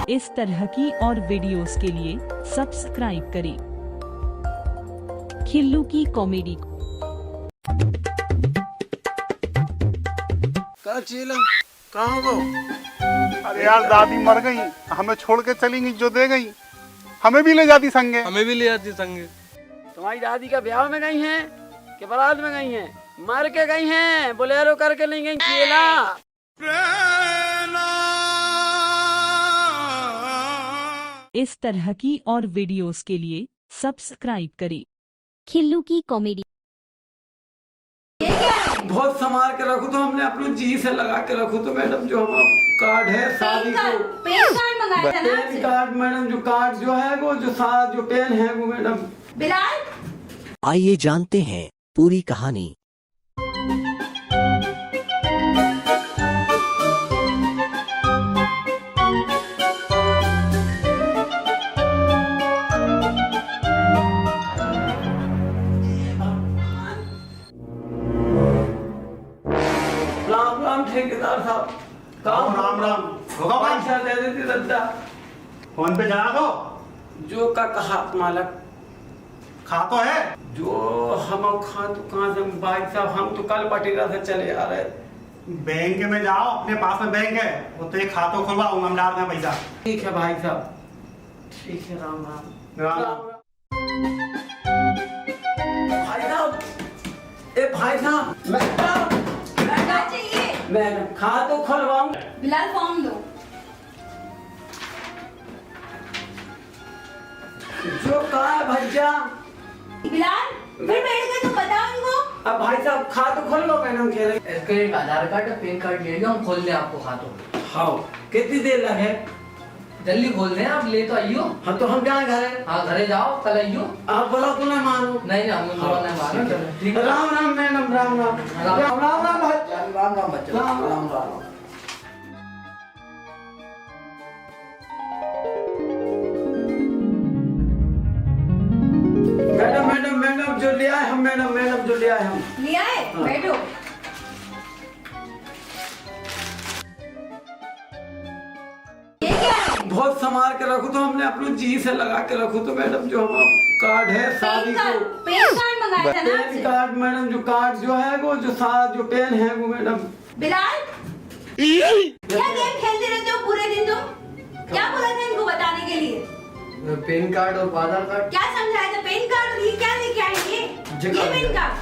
इस तरह की और वीडियोस के लिए सब्सक्राइब करें खिल्लू की कॉमेडी। कहाँ हो? अरे यार दादी मर गई, हमें छोड़ के चली गई, जो दे गई हमें भी ले जाती संगे। हमें भी ले जाती संगे। तुम्हारी दादी का ब्याह में गई हैं कि बारात में गई हैं? मर के गई हैं, बोलेरो करके नहीं गई केला। इस तरह की और वीडियोस के लिए सब्सक्राइब करें खिल्लू की कॉमेडी। बहुत संभाल के रखो तो हमने अपने जी से लगा के रखो तो मैडम जो हमारा कार्ड है शादी को पेन कार्ड मंगाया था ना पेन कार्ड मैडम जो कार्ड जो है वो जो सारा जो पेन है वो मैडम। बिलाल आइए जानते हैं पूरी कहानी। राम राम ठेकेदार साहब। राम राम राम। पैसा दे देते दद्दा। फोन पे जाना तो जो का कहा मालक खा तो है जो हम खा तो कहाँ से भाई साहब, हम तो कल पटेरा से चले आ रहे। बैंक में जाओ, अपने पास में बैंक है, वो तो एक खाता खुलवाओ, हम डाल दें पैसा। ठीक है भाई साहब, ठीक है। राम राम राम भाई साहब। ए भाई साहब मैं खा तो खुलवाऊं। बिलाल फॉर्म दो। जो कहा है भैया बिलाल फिर बैठ गए तो बताओ इनको। अब भाई साहब खा तो खोल लो मैडम कह रहे। इसके एक आधार कार्ड पेन कार्ड ले लो, हम खोल दें आपको खातो। हाँ कितनी देर लगे? जल्दी खोल दें, आप ले तो आइयो। हाँ तो हम जाए घरे? हाँ घरे जाओ, कल आइयो। आप बोला तो नहीं मानो। नहीं हम नहीं मानो। ठीक है। राम राम मैडम। राम राम राम राम राम भाई। राम राम बच्चों। Ram Ram Ram. Madam madam madam जो ले आए हम, मैडम मैडम जो ले आए हम। ले आए? बैठो। बहुत संभाल के रखो तो हमने अपने जी से लगा के रखो तो मैडम जो हमारा कार्ड है शादी को पेन कार्ड मंगाया था ना पेन कार्ड मैडम जो कार्ड जो है वो जो सारा जो पेन है वो मैडम। बिलाल क्या गेम खेलते रहते हो पूरे दिन तुम? क्या बोला था इनको बताने के लिए? पैन कार्ड और आधार कार्ड। क्या समझाया था? पैन कार्ड और ये क्या लेके आए? ये पैन कार्ड।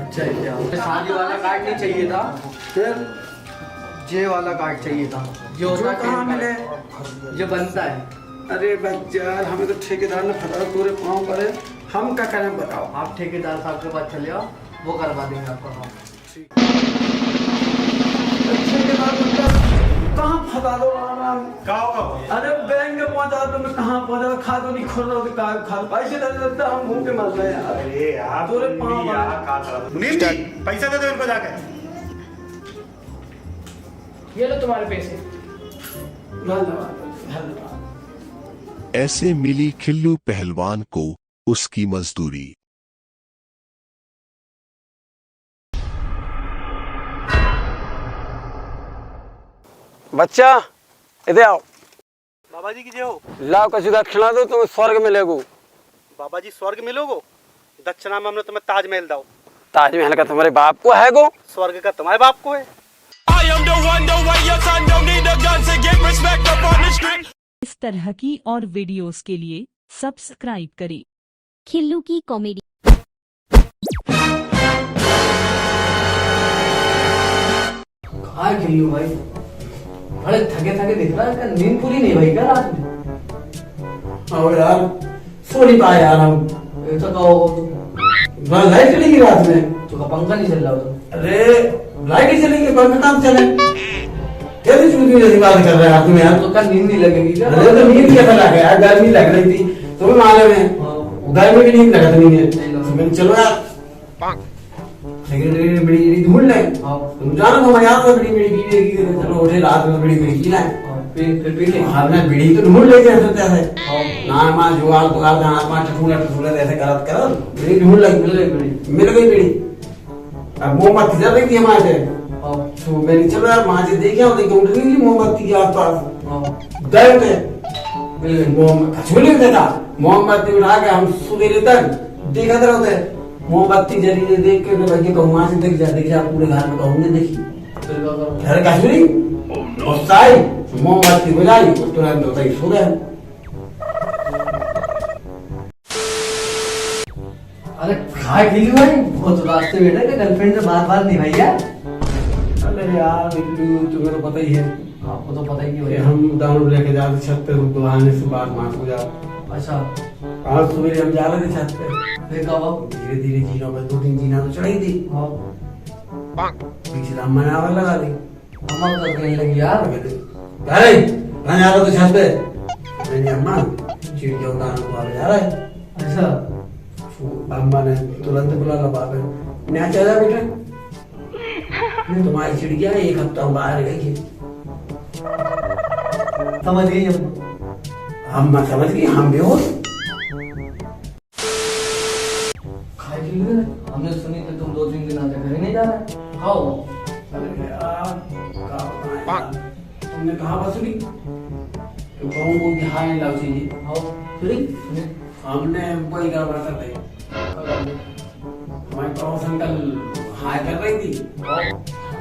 अच्छा क्या शादी वाला कार्ड नहीं चाहिए था, फिर जे वाला कार्ड चाहिए था। जो कहाँ मिले? जो बनता है। अरे बच्चा हमें तो ठेकेदार ने फटा पूरे पाँव पर है, हम क्या करें बताओ। आप ठेकेदार साहब के पास चले आओ, वो करवा देंगे आपका काम। कहाँ फंसा दो अरे बैंक में पहुंचा तो मैं कहाँ पहुंचा, खाता नहीं खोल रहा हूँ, खा पैसे दे देता हम मुंह के मर रहे यार। अरे यार पूरे पाँव मुनीम जी पैसा दे दो इनको जाके। ये लो तुम्हारे पैसे। ऐसे मिली खिल्लू पहलवान को उसकी मजदूरी। बच्चा इधर आओ। बाबा जी की जय हो। लाओ कछु दक्षिणा दो, तुम्हें स्वर्ग मिलेगो। बाबा जी स्वर्ग मिलोगो? दक्षिणा में हमने तुम्हें ताजमहल दाओ। ताजमहल का तुम्हारे बाप को है गो, स्वर्ग का तुम्हारे बाप को है। इस तरह की और वीडियोस के लिए सब्सक्राइब करें खिल्लू की कॉमेडी। कहाँ खिल्लू भाई? बड़े थके थके दिख रहा है, नींद पूरी नहीं भाई क्या रात में? और यार सो नहीं पाए यार हम। ऐसा कहो लाइट चलेगी रात में तो पंखा नहीं चल रहा तो। अरे लाइट ही चलेगी, पंखा काम चले। कैसे चूती जैसी बात कर रहे हैं आप यार? तो कल नींद नहीं लगेगी क्या? अरे तो नींद कैसा लगा यार, गर्मी लग रही थी तुम्हें मालूम है, गर्मी भी नींद लगत नहीं है। चलो यार लेकिन बड़ी बड़ी ढूंढ ले, तुम जानो तो मैं यार बड़ी बड़ी पी, चलो उठे रात में बड़ी बड़ी पीना है, फिर पी ले। हमने बीड़ी तो ढूंढ लेते हैं ऐसे ना मां जुगाड़ दुगाड़ जहां मां ठठूला ठठूला ऐसे करत करत बीड़ी ढूंढ लगी, मिल गई बीड़ी। अब मोमबत्ती जल रही थी हमारे से, तो मैंने चलो यार मां से देखे और देखे उठ रही थी मोमबत्ती के आसपास गए थे, मोमबत्ती देखा, मोमबत्ती उठा के हम सवेरे तक देखते रहते, मोमबत्ती जरी देख के भैया कहूँ वहां से देख जा पूरे घर में कहूँगे देखी घर का सुनी साई मोमबत्ती बुझाई तुरंत होता ही सो गए। अरे खा खिल्लू भाई बहुत रास्ते बैठे कि गर्लफ्रेंड से बात बात नहीं भैया? अरे यार तुम्हें तो पता ही है, आपको तो पता ही नहीं भैया। हम दारू लेके जाते छत पे बहाने से बात मार हो जा। अच्छा आज सवेरे हम जा रहे थे छत पे, फिर कब धीरे धीरे जीनों पे 2-3 जीना तो चढ़ी थी, पीछे हम मनावा लगा दी, अम्मा तो कहने लगी यार अरे मैं जा रहा था छत पे, मैंने अम्मा चिड़िया उड़ाने को जा रहा है। अच्छा अम्मा ने तुरंत बुला ला बाप ने चला बेटा तुम्हारी चिड़िया 1 हफ्ता बाहर गई है। समझ गई अम्मा समझ गई, हम बेहोश। हमने सुनी थी तुम 2-3 दिन आते घर नहीं जा रहा है, खाओ। अरे यार तुमने कहा बस सुनी तो कहूँ वो कि हाँ लाओ चाहिए, सुनी हमने कोई गड़बड़ कर रही, हमारे पड़ोस अंकल हाय कर रही थी,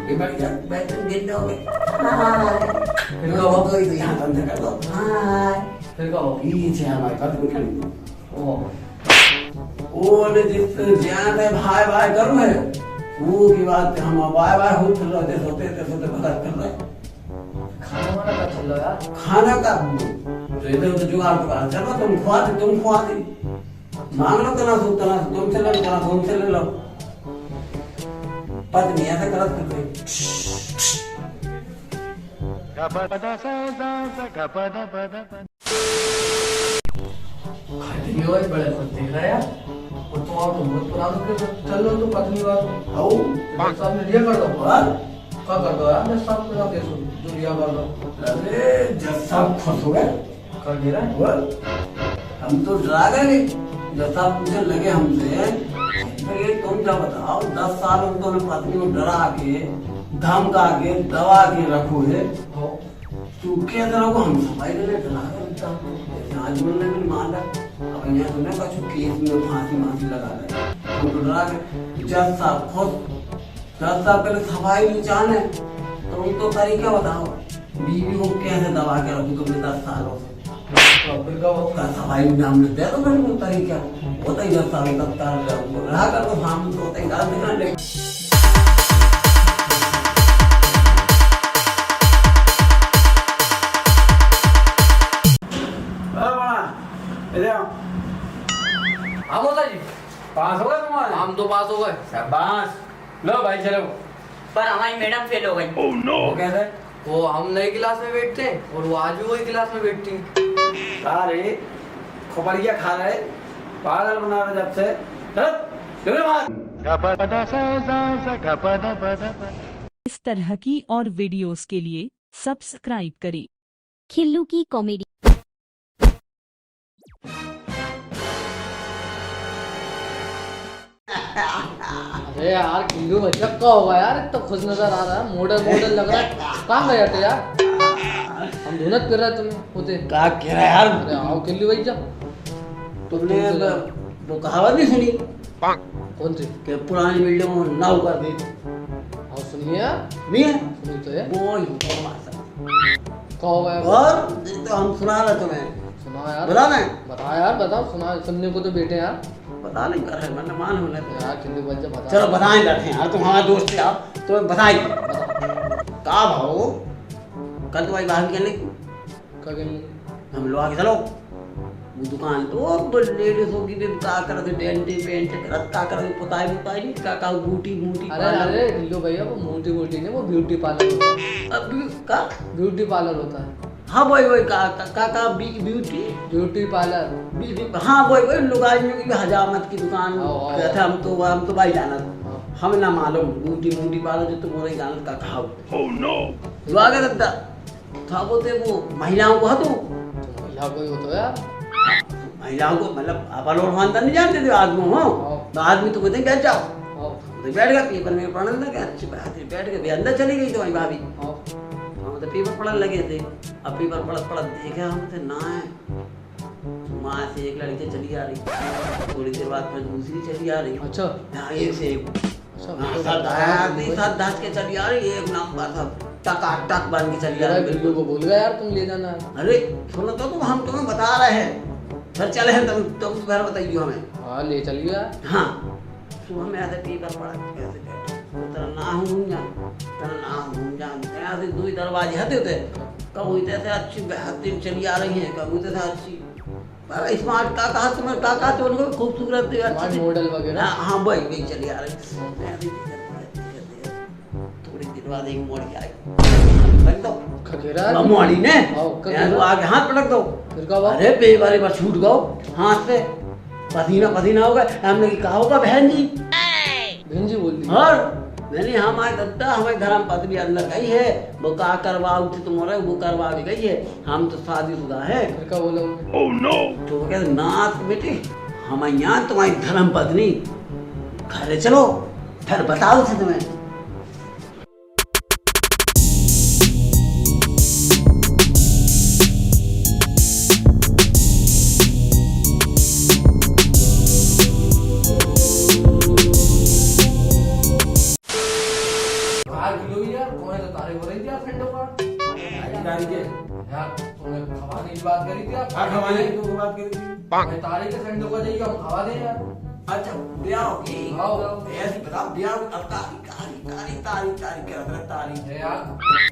फिर यहाँ बंद कर दो, फिर कहो पीछे हमारे पास वो जिससे ज्ञान है भाई भाई कर रहे वो की बात हम भाई भाई हो फिर रहते सोते भगत कर रहे। खाना वाना का चल रहा है, खाना का इधर तो जुगाड़ चलो तुम खुआते मांग लो तना तुम चले लो तुम चले लो, पत्नी ऐसा गलत कर रही। बड़े देख रहा यार वो तो और तुम बहुत पुराना चल लो तो पत्नी बात आओ सामने लिया कर दो क्या कर दो यार, मैं सब को दे सो जो लिया कर दो। अरे जब सब खुश हो गए कर दे रहा है, हम तो डरा गए, जब सब पूछने लगे हमसे तो ये तुम क्या बताओ 10 साल उनको पत्नी को डरा के धमका के दबा के रखो है तू कैसे रखो, हम सफाई के लिए डरा आज बोलने में मान रहा अब यहाँ तुमने कछु केस में फांसी लगा रहे हम तो डरा के जज साहब खुद जज साहब पहले सफाई नहीं चाहने तो उनको तरीका बताओ बीवी को कैसे दबा के रखो तुमने 10 सालों से। सफाई नाम लेते हैं तो मैंने बोलता ही क्या होता ही जाता है तब रहा कर तो हम तो होता ही डाल देना ले हाँ मोता जी पास हो गए तुम्हारे? हम तो पास हो गए। शाबाश। लो भाई चलो। पर हमारी मैडम फेल हो गई। Oh no. वो कैसे? वो हम नई क्लास में बैठते हैं और वो आज भी वही क्लास में बैठती हैं। अरे खोपड़िया खा रहे पागल बना रहे जब से इस तरह की और वीडियोस के लिए सब्सक्राइब करें खिल्लू की कॉमेडी। अरे यार खिल्लू बच्चा क्या होगा यार, इतना खुश नजर आ रहा है, मॉडल मॉडल लग रहा है। कहाँ गए थे यार? हम ढूंढत फिर रहे तुम्हें होते। क्या कह रहा है यार? अरे आओ खिल्लू भैया। तुमने वो कहावत नहीं सुनी? कौन सी? कि पुरानी बिल्डिंग में नाव कर दी। हाँ सुनिए यार। नहीं है? सुनी तो है। वो ही क्या होगा यार? और तो हम सुना रहे तुम्हें। सुना यार। बता ना। बता यार बताओ, सुना सुनने को तो बैठे यार। बता नहीं कर रहे मैंने मान होने तो यार खिल्लू भैया बता। चलो बताएं करते हैं यार, तुम हमारे दोस्त थे आप तो बताएं। का भाव कल तुम्हारी बाहर निकलने की हम लोग आगे चलो वो दुकान तो लेडीज होगी भी का कर दे डेंटी पेंट करत का कर दे पुताई पुताई नहीं का बूटी बूटी। अरे अरे खिल्लू भैया वो मोटी मोटी नहीं, वो ब्यूटी पार्लर होता है। अब का ब्यूटी पार्लर होता है। हाँ वही का ब्यूटी पार्लर। हाँ वही लुगाइयों की हजामत की दुकान कहते हम तो भाई जाना हम ना मालूम ब्यूटी ब्यूटी पार्लर जो तुम जानत का खाओ। Oh no. जो आगे रखता था बोलते वो महिलाओं को हतो महिला कोई होता है यार। महिलाओं को मतलब अपन और खानदान नहीं जानते थे आदमी हो तो आदमी तो कहते हैं बैठ जाओ तो बैठ गया पेपर में पढ़ने लगा अच्छी बात है बैठ गए अंदर चली गई तो वही भाभी हम तो पेपर पढ़ने लगे थे। अब पेपर पढ़त देखे हम थे ना है वहाँ से एक लड़की चली आ रही थोड़ी देर बाद फिर दूसरी चली आ रही। अच्छा एक से एक साथ दास के चली आ रही एक नंबर था टका टक बन के चली आ रही। बिल्लू को भूल गया यार तुम ले जाना है। अरे सुनो तो तुम हम तुम्हें बता रहे हैं फिर चले हैं तुम फिर बताइए हमें। हाँ ले चलिए यार। हाँ सुबह में ऐसे पेपर पढ़ा कैसे तेरा नाम ऐसे दो ही दरवाजे हते थे कबूते से अच्छी बेहतरीन चली आ रही है कबूते से अच्छी स्मार्ट का कहा तुम्हें का कहा तो उनको खूबसूरत मॉडल वगैरह। हाँ वही वही चली आ रही। थोड़ी देर बाद एक मोड़ी आई रख दो खखेरा मोड़ी ने आगे हाथ पटक दो फिर कब? अरे बेबारी बार छूट गो हाथ से पसीना पसीना होगा हमने कहा होगा बहन जी बोल दी। और मैंने हमारे दद्दा हमारे धर्म पत्नी अंदर गई है वो का करवाओ थे तुम्हारे वो करवा के गई है हम तो शादीशुदा है। फिर क्या बोला? Oh no. तो कहते नाथ बेटे हम यहाँ तुम्हारी धर्म पत्नी घर चलो फिर बताओ थे तुम्हें। बात करी थी आप खवाने की तो बात करी थी तारे के संडे को जाइए हम खवा दें यार। अच्छा ब्याह की ऐसी बता ब्याह अब तारीख क्या रख तारीख है यार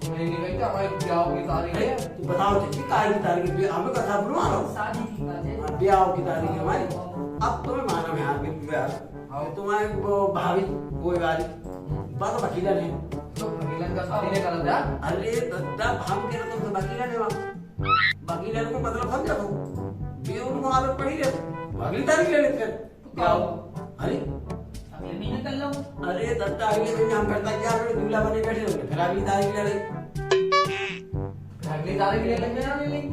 तुम्हें नहीं कहते हमारी ब्याह की तारीख है। तू बताओ कितनी तारीख हमें कथा बुलवा शादी की बात है ब्याह की तारीख है हमारी। अब तुम्हें मालूम है यार ब्याह तुम्हारे वो भाभी कोई वाली बात वकीला नहीं तो वकीलन का शादी नहीं करता यार। अरे दद्दा हम कह रहे तुम वकीला नहीं बाकी लेने को मतलब समझा तो बेउन को आदत पड़ी है अगली तारीख ले लेते हैं। अरे अगले महीने कर लो। अरे दत्ता अगले महीने हम करता क्या फिर दूल्हा बने बैठे होंगे फिर अगली तारीख ले लेंगे अगली तारीख ले लेंगे ना ले लेंगे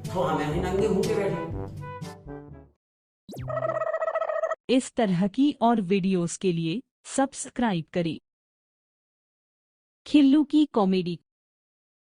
तो हमें ही नंगे भूखे बैठे। इस तरह की और वीडियोस के लिए सब्सक्राइब करें खिल्लू की कॉमेडी।